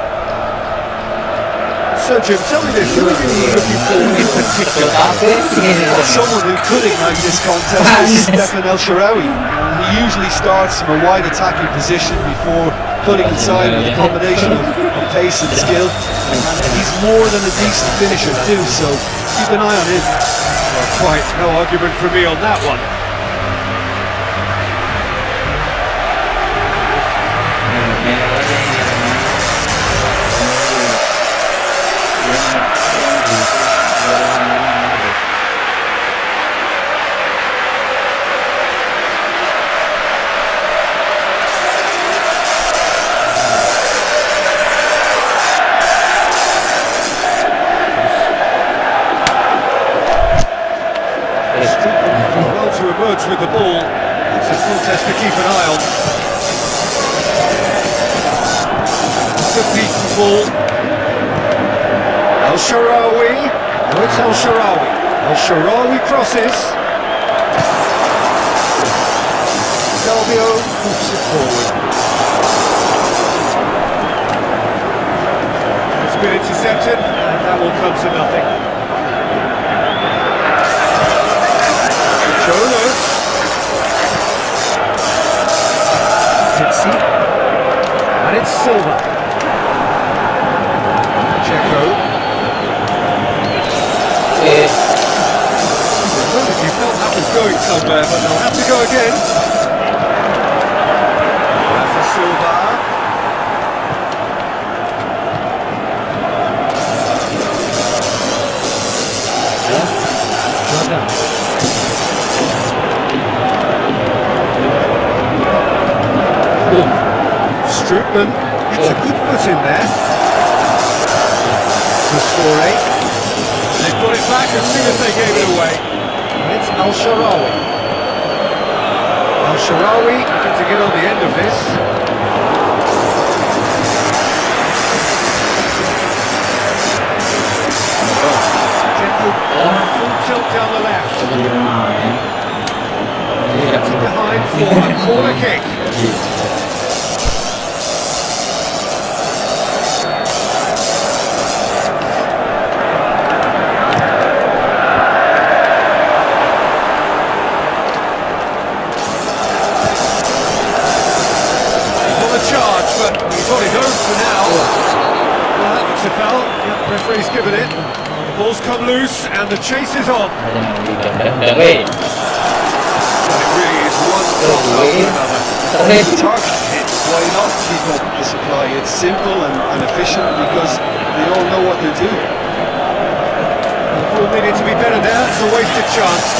So Jim, tell me this, who are you looking for in particular? Well, someone who could ignite this contest is Stefan El Shaarawy. He usually starts from a wide attacking position before putting inside with a combination of pace and skill. And he's more than a decent finisher too, so keep an eye on him. Well, quite no argument for me on that one. Well to emerge with the ball. It's a contest to keep an eye on. It's a decent ball. El Shaarawy. Oh, it's El Shaarawy. El Shaarawy crosses. Salvio puts it forward. It's been intercepted, and that will come to nothing. Jonas. Pizzi. And it's Silva. Checo. You felt that was going somewhere, but they'll have to go again. Rafa Silva. Strootman, it's a good foot in there. Pastore. They got it back as soon as they gave it away. And it's El Shaarawy. El Shaarawy looking to get on the end of this. Full tilt down the left. Behind for a corner kick. Got it over for now. Well, that looks a foul. Yep, referee's given it. The ball's come loose and the chase is on. Udah weh. Well, it really is one top after another. Target hit, why not keep up the supply? It's simple and efficient because they all know what they're doing. The ball needed to be better there. It's a wasted chance.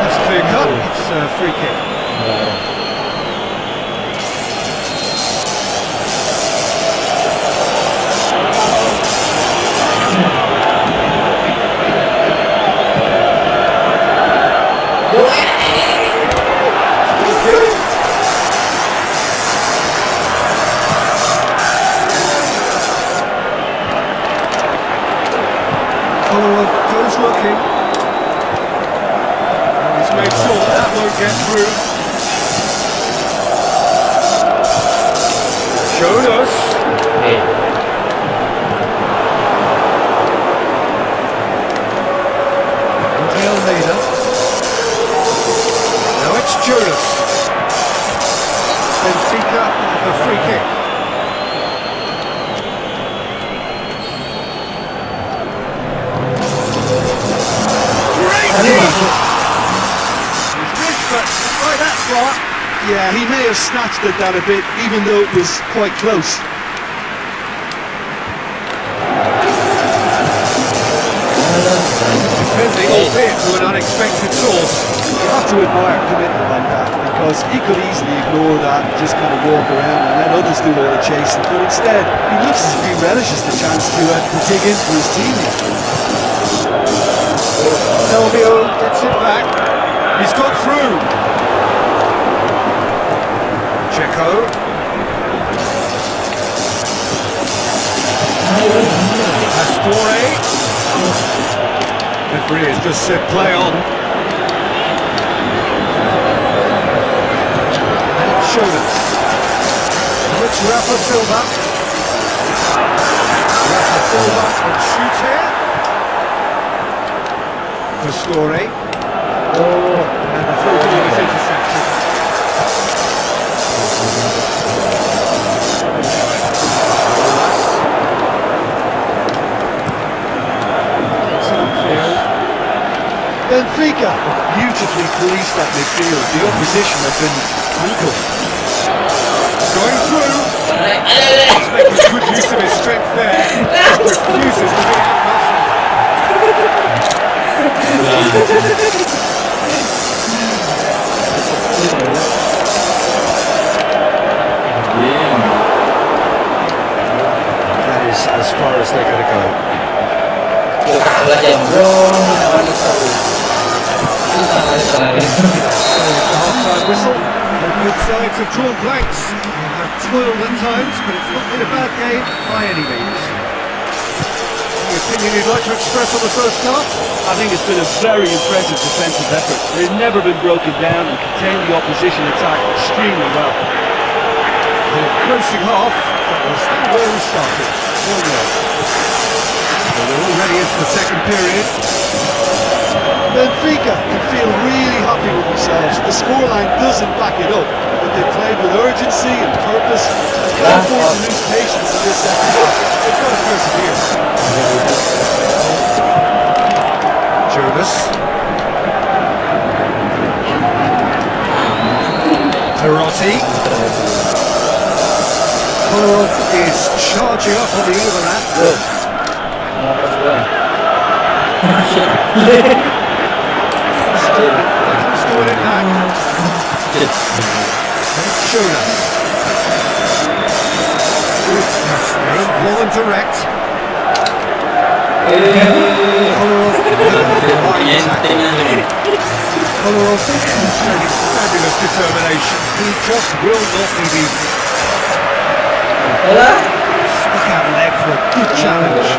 That's clear cut. It's a free kick. Jonas. Hey. Almeida. Now it's Jonas. Benfica with a free kick. Great kick! He's missed, but right, that's right. Yeah, he may have snatched at that a bit, even though it was quite close. Defending, albeit to an unexpected source. You have to admire commitment like that, because he could easily ignore that and just kind of walk around and let others do all the chasing. But instead, he looks as if he relishes the chance to dig in for his teammate. Elvio gets it back. He's got through. Checo. Pastore. Referee has just said play on. And it's Jonas. Now it's Rafa Silva. Rafa Silva can shoot here. Pastore. And the throw ball is intercepted. Benfica beautifully policed that midfield. The opposition have been brutal. Going through. He's making good use of his strength there. Just refuses to be outmuscled. That is as far as they're going to go. Half-time whistle. Both sides have drawn blanks. Have toiled at times, but it's not been a bad game by any means. Any opinion you'd like to express on the first half? I think it's been a very impressive defensive effort. They've never been broken down and contained the opposition attack extremely well. The closing half, that was where we started. 1-0. So we're already into the second period. Benfica can feel really happy with themselves. The scoreline doesn't back it up, but they've played with urgency and purpose and can't afford to lose patience in this second half. They've got to persevere. Jonas. Perotti. Kolarov is charging up on the end of that. Stored it back. Jonas. Ball and direct. Kolarov. Kolarov demonstrating fabulous determination. He just will not be beaten. Stuck out the leg for a good challenge.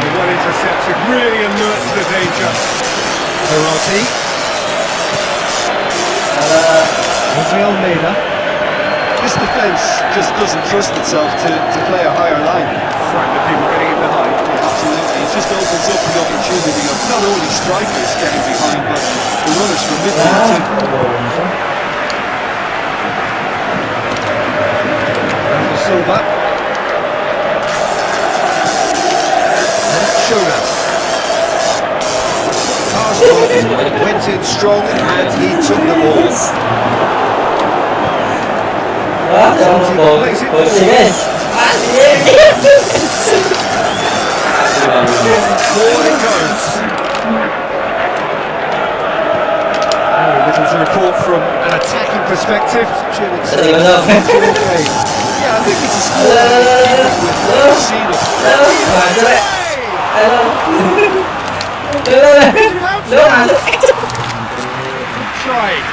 Well intercepted, really alert to the danger. Perotti. Almeida. This defence just doesn't trust itself to play a higher line. Frightened of people getting in behind. Absolutely. It just opens up the opportunity of not only strikers getting behind, but the runners from midfield too. Rafa Silva. Jonas. Castro went in strong and he took the ball. Plays it forward. Forward it goes. Very little to report from an attacking perspective. Jim, it's okay. Yeah, I think it's a score with seed of Trying.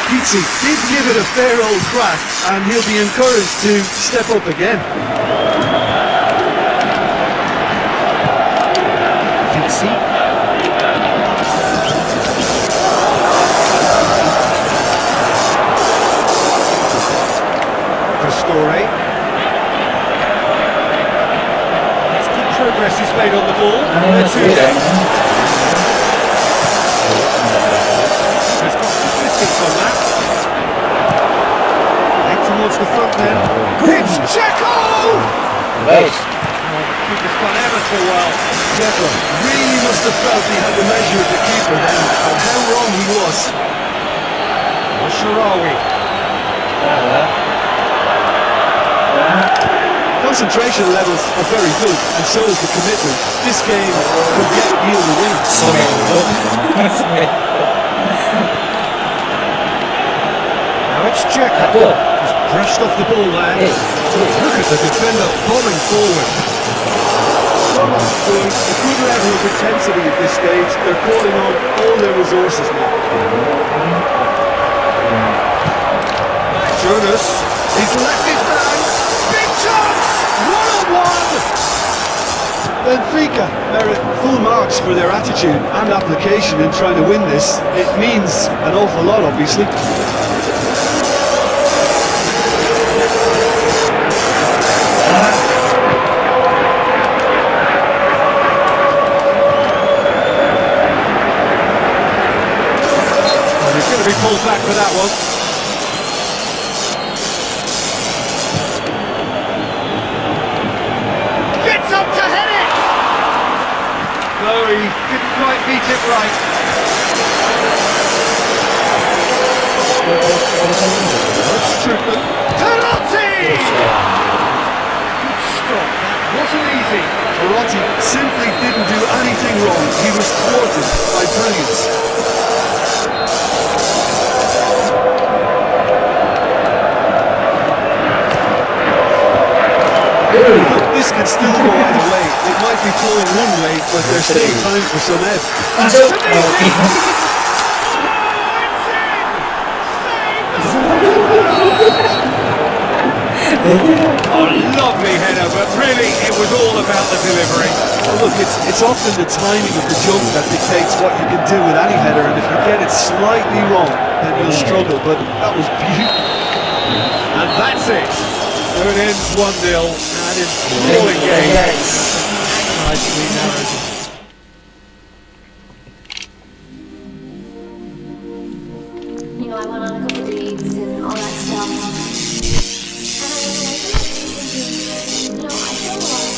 Pizzi did give it a fair old crack, and he'll be encouraged to step up again. Pizzi. played on the ball. Let's see next. There's got some distance on that. Head towards the front then. It's Checo! Guys, Keeper's done ever so well. Checo really must have felt he had the measure of the keeper then, and how wrong he was. Sharawi. Concentration levels are very good, and so is the commitment. This game could yet yield a win. Now it's Checo. Just brushed off the ball there. Look at the defender bombing forward. Roma doing a good level of intensity at this stage. They're calling on all their resources now. Jonas, he's left his man. Big chance! 1-on-1! Benfica merit full marks for their attitude and application in trying to win this. It means an awful lot, obviously. He's going to be pulled back for that one. Gets up to head it! No, he didn't quite beat it right. Penalty! Good stop, that wasn't easy. Moratti simply didn't do anything wrong. He was thwarted by brilliance. This can still go either way. It might be flowing one way, but there's still time for some ebb. Oh, lovely header, but really it was all about the delivery. Well, look, it's often the timing of the jump that dictates what you can do with any header, and if you get it slightly wrong, then you'll struggle, but that was beautiful. And that's it. So it ends 1-0, and it's rolling game. Nicely narrowed. You know, I went on a couple dates and all that stuff. And I feel a lot of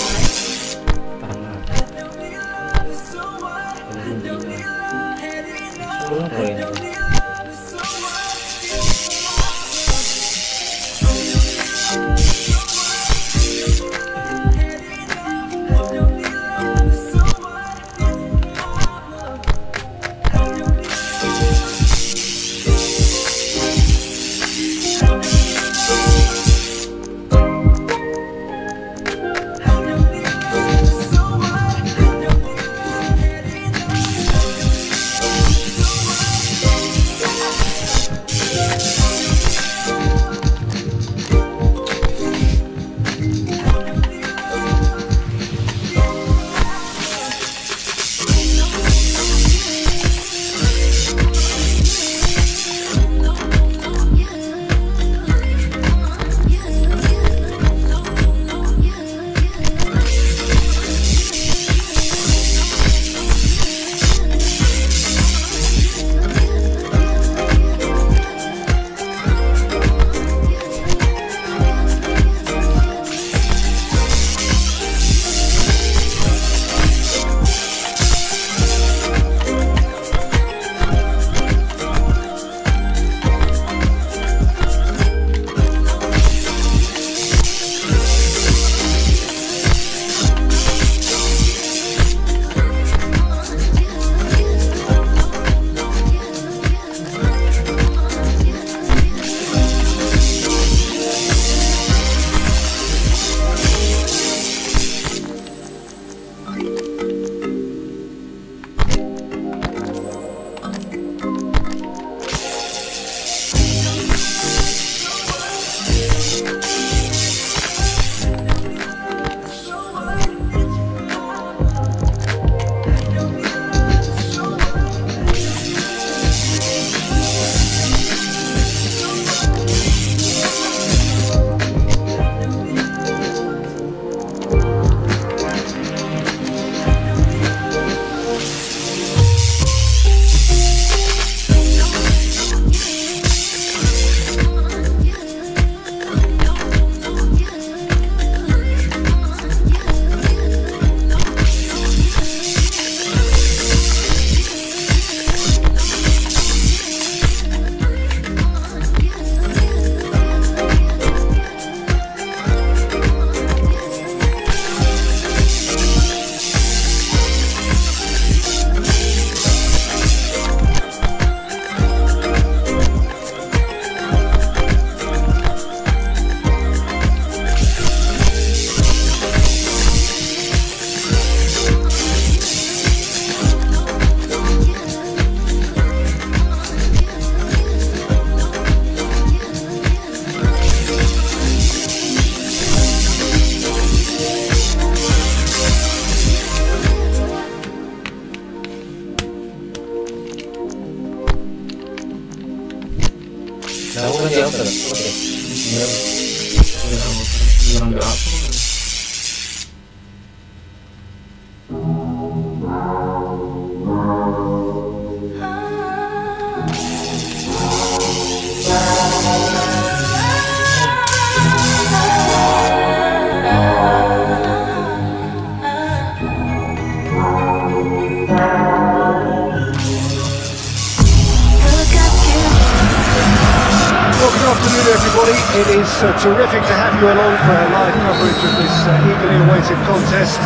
Nakuha dia apa? Oke. Kurang berapa? Good afternoon, everybody. It is terrific to have you along for our live coverage of this eagerly awaited contest.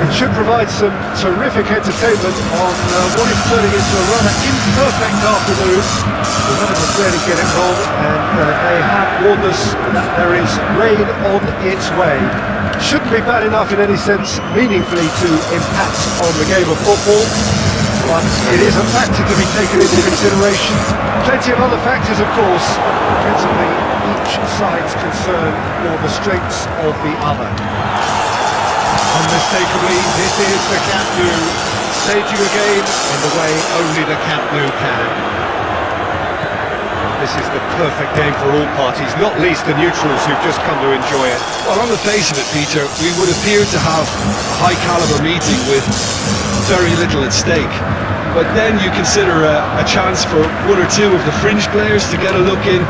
It should provide some terrific entertainment on what is turning into a rather imperfect afternoon. The weather will clearly get it wrong, and they have warned us that there is rain on its way. Shouldn't be bad enough in any sense meaningfully to impact on the game of football, but it is a factor to be taken into consideration. Plenty of other factors, of course, principally each side's concern for the strengths of the other. Unmistakably, this is the Camp Nou, staging a game in the way only the Camp Nou can. This is the perfect game for all parties, not least the neutrals who've just come to enjoy it. Well, on the face of it, Peter, we would appear to have a high-caliber meeting with very little at stake. But then you consider a chance for one or two of the fringe players to get a look in,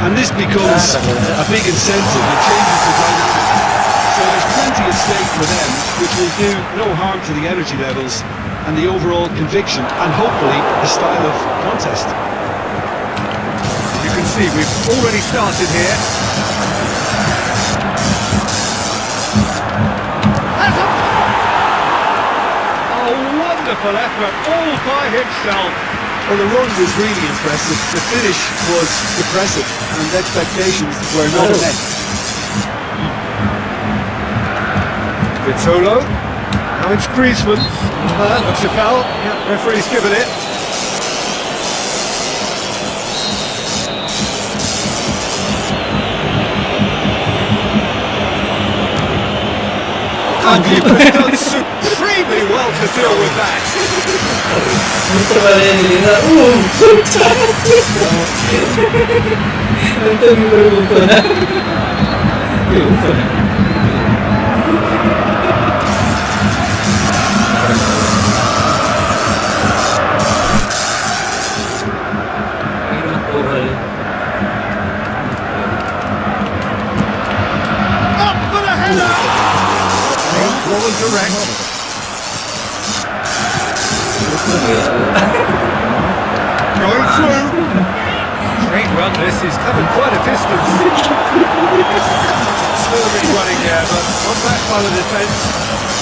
and this becomes a big incentive. It changes the dynamic. So there's plenty at stake for them, which will do no harm to the energy levels and the overall conviction, and hopefully the style of contest. You can see we've already started here. Wonderful effort, all by himself. Well, the run was really impressive. The finish was impressive, and expectations were not met. Vitolo. Now it's Griezmann. Looks a foul. Yeah, referee's given it. And you've done supremely well to deal with that. Up for the header! Well direct. Going through. Great run, this is coming quite a distance. Slowly running there, but not back by the defence.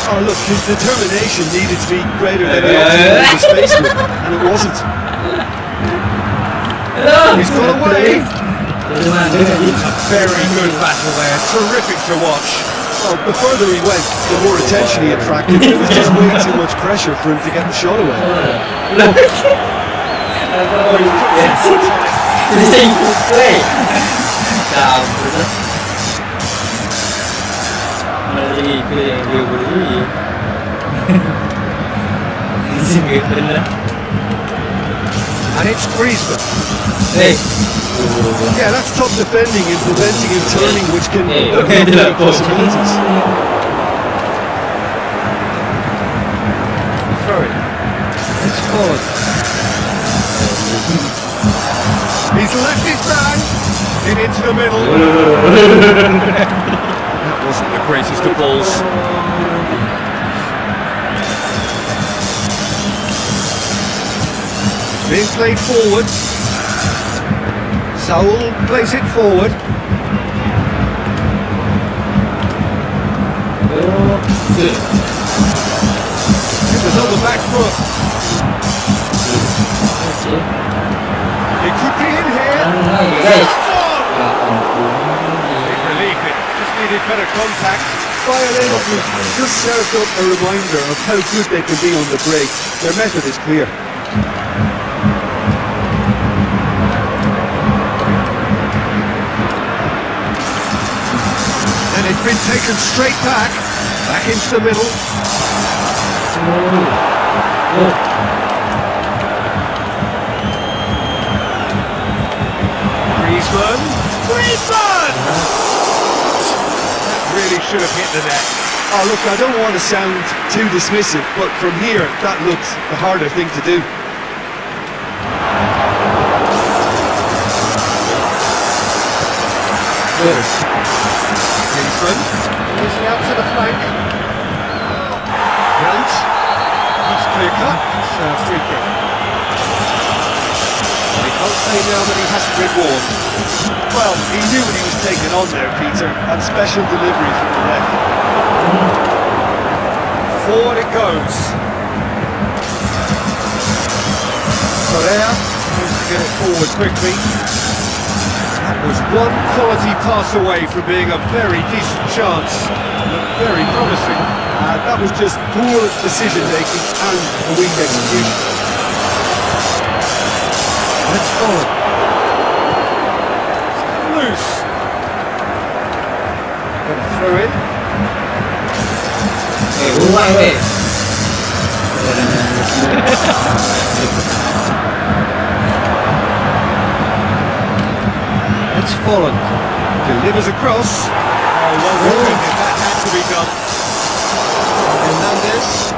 Oh, look, his determination needed to be greater than the obstacle he was faced with, and it wasn't. He's got away. It's a very good battle there, terrific to watch. Well, the further he went, the more attention he attracted. It was just way too much pressure for him to get the shot away. And it's Griezmann. Yeah, that's top defending and preventing him turning, which can open up possibilities. Throw it. It's forward. He's left his man. In into the middle. That wasn't the greatest of balls. Being played forward. Saul plays it forward. It was on the back foot. It could be in here. Big relief, it just needed better contact. Violin just served up a reminder of how good they can be on the break. Their method is clear. And it's been taken straight back into the middle. should have hit the net. Oh, look, I don't want to sound too dismissive, but from here, that looked the harder thing to do. Kingsman, easy out to the flank. Grant, that's clear cut, it's a free kick. He can't say now that he hasn't been warned. Well, he knew what he was taking on there, Peter, and special delivery from the ref. Forward it goes. Correa needs to get it forward quickly. That was one quality pass away from being a very decent chance. Looked very promising. That was just poor decision-making and a weak execution. Let's forward. Loose. Gonna throw it. It's Folland. Delivers across. Oh, well defended. That had to be done. Hernandez.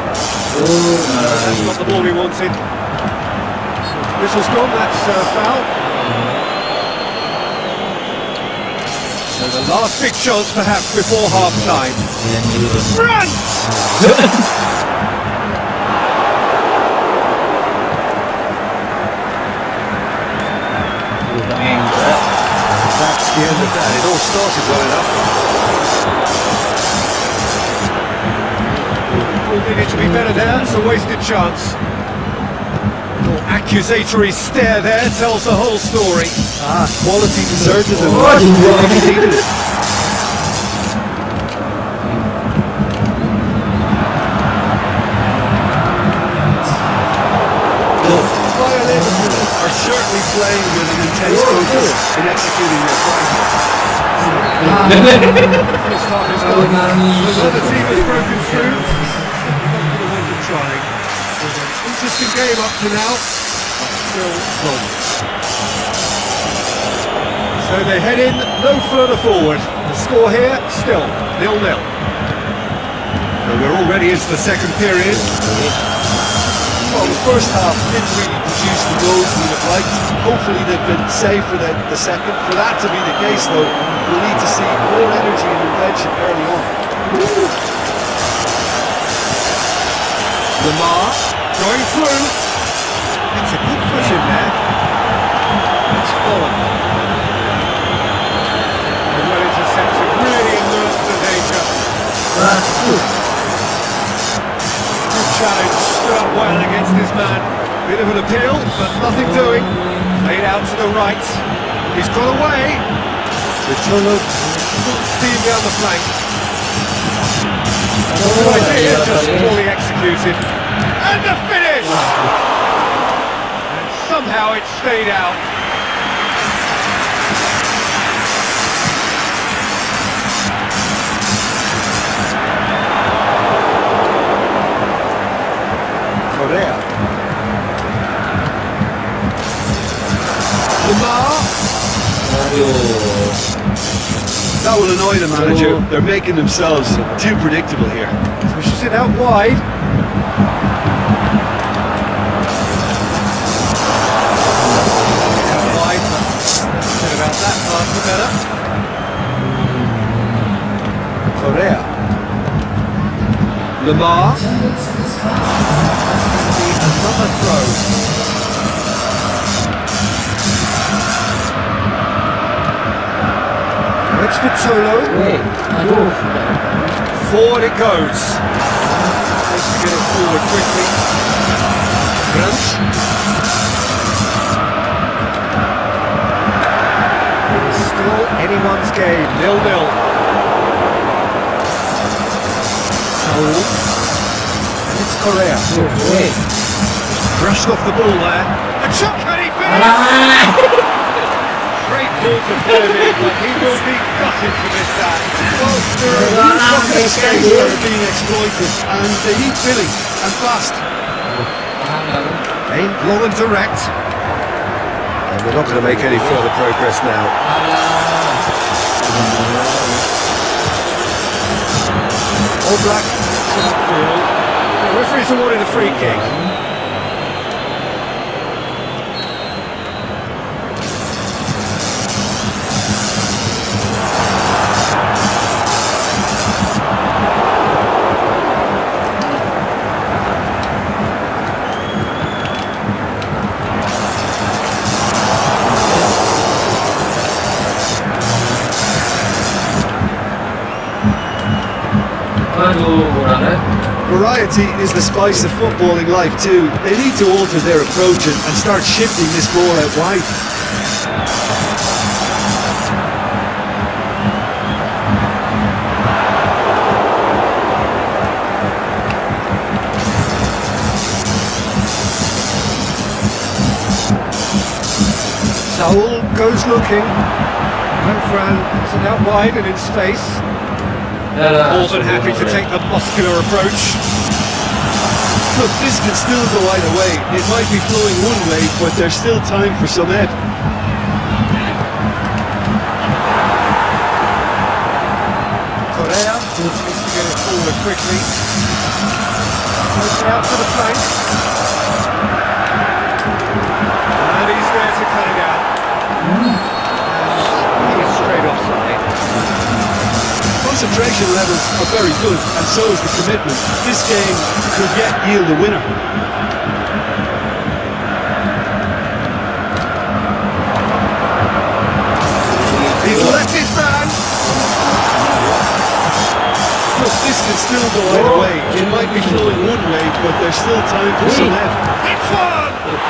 That's not the ball he wanted. Whistle's gone, that's foul. So the last big chance perhaps before half-time. Run! That's the end of that. It all started well enough. All needed to be better there, it's a wasted chance. Little accusatory stare there tells the whole story. Quality deserted and quality needed it. Are certainly playing with an intense focus in executing their plan. First half is done. Another team has broken through. Not trying. Interesting game up to now, but still gone. So they head in no further forward. The score here still 0-0. So we're already into the second period. Well, the first half didn't really produce the goals we would have liked. Hopefully they've been saved for the second. For that to be the case, though, we'll need to see more energy and invention early on. Lamar going through. It's a good push in there. It's Folland. And well intercepted, really immersed the danger. Good challenge, struck well against this man. Bit of an appeal, but nothing doing. Played out to the right. He's got away. Vitolo full steam down the flank. Good idea, just poorly executed. And the finish! And somehow it stayed out. Correa. Lamar. That will annoy the manager. They're making themselves too predictable here. Pushes it out wide. Out wide, but said about that part the better. Correa. Lamar. Another throw. It's Vitolo. Forward it goes. Has to get it forward quickly. Grant. It is still anyone's game. 0-0. Seru. And it's Correa. Brushed off the ball there. A shot, can he finish? Great ball to put him in, but he will be gutted to miss that. Well, there are a lot of mistakes that are being exploited, and they need filling, and fast. Aimed long and direct. And we're not going to make any further progress now. All black to the field. The referee's awarded a free kick. Variety is the spice of footballing life too. They need to alter their approach and start shifting this ball out wide. Saul goes looking. Fran isn't out wide and in space. More than happy to take the muscular approach. Look, this can still go either way. It might be flowing one way, but there's still time for some ebb. Correa needs to get it forward quickly. Goes out to the flank. And he's there to cut it out. And he's straight offside. Concentration levels are very good, and so is the commitment. This game could yet yield a winner. He's left his man. Look, this can still go either way. It might be flowing one way, but there's still time for some ebb. It's one!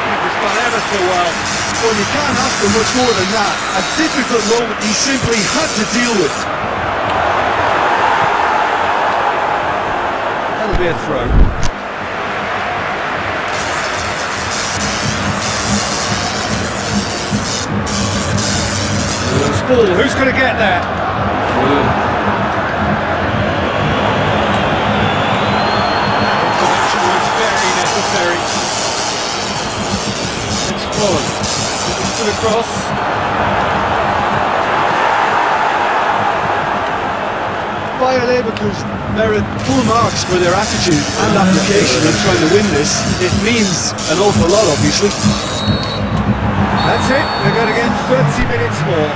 Keeper's gone ever so well. Well, you can't ask for much more than that. A difficult moment he simply had to deal with. That'll be a throw. Loose ball, who's going to get there? Intervention was very necessary. It's fallen. To the cross. Bayer Leverkusen merit full marks for their attitude and application in trying to win this. It means an awful lot, obviously. That's it, they're going to get 30 minutes more.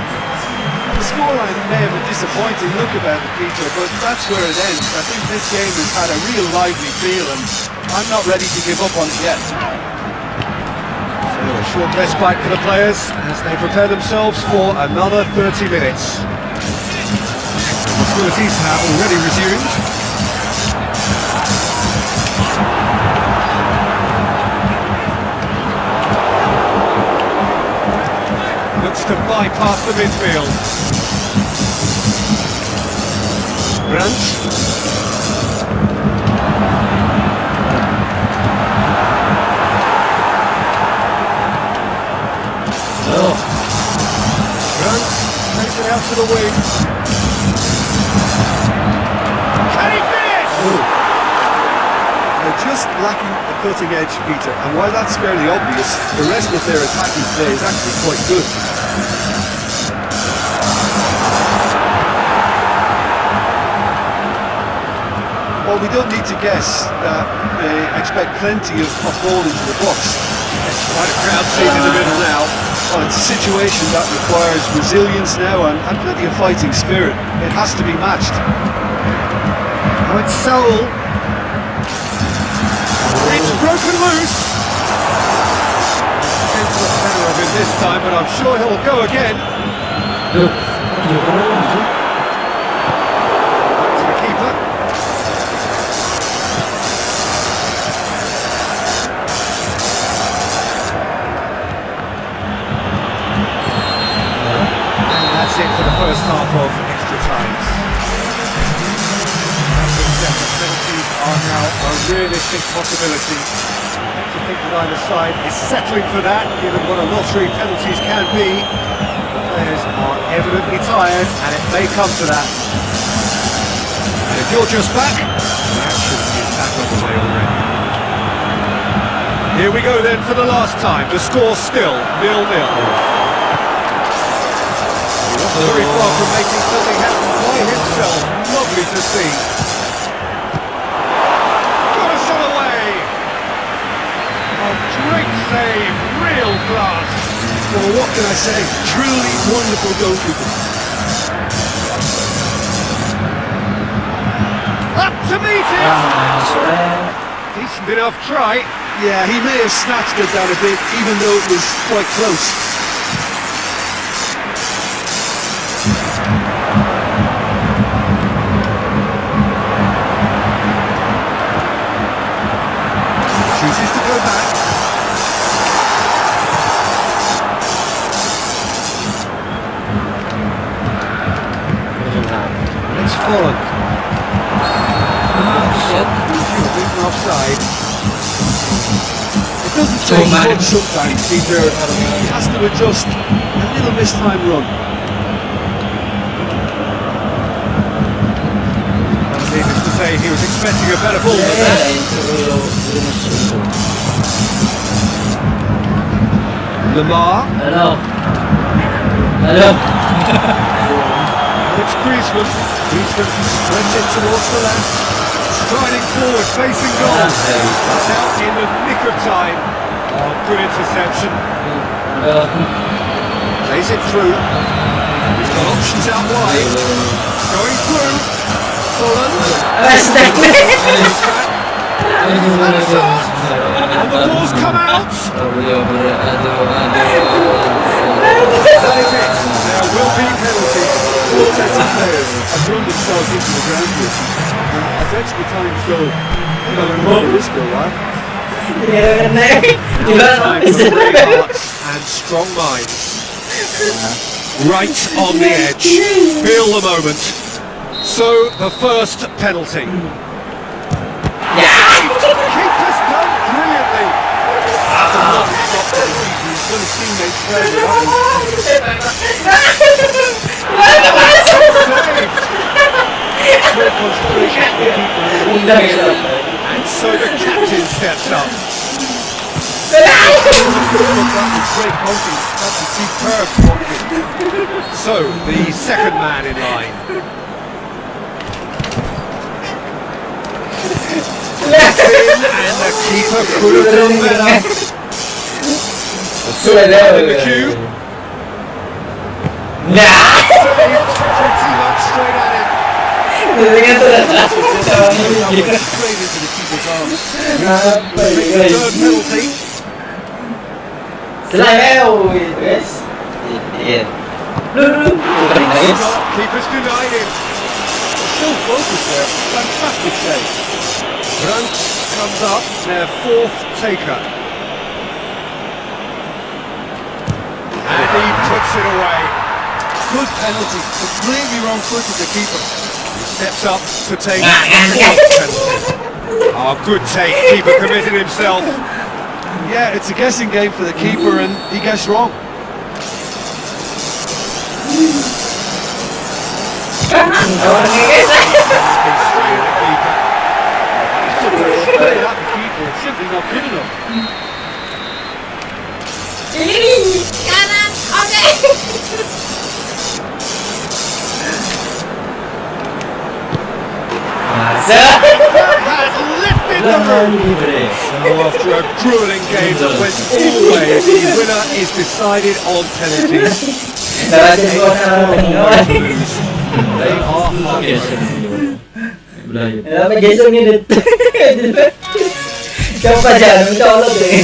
The scoreline may have a disappointing look about it, Peter, but that's where it ends. I think this game has had a real lively feel, and I'm not ready to give up on it yet. So a short respite for the players as they prepare themselves for another 30 minutes. Hostilities have already resumed. Looks to bypass the midfield. Brandt. Brandt takes it out to the wing. Can he finish? They're just lacking the cutting edge, Peter, and while that's fairly obvious, the rest of their attacking play is actually quite good. Well, we don't need to guess that they expect plenty of ball into the box. It's quite a crowd scene in the middle now. Well, it's a situation that requires resilience now and plenty of fighting spirit. It has to be matched. Now it's Seru. It's broken loose. It's the center of him this time, but I'm sure he'll go again. Back to the keeper. And that's it for the first half of extra times. Penalties are now a realistic possibility. To think that either side is settling for that, given what a lottery penalties can be. The players are evidently tired, and it may come to that. And if you're just back, the action is back on the way already. Here we go then for the last time. The score still 0-0. He wasn't very far from making something happen by himself. Not lovely to see. Got us on away. A great save, real class. Well, what can I say? Truly wonderful goalkeeping. Up to meet it. Decent enough try. Yeah, he may have snatched it down a bit, even though it was quite close. Chooses to go back. It's Holland. Beaten offside. It doesn't take much sometimes, Peter. He has to adjust a little mistimed run. Needless to say, he was expecting a better ball than that. Lamar. Halo. It's Griezmann. Griezmann spreads it towards the left. Striding forward, facing goal. Out in the nick of time. Oh, good interception. Plays it through. He's got options out wide. Going through. Holland. And the ball's come out. That is it. There will be penalties. All sets of players have run themselves into the ground here. And as extra times go, they're going to remember this goal, right? Time for brave hearts and strong minds. Right on the edge. Feel the moment. So, the first penalty. Keeper's done brilliantly. He's going to see mates play with that great concentration from the keeper. And so the captain steps up. Great confidence. That's a superb confidence. So, the second man in line. And the keeper could have done better. Good man in the queue. Saved pretty much straight at him. Straight into the keeper's arms. Third penalty. Keeper's denied him. Still focused there. Fantastic save. Brandt comes up, their fourth taker. And he puts it away. Good penalty. Completely wrong-footed the keeper. He steps up to take the fourth penalty. Oh, good take. Keeper committed himself. Yeah, it's a guessing game for the keeper, and he guessed wrong. Straight at the keeper. Straight at the keeper. It's simply not good enough. Has lifted the room. So after a grueling game that went all ways, the winner is decided on penalties. They are hard. Dapat Jason minute. Siapa jangan mencolok deh.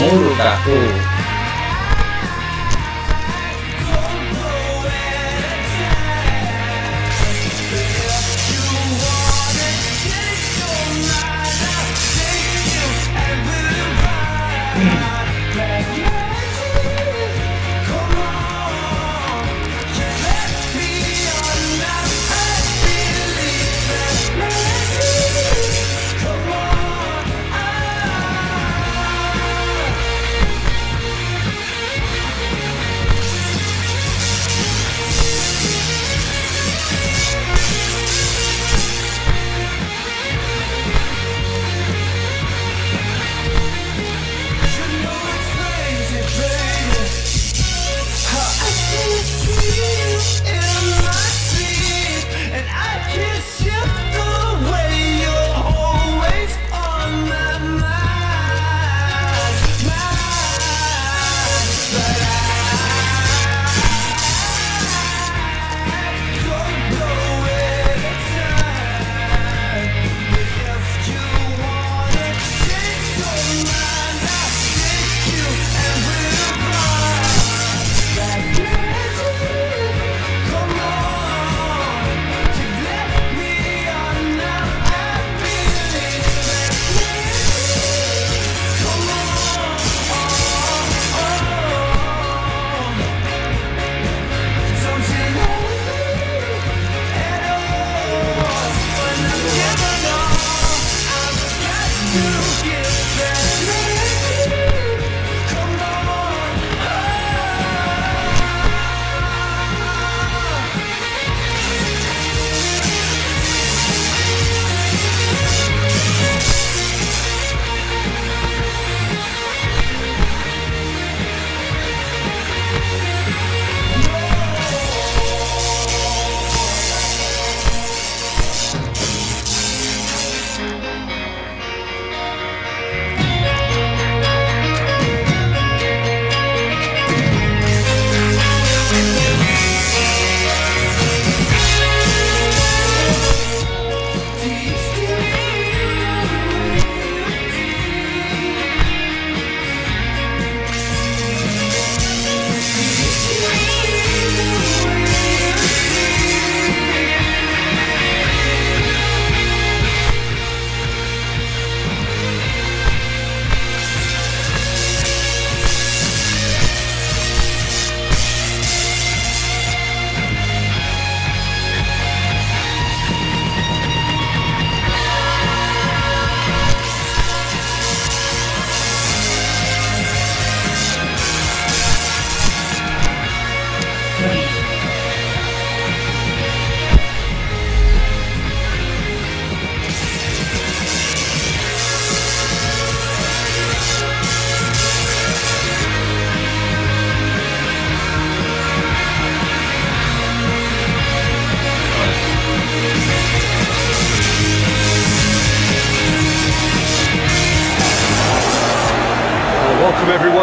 Lukaku.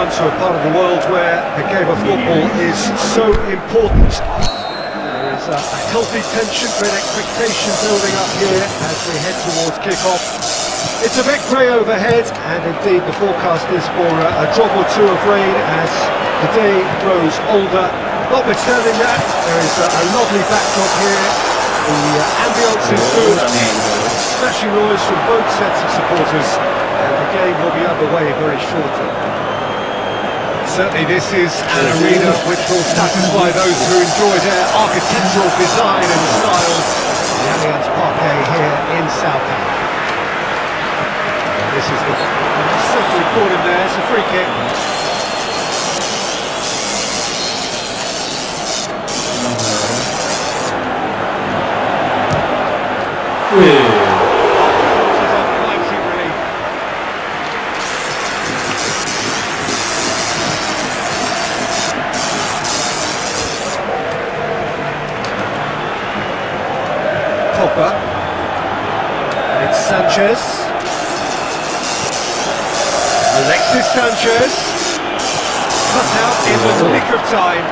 everyone to a part of the world where the game of football is so important. There is a healthy tension, great expectation building up here as we head towards kick-off. It's a bit grey overhead, and indeed the forecast is for a drop or two of rain as the day grows older. Notwithstanding that, there is a lovely backdrop here. The ambience is good, smashing noise from both sets of supporters, and the game will be underway very shortly. Certainly this is an arena which will satisfy those who enjoy their architectural design and style. The Allianz Parquet here in Southampton. This is the certainly caught him there, it's a free kick. Pogba. And it's Sanchez. Alexis Sanchez. Cut out in the nick of time.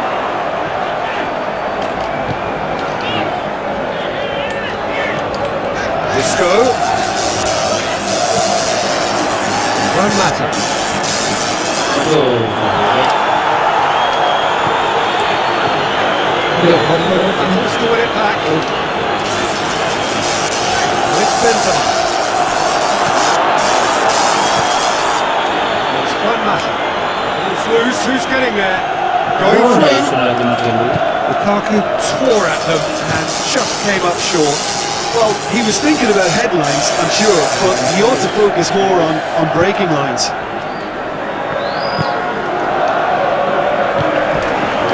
Disco. Won't matter. Battles to win it back. It's Benzema. It's Juan Mata. It's loose. Who's getting there? Going through. Lukaku tore at them and just came up short. Well, he was thinking about headlines, I'm sure, but he ought to focus more on breaking lines.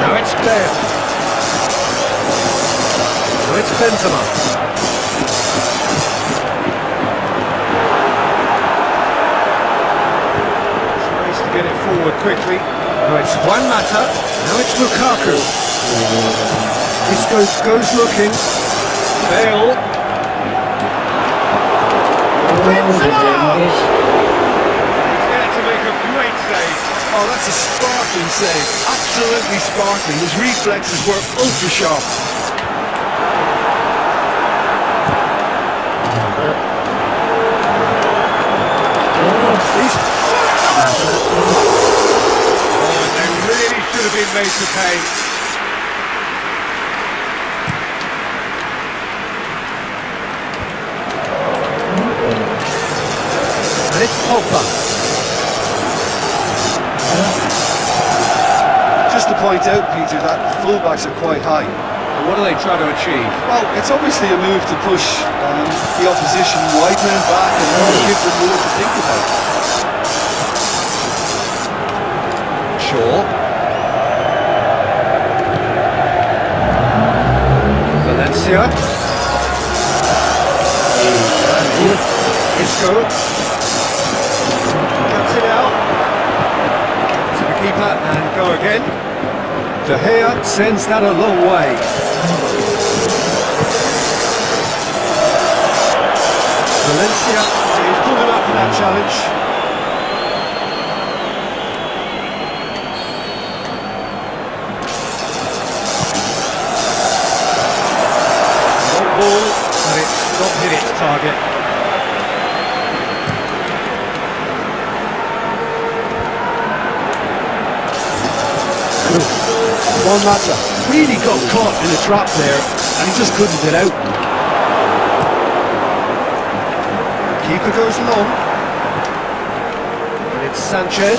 Now it's Bale. Now it's Benzema. Tries to get it forward quickly. Now it's Juan Mata. Now it's Lukaku. Isco goes looking. Bale. Benzema! He's there to make a great save. Oh, that's a sparkling save. Absolutely sparkling. His reflexes were ultra sharp. Oh, they really should have been made to pay. And it's Pogba. Just to point out, Peter, that fullbacks are quite high. And what are they trying to achieve? Well, it's obviously a move to push the opposition wide men back and give them more to think about. Shaw. Valencia. Isco. Cuts it out. To the keeper and go again. De Gea sends that a long way. Valencia is good enough for that challenge. Long ball, but it's not hit its target. Juan Mata really got caught in a trap there and he just couldn't get out. Keeper goes long. And it's Sanchez.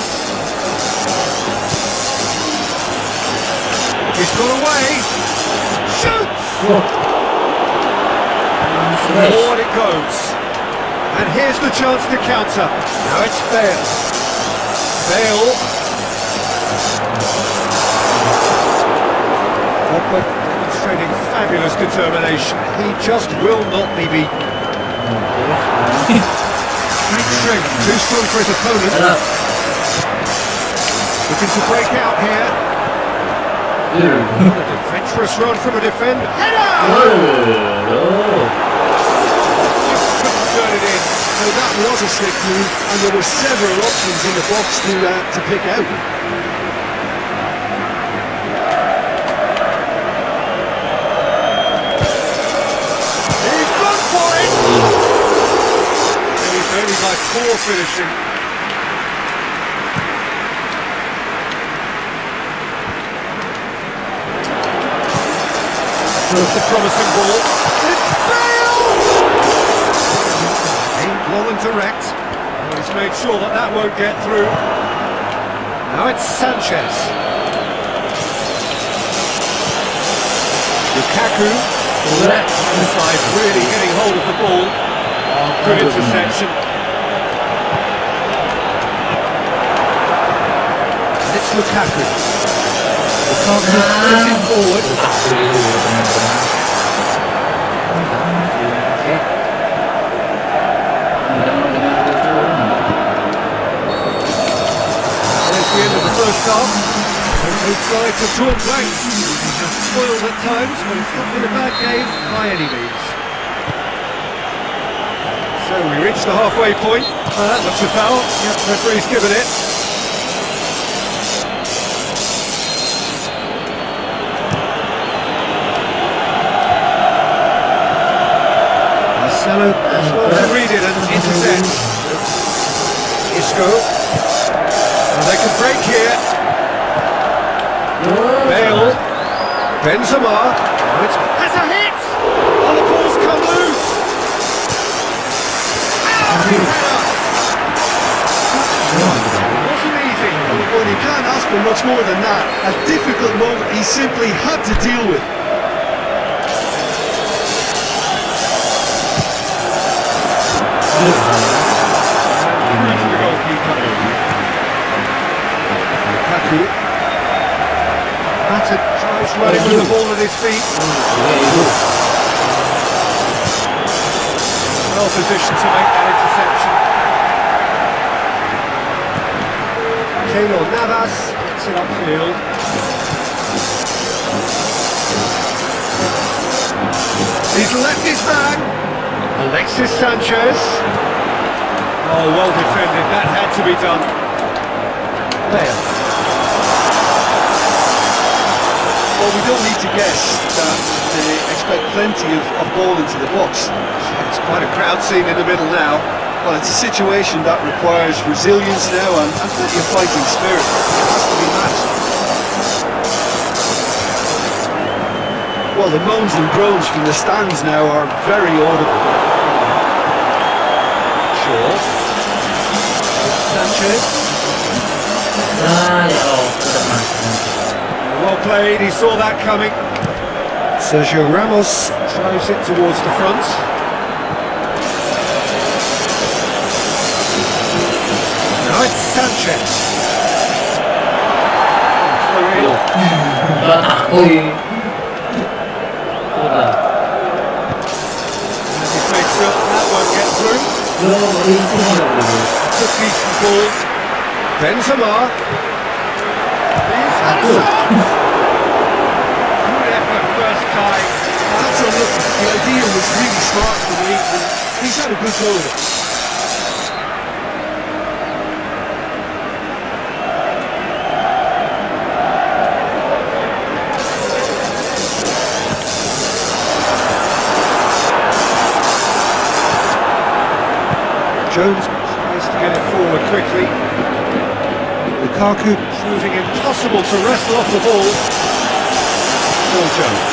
He's got away. Shoots! Forward it goes. And here's the chance to counter. Now it's Bale. Bale. Pogba demonstrating fabulous determination. He just will not be beaten. Great strength, too strong for his opponent. Looking to break out here. Adventurous run from a defender. Header! Just couldn't turn it in. Now that was a slick move, and there were several options in the box to pick out. He's gone for it! And he's only by poor finishing. It's a promising ball. It's failed! Long and direct. Well, he's made sure that that won't get through. Now it's Sanchez. Lukaku. Left side really getting hold of the ball. Oh, good interception. And it's Lukaku. Lukaku pressing forward. There's the end of the first half. Both sides have drawn blanks. Spoiled at times, but it's not been a bad game by any means. So we reach the halfway point. That looks a foul. Yep, referee's given it. Marcelo Well to read it and intercept. Isco. Well, they can break here. Bale. Benzema. Has a hit! Oh, the ball's come loose! Wasn't easy. Well, you can't ask for much more than that. A difficult moment he simply had to deal with. Through to the goalkeeper. Lukaku. Matter tries running with the ball at his feet. Well positioned to make that interception. Keylor Navas gets it upfield. He's left his man. Alexis Sanchez. Oh, well defended. That had to be done. Bale. Well, we don't need to guess that they expect plenty of ball into the box. It's quite a crowd scene in the middle now. Well, it's a situation that requires resilience now and plenty of fighting spirit. It has to be matched. Well, the moans and groans from the stands now are very audible. Shaw. Sanchez. Well played, he saw that coming. Sergio Ramos. Drives it towards the front. Now it's Sanchez. As he makes up, that won't get through. It's a decent ball. Benzema. He's had a shot. Good effort first time. That's a look. The idea was really smart for me. He's had a good go of it. Jones tries to get it forward quickly. Lukaku. Proving impossible to wrestle off the ball. Phil Jones.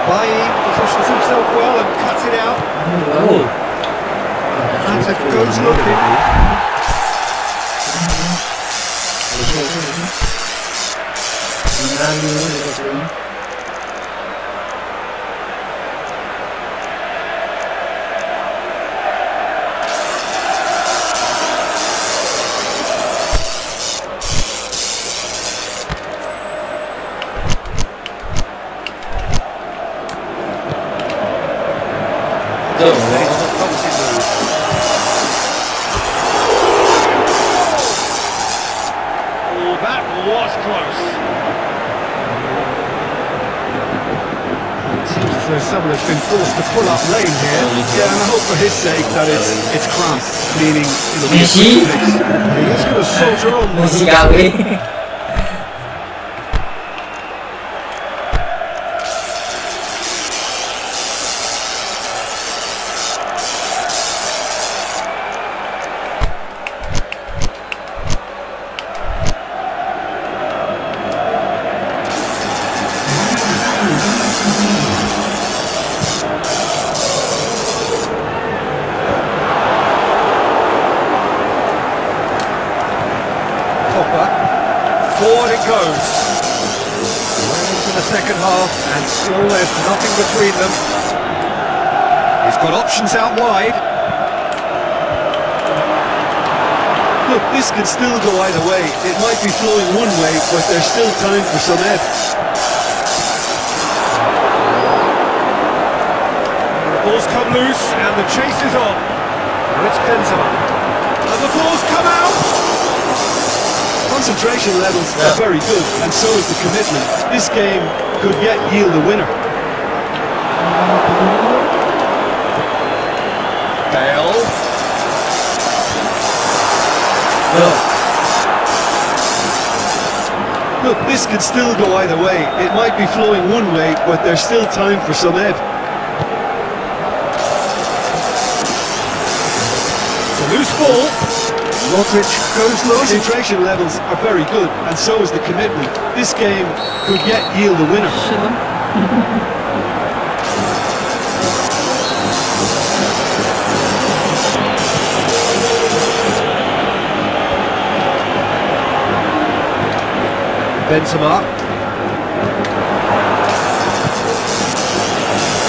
Bailly positions himself well and cuts it out. As it goes looking. there's someone that's been forced to pull up lane here. Yeah, and I hope for his sake that it's cramped, meaning it'll be a Messi. quick fix. He's going to soldier on. Masih gawe. Forward it goes. Well into the second half, and still there's nothing between them. He's got options out wide. Look, this could still go either way. It might be flowing one way, but there's still time for some ebb. The ball's come loose, and the chase is on. Now it's Benzema. And the ball's come out! Concentration levels are very good, and so is the commitment. This game could yet yield a winner. Bale. Look, this could still go either way. It might be flowing one way, but there's still time for some ebb. It's a loose ball. Modric goes low. Concentration levels are very good, and so is the commitment. This game could yet yield a winner. Benzema.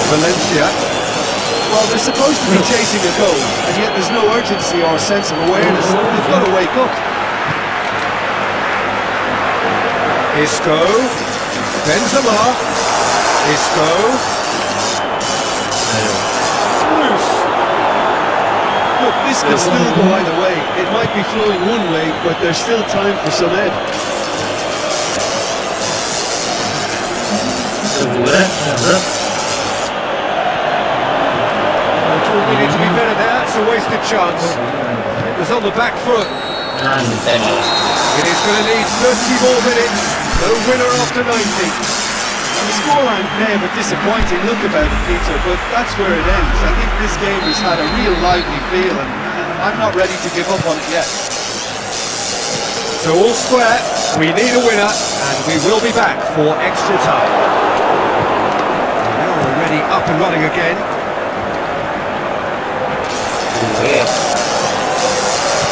Valencia. Well, they're supposed to be chasing a goal, and yet there's no urgency or sense of awareness. They've got to wake up. Isco. Benzema. Isco. Loose. Look, this could still go either way. It might be flowing one way, but there's still time for some ebb. We need to be better there. It's a wasted chance. It was on the back foot. It is going to need 30 more minutes. No winner after 90. The scoreline may have a disappointing look about it, Peter, but that's where it ends. I think this game has had a real lively feel, and I'm not ready to give up on it yet. So all square, we need a winner, and we will be back for extra time. Now we're already up and running again.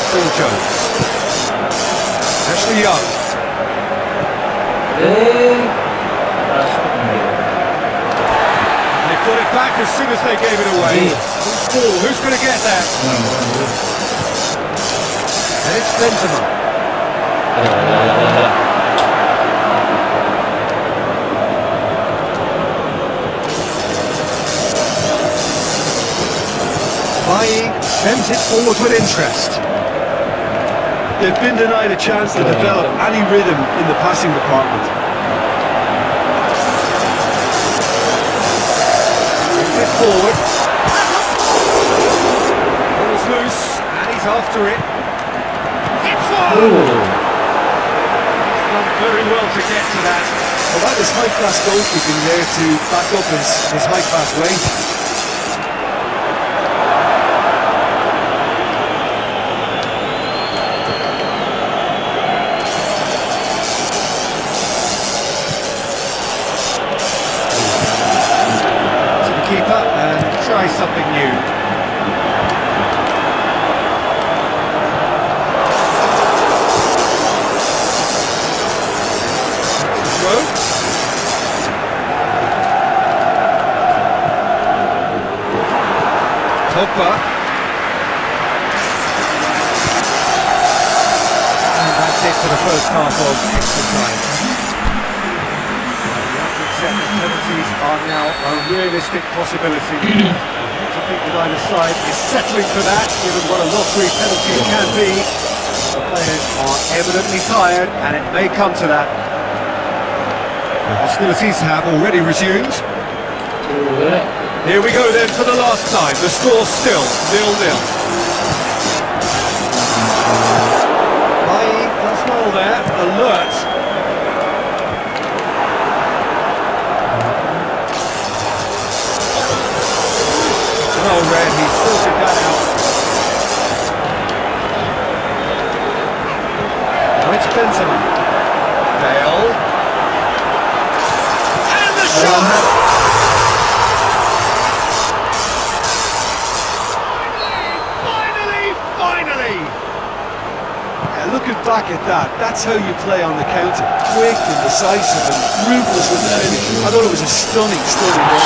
Phil Jones. Ashley Young. They've got it back as soon as they gave it away. Who's ball? Who's going to get that? And it's Benzema. Bailly sends it forward with interest. They've been denied a chance to develop any rhythm in the passing department. Brings it forward. Ball's loose, and he's after it. Hits one! He's done very well to get to that. Well, that is high-class goalkeeping there to back up his high-class range. Try something new. Go. Pogba. And that's it for the first half of extra time. Penalties are now a realistic possibility. I think that either side is settling for that, given what a lottery penalty it can be. The players are evidently tired, and it may come to that. The hostilities have already resumed. Here we go then for the last time. The score's still 0-0. Bailly does well there, alert. Oh, Red, he sorted that out. Now it's Benzema. Bale. And the shot! Finally! Yeah, looking back at that, that's how you play on the counter. Quick and decisive and ruthless with the finish. I thought it was a stunning goal.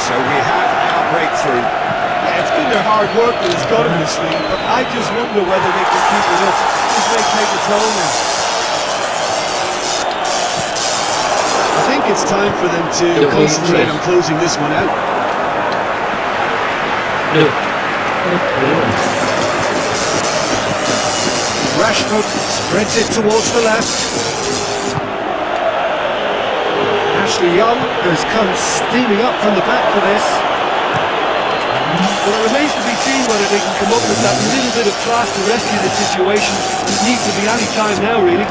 So we have our breakthrough. Yeah, it's been their hard work that has got them this league, but I just wonder whether they can keep it up. This may take a toll now. I think it's time for them to concentrate on closing this one out. Rashford spreads it towards the left. Ashley Young has come steaming up from the back for this. Well, it remains to be seen whether they can come up with that little bit of class to rescue the situation. It needs to be any time now, really.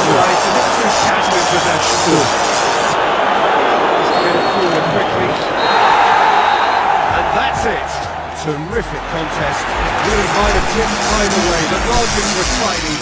Right, a bit too casual in possession. Just to get it forward quickly. And that's it. Terrific contest. Really might have tipped time away. The margins were tiny.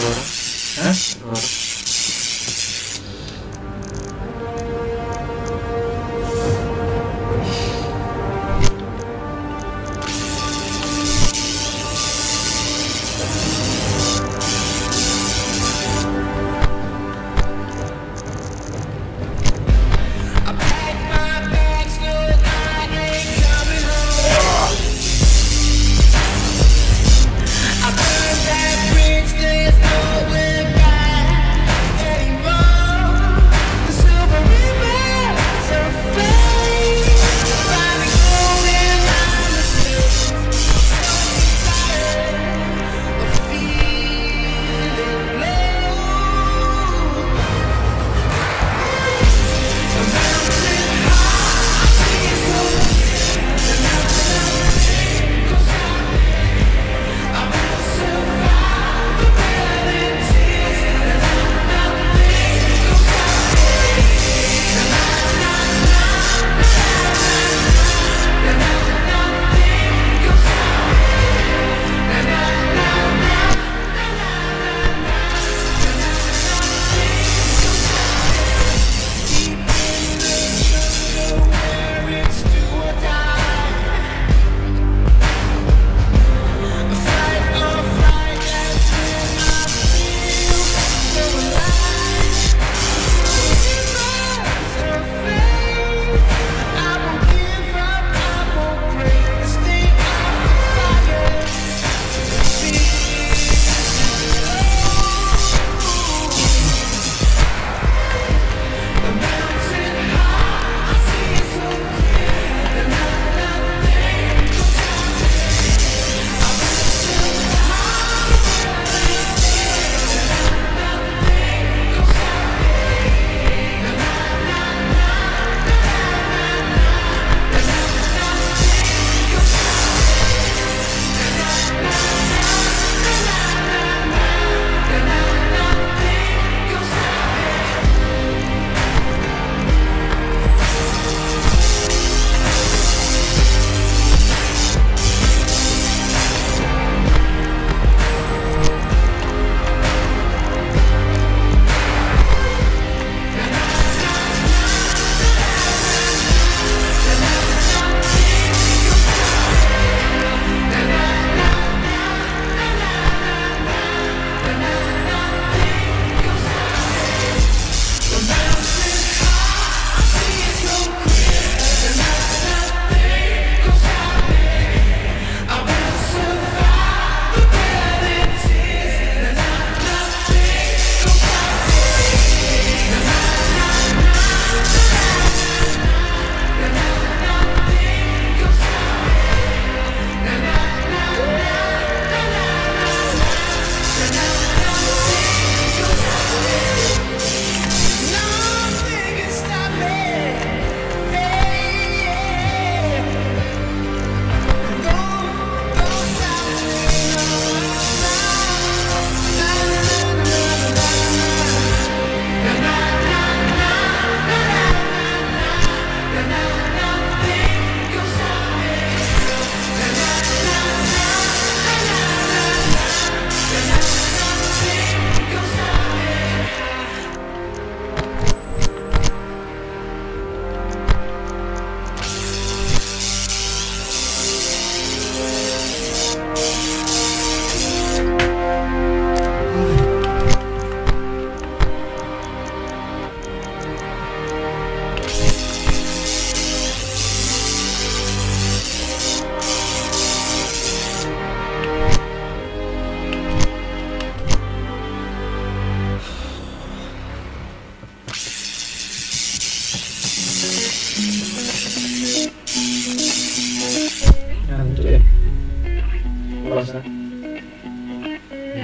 closer.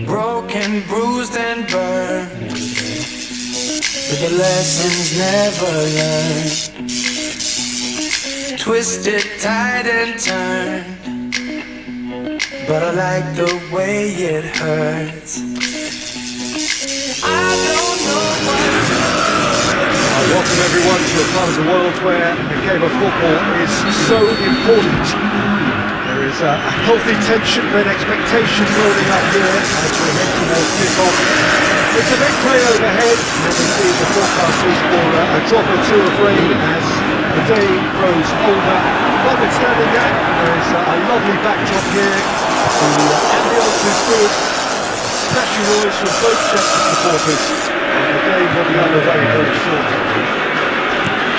Broken, bruised, and burned, but the lessons never learned. Twisted, tied, and turned, but I like the way it hurts. I don't know what to do. Welcome everyone to a part of the world where the game of football is so important. There is a healthy tension and expectation building up here as we head towards kick-off. It's a big play overhead, and indeed the forecast is for a drop or two of rain as the day grows older. Notwithstanding that, there is a lovely backdrop here. The ambience is good. Splashing noise from both sets of supporters, and the game will be over very, very shortly.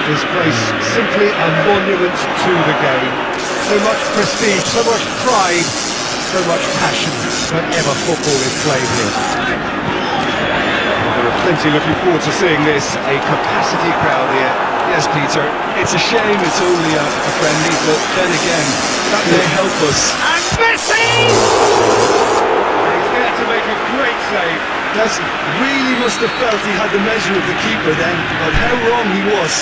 This place simply a monument to the game. So much prestige, so much pride, so much passion whenever football is played here. There are plenty looking forward to seeing this. A capacity crowd here. Yes, Peter, it's a shame it's only a friendly, but then again, that may help us. And Messi! He's there to make a great save. Yes, really must have felt he had the measure of the keeper then, but how wrong he was.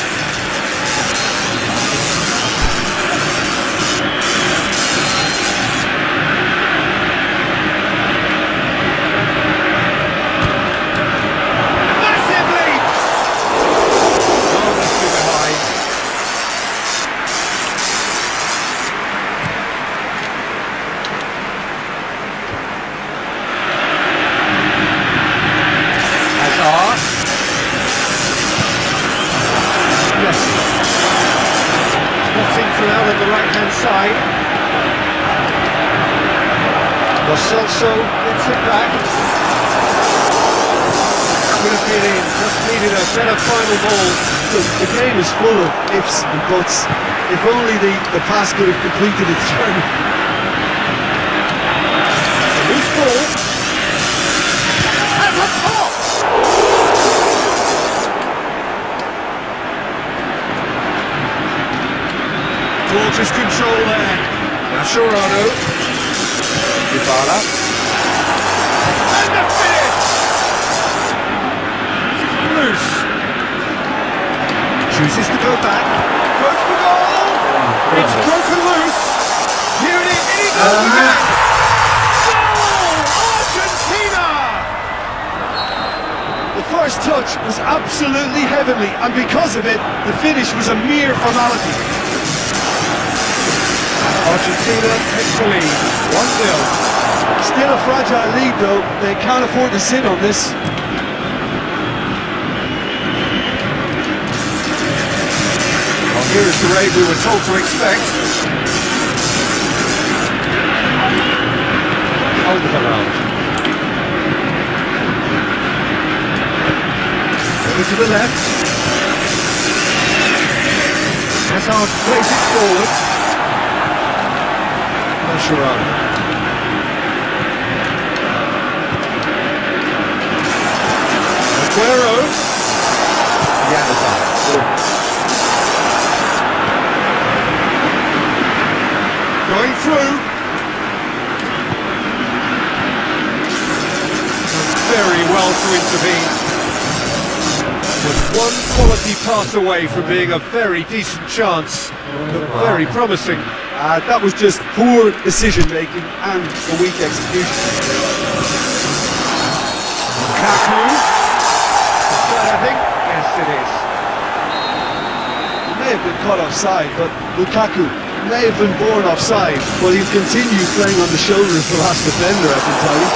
Celso gets it back. Could have been in, just needed a better final ball. Look, the game is full of ifs and buts. If only the pass could have completed its journey. A loose ball. And a pop! Gorgeous control there. Mascherano. Dybala. And the finish! Loose. Chooses to go back. Goes for goal! It's broken loose. Here it is. And he goes again. Goal! Argentina! The first touch was absolutely heavenly, and because of it, the finish was a mere formality. Argentina takes the lead, 1-0. Still a fragile lead though, they can't afford to sit on this. Well, here is the raid we were told to expect. Alderweireld. Over to the left. Hazard plays it forward. Seruan. Aguero. Going through. Very well to intervene. Just one quality pass away from being a very decent chance. Looked very promising. That was just poor decision making and a weak execution. Lukaku. I think. Yes, it is. He may have been caught offside, but Lukaku may have been born offside, but he's continued playing on the shoulder of the last defender, I can tell you.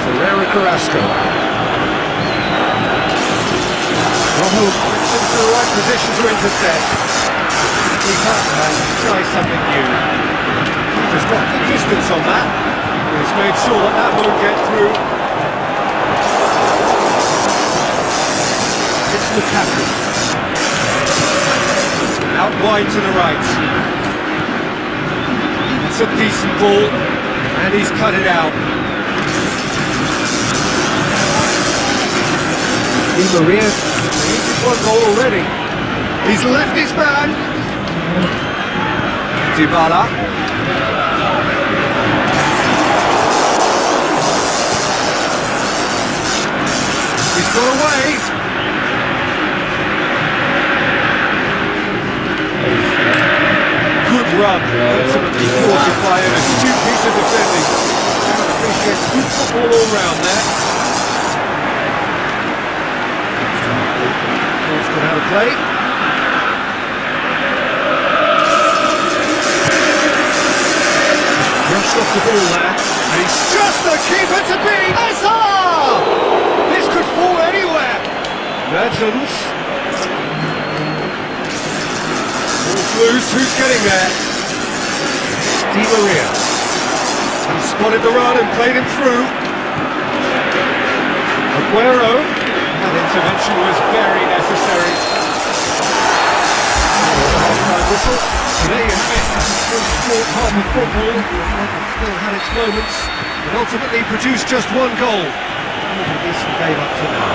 Ferreira Carrasco. Rojo puts into the right position to intercept. Keep up and try something new. Keeper's got good distance on that. He's made sure that that won't get through. It's Lukaku. Out wide to the right. It's a decent ball, and he's cut it out. Di Maria, he's one goal already. He's left his man. Dybala. He's got away. Good run. Ultimately caught by an astute piece of defending. Appreciate good football all round there. Ball's gone out of play. Brushed off the ball there. And he's just the keeper to beat. Hazard! This could fall anywhere. Mertens. Ball's loose. Who's getting there? Di Maria. He spotted the run and played him through. Aguero. That intervention was very necessary. Half-time whistle. They admit the sport half of football still had its moments, but ultimately produced just one goal. Decent game up to now.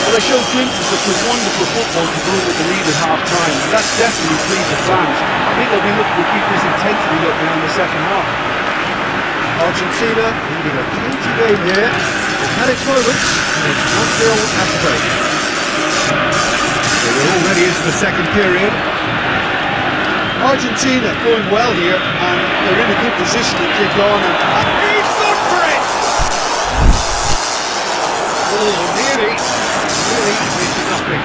Well, they showed glimpses of some wonderful football to go with the lead at half-time. That's definitely pleased the fans. I think they'll be looking to keep this intensity up now in the second half. Argentina leading a cagey game here. It's had its moments, and it's 1-0 at the break. We're already into the second period. Argentina going well here, and they're in a good position to kick on. And He's good for it! Oh, nearly into nothing.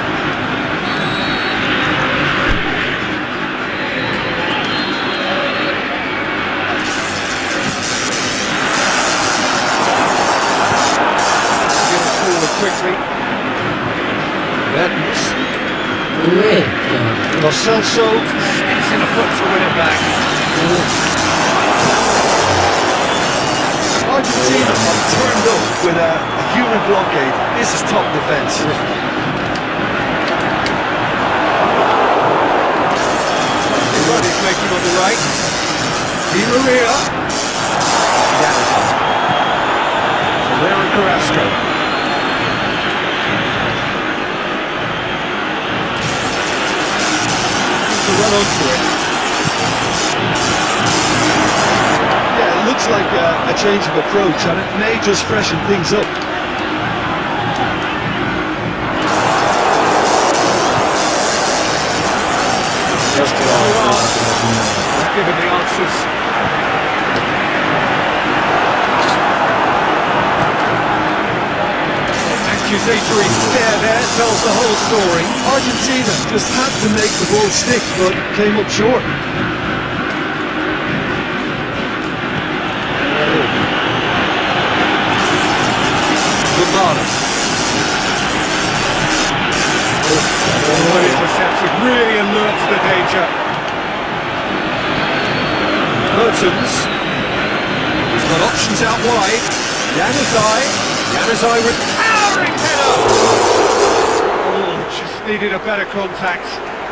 Get it forward quickly. Mertens. Lo Celso sticks in a foot to win it back. Argentina have turned up with a human blockade. This is top defence. He's making on the right. Di Maria. Seru and Carrasco. To run onto it. Yeah, it looks like a change of approach, and it may just freshen things up. Just given the answers. Accusatory stare there tells the whole story. Argentina just had to make the ball stick, but came up short. Bermain. Well intercepted, really alert to the danger. Mertens. He's got options out wide. Januzaj with towering header. Oh, just needed a better contact.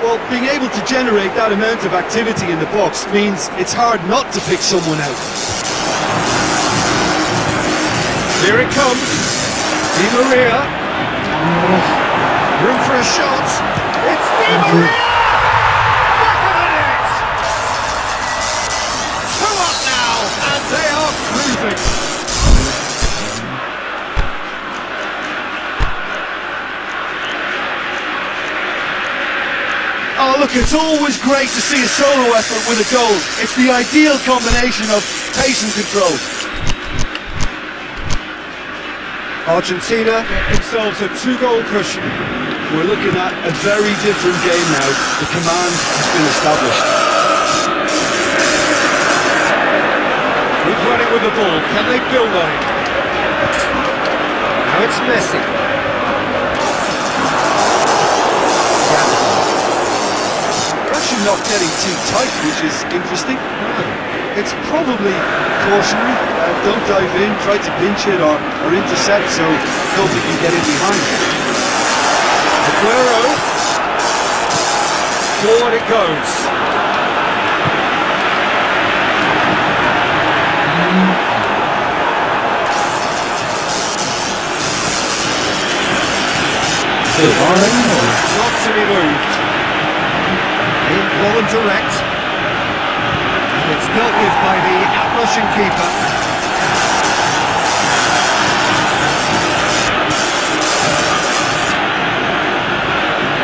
Well, being able to generate that amount of activity in the box means it's hard not to pick someone out. Here it comes. Di Maria. Room for a shot. It's Di Maria! Back of the net! 2 up now, and they are cruising. Oh, look, it's always great to see a solo effort with a goal. It's the ideal combination of pace and control. Argentina get themselves a 2-goal cushion. We're looking at a very different game now. The command has been established. Good running with the ball. Can they build on it? Now it's Messi. They're actually not getting too tight, which is interesting. It's probably cautionary. Don't dive in, try to pinch it or intercept so nobody can get in behind. Aguero. Forward it goes. Not to be moved. In ball and direct. And it's dealt with by the out-rushing keeper.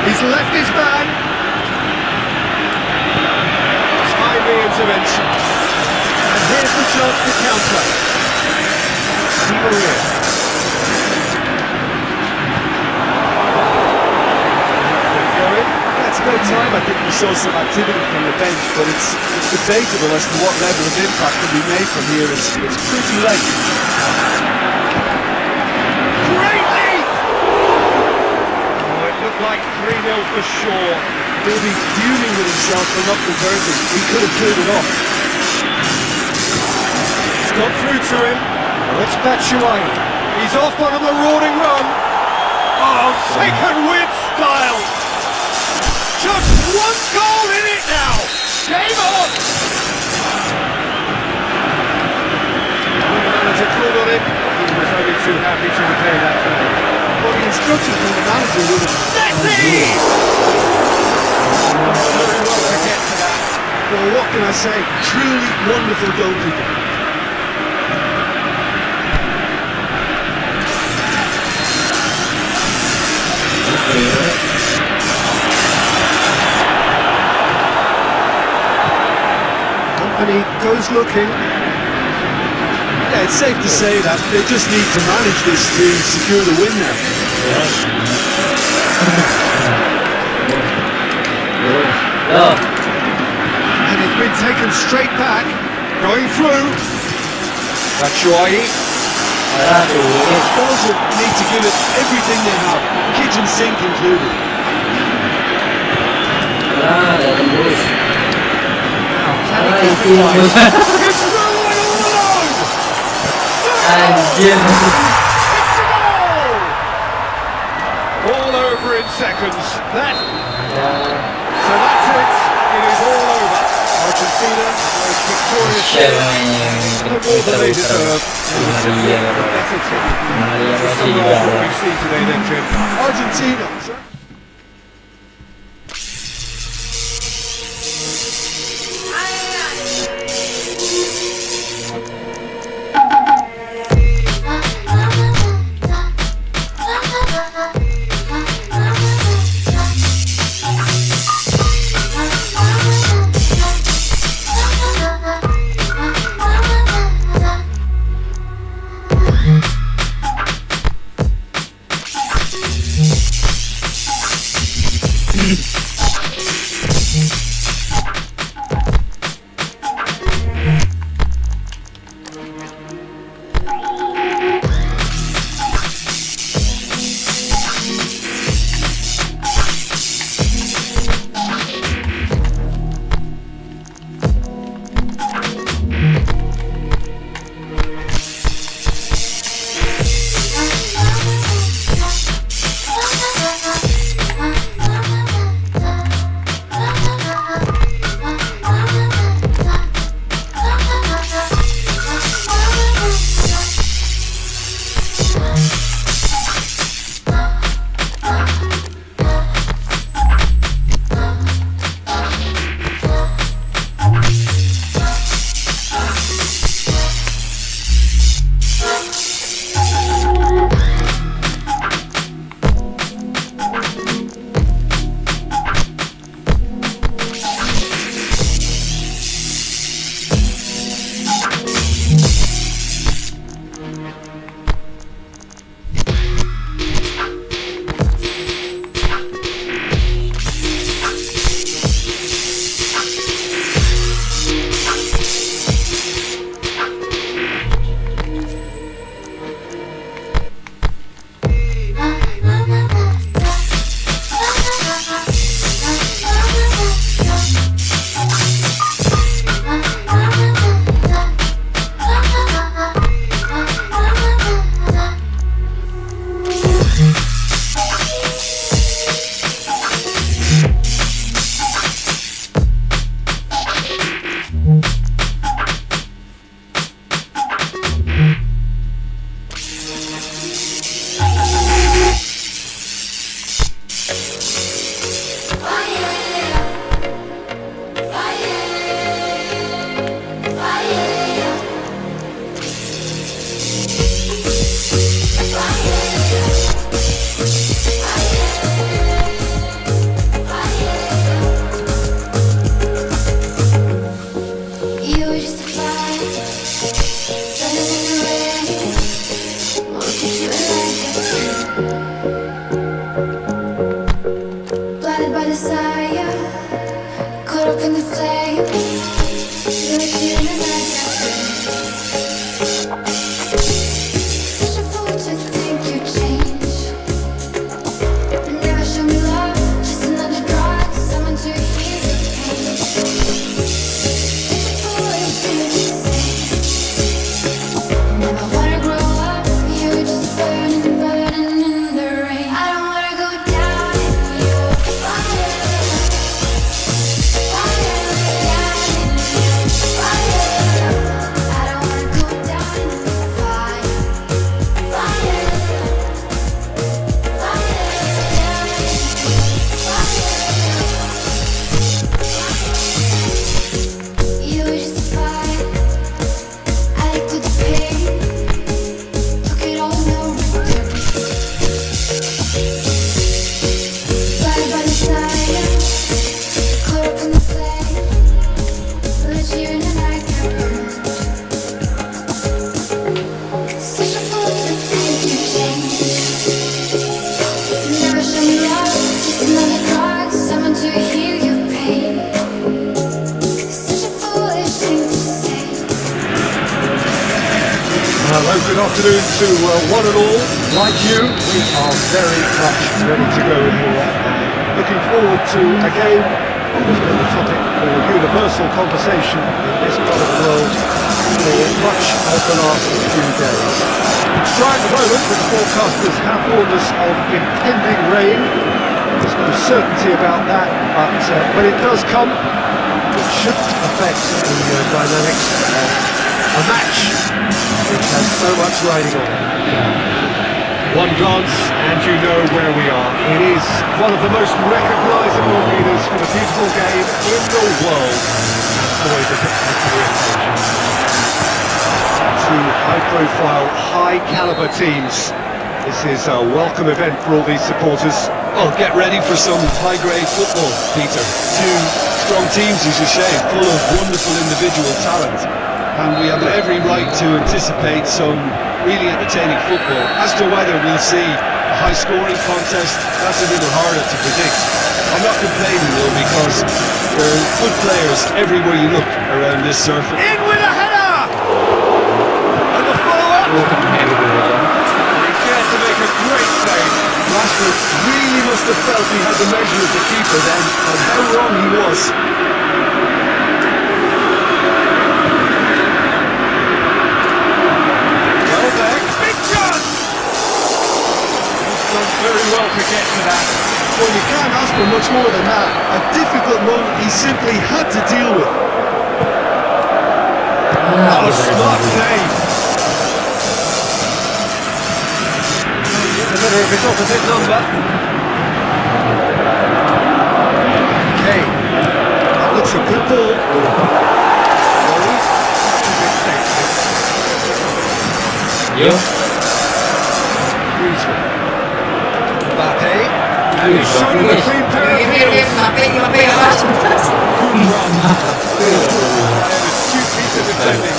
He's left his man. Timely intervention. And here's the chance to counter. Maria. That's about time. I think we saw some activity from the bench, but it's debatable as to what level of impact can be made from here. It's pretty late. Great lead! Oh, it looked like 3-0 for sure. He'll be fuming with himself for not converting. He could have cleared it off. It's got through to him. It's Batshuayi. He's off on a marauding run. Oh, taken with style. Just one goal in it now. Game on. The manager called on him. He was only too happy to repay that favour. Well, the instruction from the manager would have... Messi! Very well to get to that. Well, what can I say? Truly wonderful goalkeeper. Company goes looking. Yeah, it's safe to say that they just need to manage this to secure the win now. And it's been taken straight back. Going through. Batshuayi. Belgium need to give it everything they have, kitchen sink included. It's Seruan all alone! Anjir. All over in seconds. So that's it. It is all over. Argentina was victorious. No more than they deserve. Better team. Summarize what we see today then, Jim. Argentina. fire, caught up in the flame. You're here and I got such a fool to think you change. Never show me love, just another drug, someone to heal the pain. Such a foolish thing to say. Never wanna grow up, you're just burning in the rain. I don't wanna go down in your fire, fire, down in your fire. I don't wanna go down in the fire, fire, fire, down in your fire. You were just fire, I took the pain, took it all, no return. Fly by the side, caught up in the flame. Let you in and I got burned. Such a fool to think you changed. Never show me love, just another drug, someone to heal your pain. Such a foolish thing to say. Hello, good afternoon to one and all. Like you, we are very much ready to go here. Looking forward to a game that has been the topic for universal conversation in this part of the world for much of the last few days. It's dry at the moment, but the forecasters have warned us of impending rain. There's no certainty about that, but when it does come, it shouldn't affect the dynamics of a match which has so much riding on it. One glance and you know where we are. It is one of the most recognisable arenas for the beautiful game in the world. Boy, does it have to be occasion. Two high-profile, high-caliber teams. This is a welcome event for all these supporters. Well, get ready for some high-grade football, Peter. Two strong teams, as you say, full of wonderful individual talent. And we have every right to anticipate some really entertaining football. As to whether we'll see a high-scoring contest, that's a little harder to predict. I'm not complaining though, because there are good players everywhere you look around this surface. In with a header! And the follow-up! He dared to make a great save. Rashford really must have felt he had the measure of the keeper then, and how wrong he was. Well there, big chance! He's done very well to get to that. Well, you can't ask for much more than that. A difficult moment he simply had to deal with. Oh, smart save! In the middle of his opposite number. Okay, that looks a good ball. Yo. Griezmann. Mbappe. He's showing a clean pair of heels. Good run. An astute piece of defending.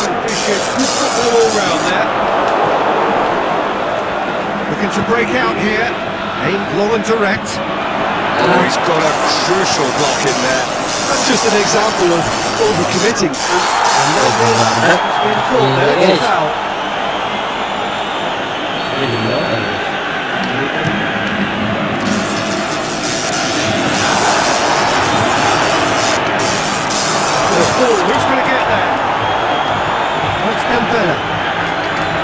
Appreciate good football all round there. Looking to break out here. Aimed low and direct. Oh, he's got a crucial block in there. That's just an example of overcommitting. It's been called there. It's a foul. Who's going to get there? That's Dembele.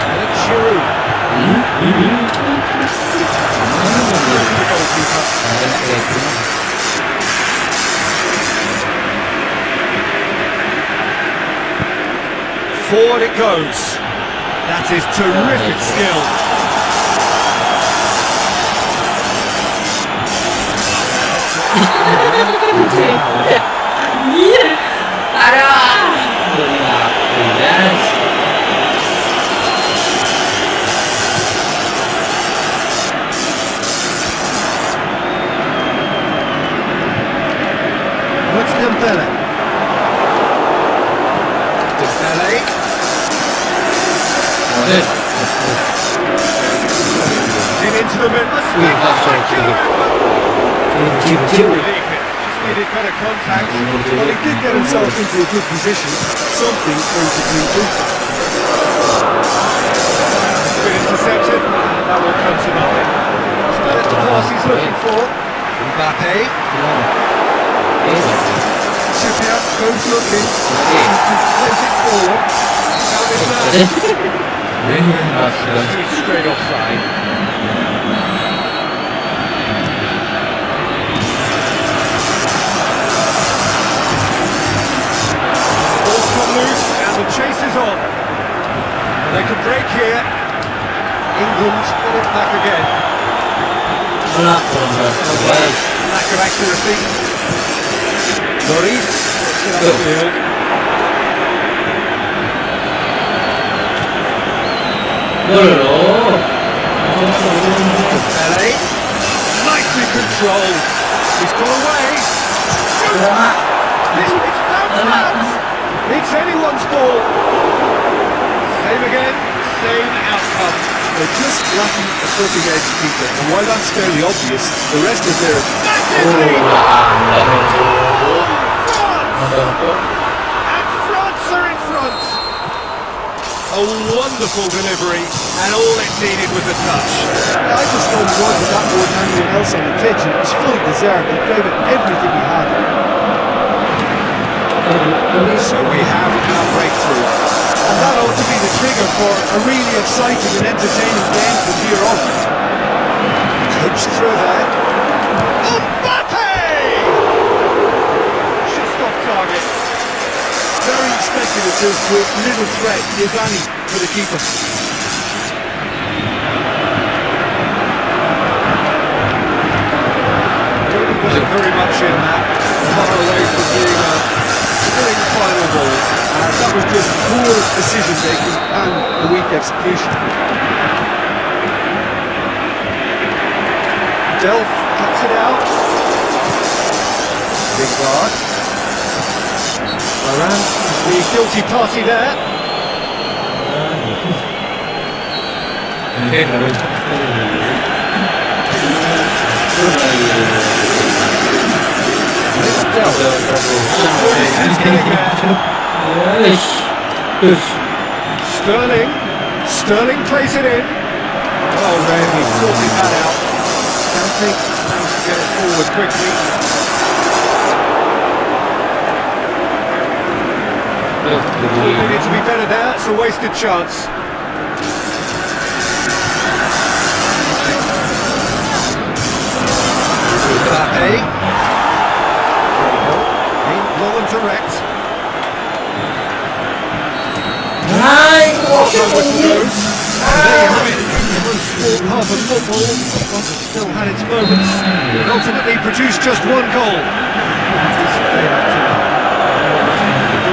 And it's Seru. The goalkeeper. Forward it goes. That is terrific skill. What's Dembele? Dembele. In into the middle. Spectacular! Relief it. Just needed better contact. Well, he did get himself into a good position. Something for him to clean through. It's been intercepted, and that will come to nothing. Still at the pass he's looking for. Mbappe. Cyprian goes looking. Plays it forward. Found his man. He's straight offside. Ball's come loose, and the chase is on. They could break here. England get it back again. Lack of accuracy. Lloris gets it upfield. Pele. Nicely controlled. He's got away. Shoots. It's bounced out. It's anyone's ball. Same again. Same outcome. They're just lacking a cutting edge keeper, and while that's fairly obvious, the rest is there. Massively. And France are in front. A wonderful delivery, and all it needed was a touch. I just don't want that more than anyone else on the pitch, and it was fully deserved. He gave it everything he had. So we have our breakthrough. And that ought to be the trigger for a really exciting and entertaining game from here on. Coached through there. Mbappe! Just off target. Very speculative with little threat, if any, for the keeper. Wasn't very much in that. Far away from being a spilling final ball. That was just poor decision making and a weak execution. Delph cuts it out. Big guard. Moran, the guilty party there. It's Delph. He's getting there. Sterling plays it in. Oh, then he sorted that out. Kante managed to get it forward quickly. Needed to be better there, it's a wasted chance. Mbappe. Ain't low and direct. Half of football still had its moments, but ultimately produced just one goal.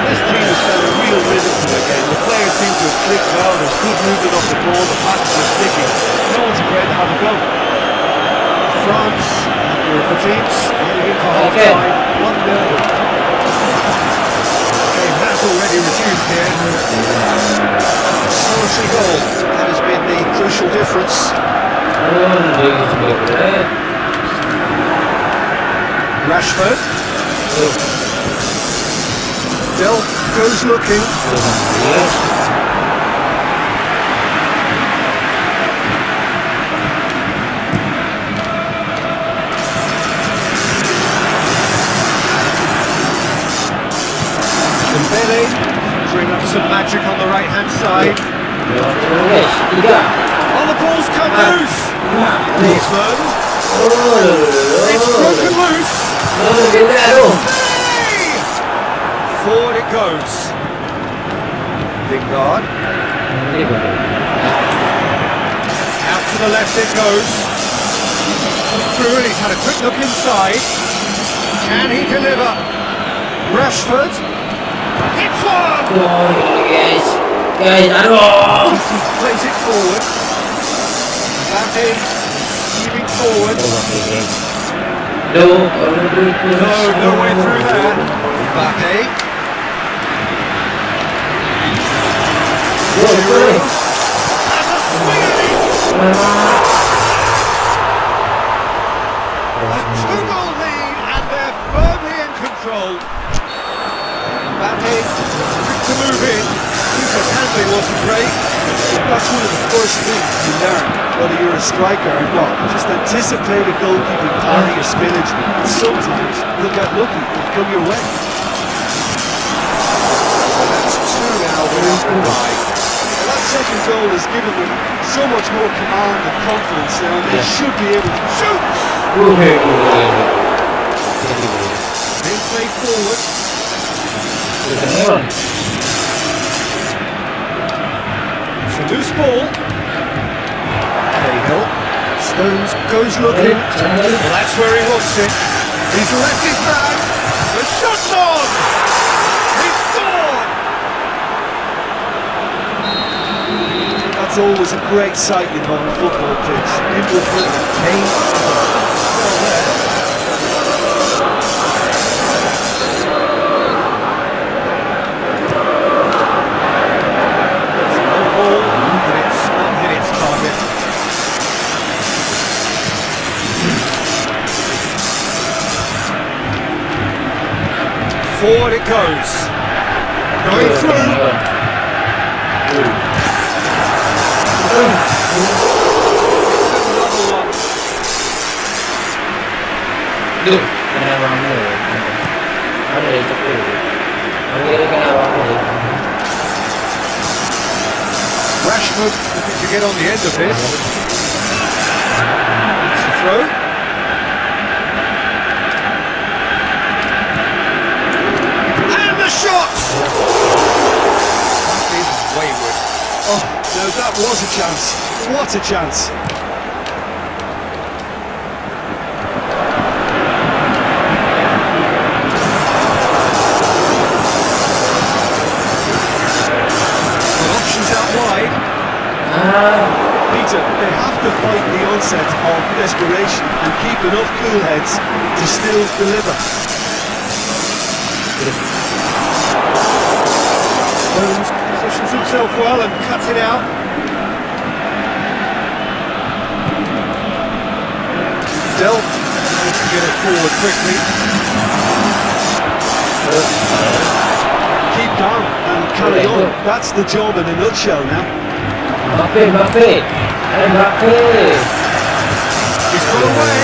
This team has found a real rhythm to the game. The players seem to have clicked well. There's good movement off the ball. The passes are sticking. No one's afraid to have a go. France, the teams, heading in for half-time. 1-0. Game has already resumed here. Solitary goal. That has been the crucial difference. Rashford. Delph goes looking. Dembele, bring up some magic on the right-hand side. Oh, the ball's come loose! Griezmann. It's broken loose! Hey! Forward it goes. Lingard. Out to the left it goes. Through, and he's had a quick look inside. Can he deliver? Rashford. Hits one! Guys, aduh. Plays it forward. Mbappe moving forward. No way through there. Mbappe. Seru. Has a swing at it. A 2-goal goal. Mbappe, quick to move in. His handling wasn't great. That's one of the first things you learn, whether you're a striker or not. Just anticipate a goalkeeping party or spillage, and sometimes you'll get lucky and come your way. That's two now, they're up and by. That second goal has given them so much more command and confidence now, and they should be able to shoot. They play forward. It's a loose ball. Cahill. Stones goes looking. Well, that's where he wants it. He's left his man. The shot's on! He scored! That's always a great sight, you know, on a football pitch. People think Kane. Well, there. It's no ball, but it's not hit its target. Forward it goes. Going through. Another one. Duh, kenapa kamu? Ada itu tuh. Akhirnya kenapa kamu? Rashford looking to get on the end of this. It's a throw. And the shot! That is wayward. Oh, no, that was a chance. What a chance. Options out wide. Peter, they have to fight the onset of desperation and keep enough cool heads to still deliver. Jones positions himself well and cuts it out. Delft needs to get it forward quickly. Keep calm and carry on. That's the job in a nutshell now. Mbappe. He's got away.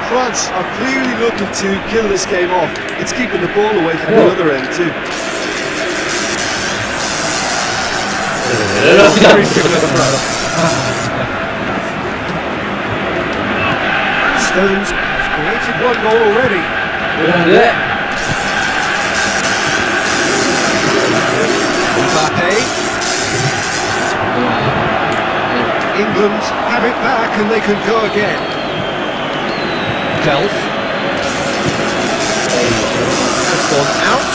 France are clearly looking to kill this game off. It's keeping the ball away from the other end too. Stones has created one goal already. Mbappe. England have it back and they can go again. Delft has gone out.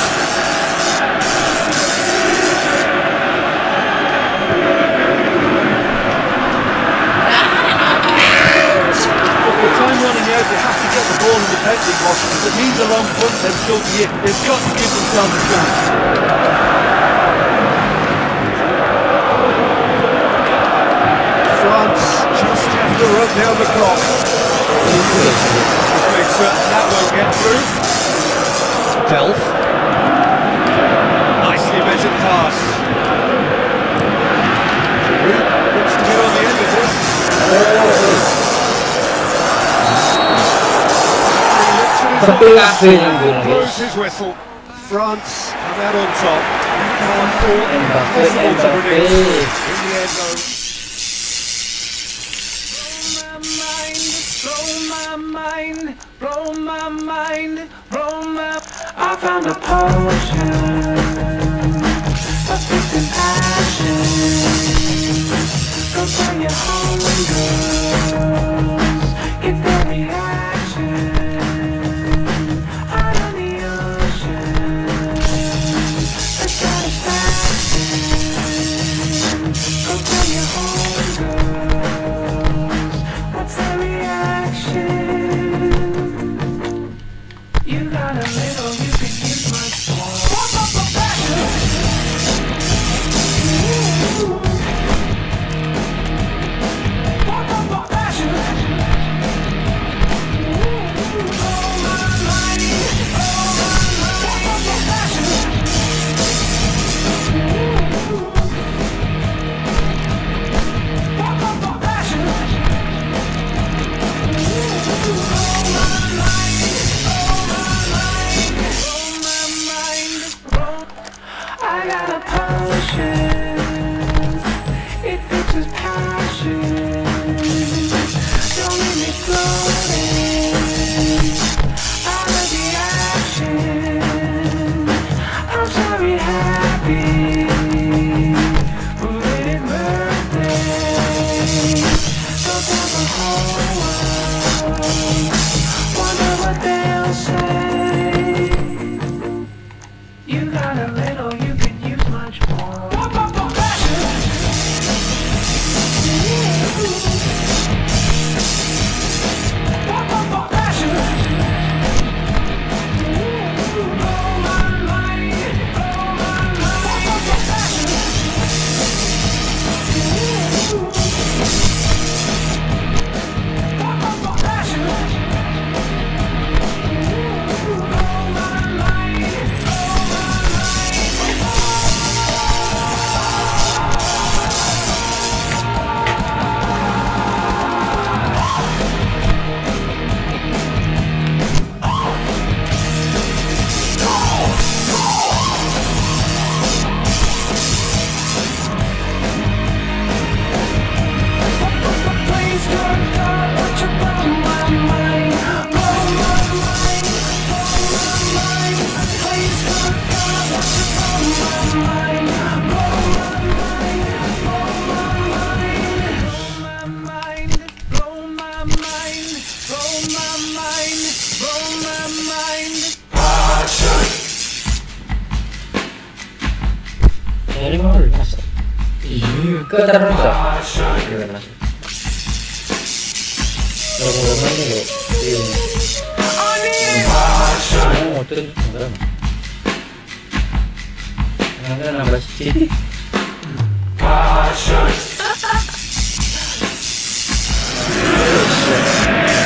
With time running out, they have to get the ball in the penalty box. If it means a long punt, then so be it. They've got to give themselves a chance. France just have to run down the clock. Make certain that won't get through. Delft. Nicely measured pass. Seru looks to get on the end of this. He blows his whistle. France come out on top. Impossible to predict. In the end, though. Blow my mind. I found a potion of faith and passion. Go find your home, girls. Get that reaction out on the ocean. The satisfaction. Go find your home, girls. What's that reaction? You got a little, you could give much more. Passion. terus so. Gimana? Lama-lama ini kayak oh, itu enggak. Enggak nambah sih.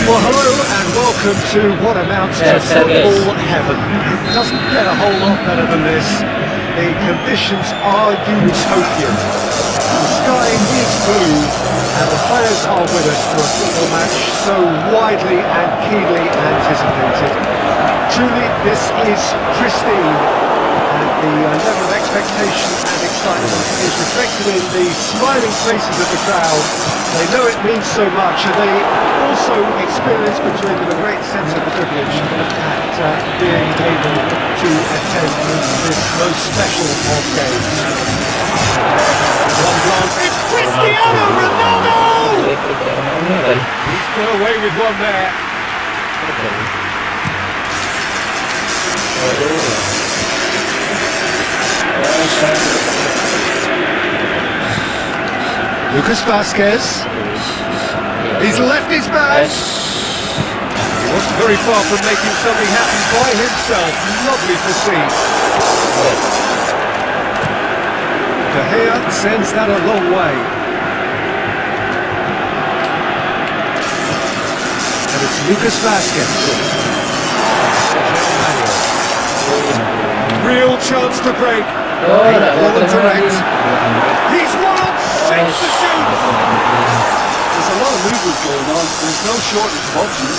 Well, hello and welcome to what amounts to football heaven. It doesn't get a whole lot better than this. The conditions are utopian. The sky is blue and the players are with us for a football match so widely and keenly anticipated. Truly, this is pristine. And the level of expectation and excitement is reflected in the smiling faces of the crowd. They know it means so much, and they also experience between them a great sense of privilege at being able to attend this most special of games. One glance, it's Cristiano Ronaldo! He's got away with one there. Lucas Vasquez. He's left his man. He wasn't very far from making something happen by himself. Lovely to see. De Gea sends that a long way. And it's Lucas Vasquez. Real chance to break. Well direct. He's won! Shapes the shoots! There's a lot of movement going on. There's no shortage of options.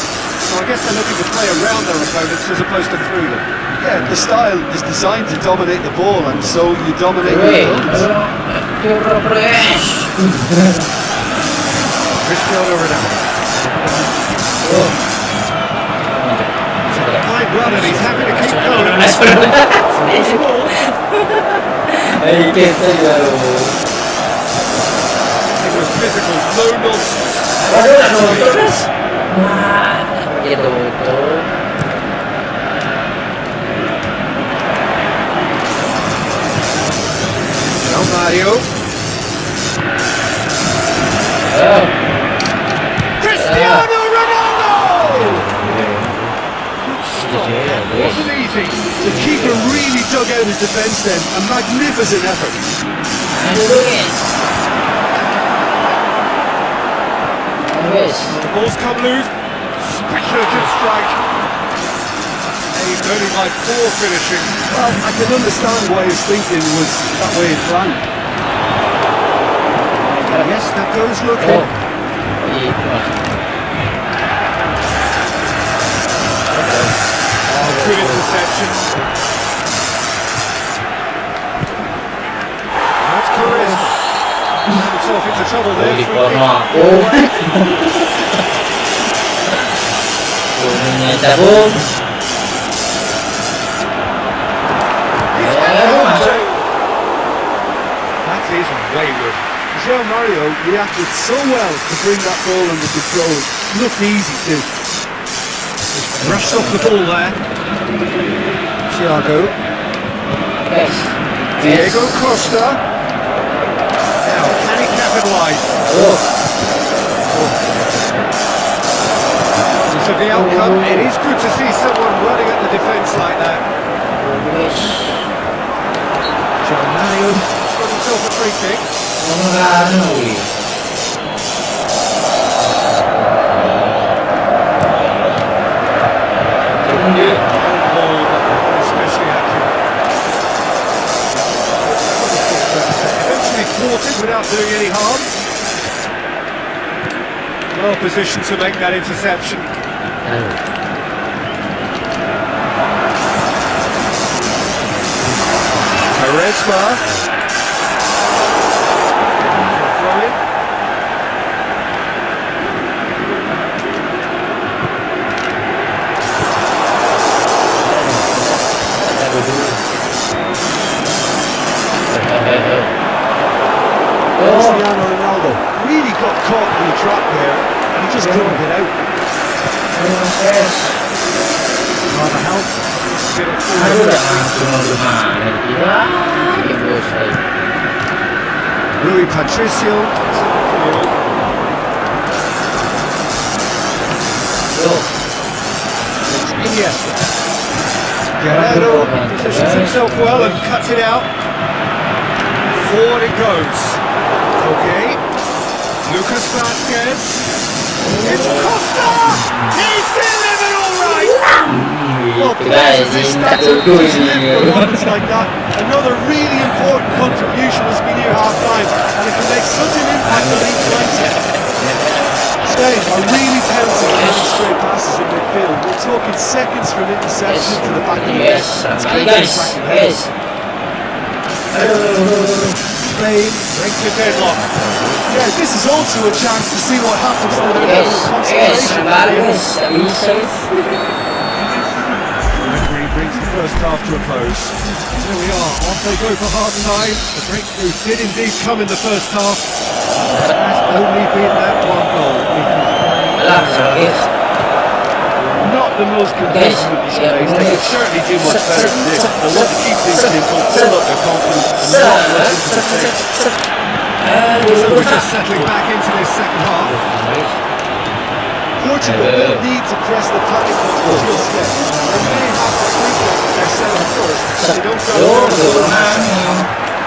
So I guess they're looking to play around their opponents as opposed to through them. Yeah, the style is designed to dominate the ball, and so you dominate your opponents. Cristiano Ronaldo. Fine run and he's happy to keep going. Ay, qué tal. It was physical, no nonsense. Gitu. Now Mario. Cristiano Ronaldo! It wasn't easy. The keeper really dug out his defence then. A magnificent effort. The ball's come loose. Speculative strike. He's only by poor finishing. Well, I can understand why his thinking was that way in plan. Yes, that goes looking. Oh, good interception. That's charisma. Himself into trouble there. That is wayward. João Mario reacted so well to bring that ball under control. Looked easy too. Brushed off the ball there. Thiago. Yes. Diego Costa. Now, can he capitalise? Because of the outcome, it is good to see someone running at the defence like that. João Mario got himself a free kick. Especially accurate. Eventually thwarted without doing any harm. Well positioned to make that interception. Quaresma. Throw in. Cristiano Ronaldo really got caught in the trap there. He just couldn't get out. Rather help. Get it Aduh, forward. udah langsung gimana? Rui Patricio. It's Iniesta. Guerrero positions himself well and cuts it out. Forward it goes. Okay. Lucas Vazquez. It's Costa! He's delivered all right! Well, players of this stature always live for moments like that. Another really important contribution as we near half-time, and it can make such an impact on each mindset. Spain are really pouncing on these straight passes in midfield. We're talking seconds from interception to the back of the net. It's great attacking. Spain breaks the deadlock. Yeah, this is also a chance to see what happens to their level of concentration. Referee brings the first half to a close. Here we are, off they go for half time. The breakthrough did indeed come in the first half. It has only been that one goal. Not the most convincing of these guys. They could certainly do much better than this. They want to keep things simple, build up their confidence, and not let into the stage. So we're just settling back into this second half. Portugal don't need to press the panic button just yet. They may have to think that they're selling first. They don't grab the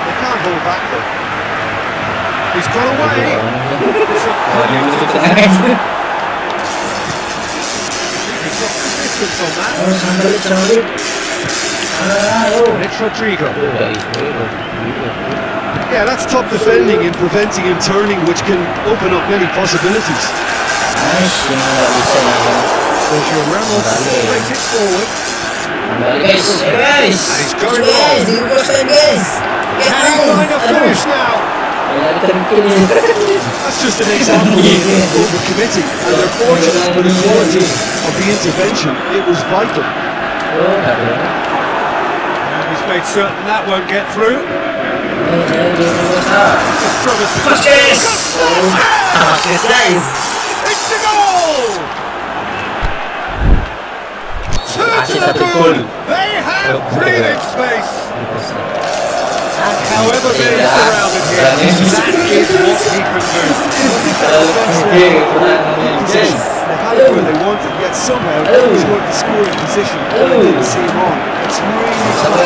They can't hold back though. He's got away. Distance on that. And it's Rodrigo. Yeah, that's top defending and preventing him turning, which can open up many possibilities. Sergio Ramos plays it forward. And he's going long. Can he find a finish now? That's just an example of overcommitting, and they're fortunate for the quality of the intervention. It was vital. And he's made certain that won't get through. It's a goal! They have breathing space. And however many surrounded him, that is what he can do. They had it where they wanted, yet somehow he scored the scoring position and they didn't see him on. It's really couple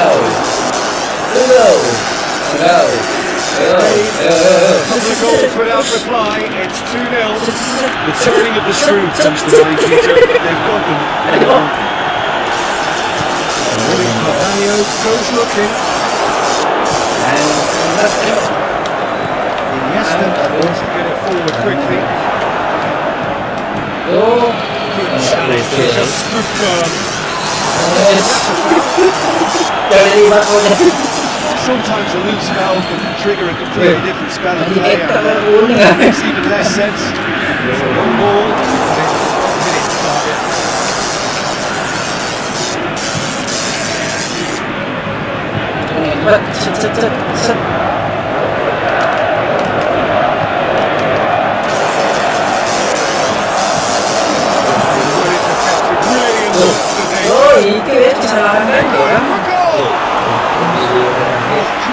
of goals without reply, it's 2-0. the turning of the screw comes to mind, Peter. They've got them. Carvalho goes looking. Iniesta wants to get it forward quickly. Good challenge, just stood firm. Sometimes a loose foul can trigger a completely different spell of play, and it makes even less sense. So one ball, and it's minutes target.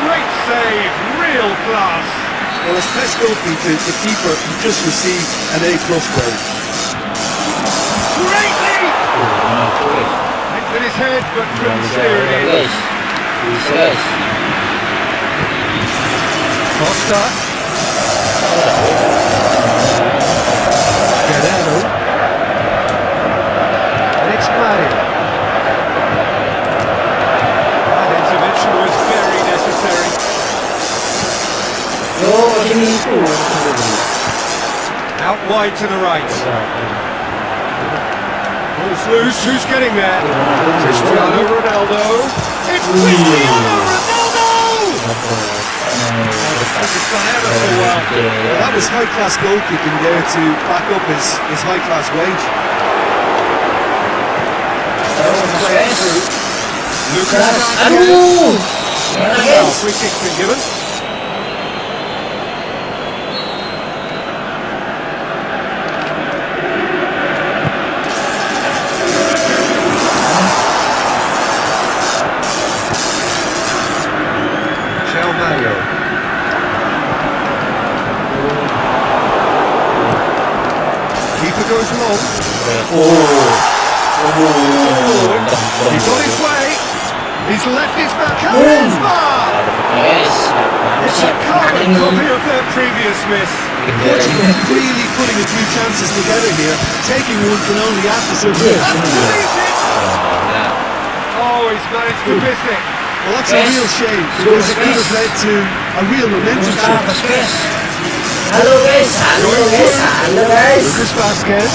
Great save, real class. Well, as best goalkeeper, the keeper just received an A+ grade. Great leap! Hit with his head, but couldn't steer it in. Costa. Guerrero. And it's Mario. That intervention was very necessary. Out wide to the right. Ball's loose, who's getting there? Cristiano Ronaldo. It's Cristiano Ronaldo! It's gone ever so well. Well, that was high-class goalkeeping there to back up his high-class wage. Lucas Vazquez. Now, free kick's been given. goes long. He's on his way. He's left his back. Yes. It's a carbon copy of their previous miss. Portugal really putting a few chances together here. Taking one can only add to some. Oh, he's managed to miss it. Well, that's a real shame because it could have led to a real momentum shift. Halo guys. Lucas Vasquez.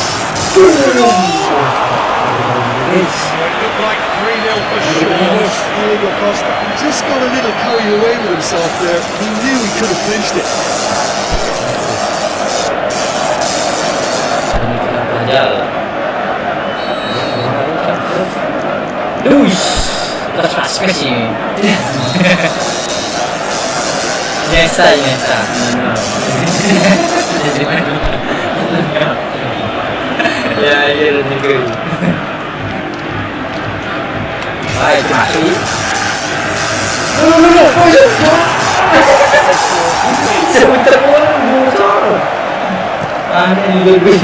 It looked like 3-0 for sure. Diego Costa just got a little carried away with himself there. He knew he could have clinched it. Terus Vasquez sih. Iniesta. Ya, iya Rodrigo. Baik, masih. Sebentar bocor. Aneh lebih.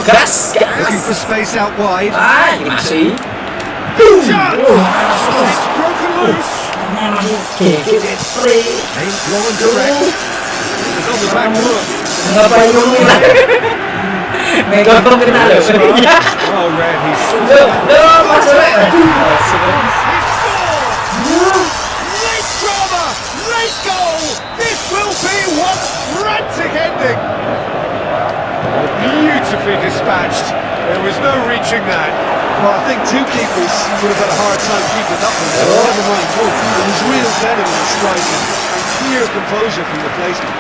Gas. Looking for space out wide. Masih. Chance! It's broken loose. Aimed low and direct. It's on the back foot. Ngapain ngomongin? Megang kita loh. Oh, Red, he's Masuk. late drama, late goal. This will be one frantic ending. Beautifully dispatched. There was no reaching that. Well, I think two keepers would have had a hard time keeping up with it. Never mind one. There was real venom in the striking and clear composure from the placement.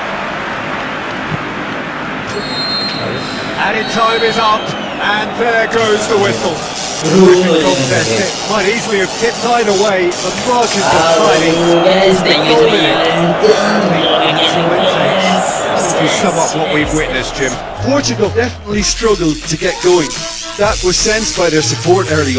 Added time is up, and there goes the whistle. Terrific contest. It might easily have tipped either way. The margins are tiny. To sum up what we've witnessed, Jim. Portugal definitely struggled to get going. That was sensed by their support early on.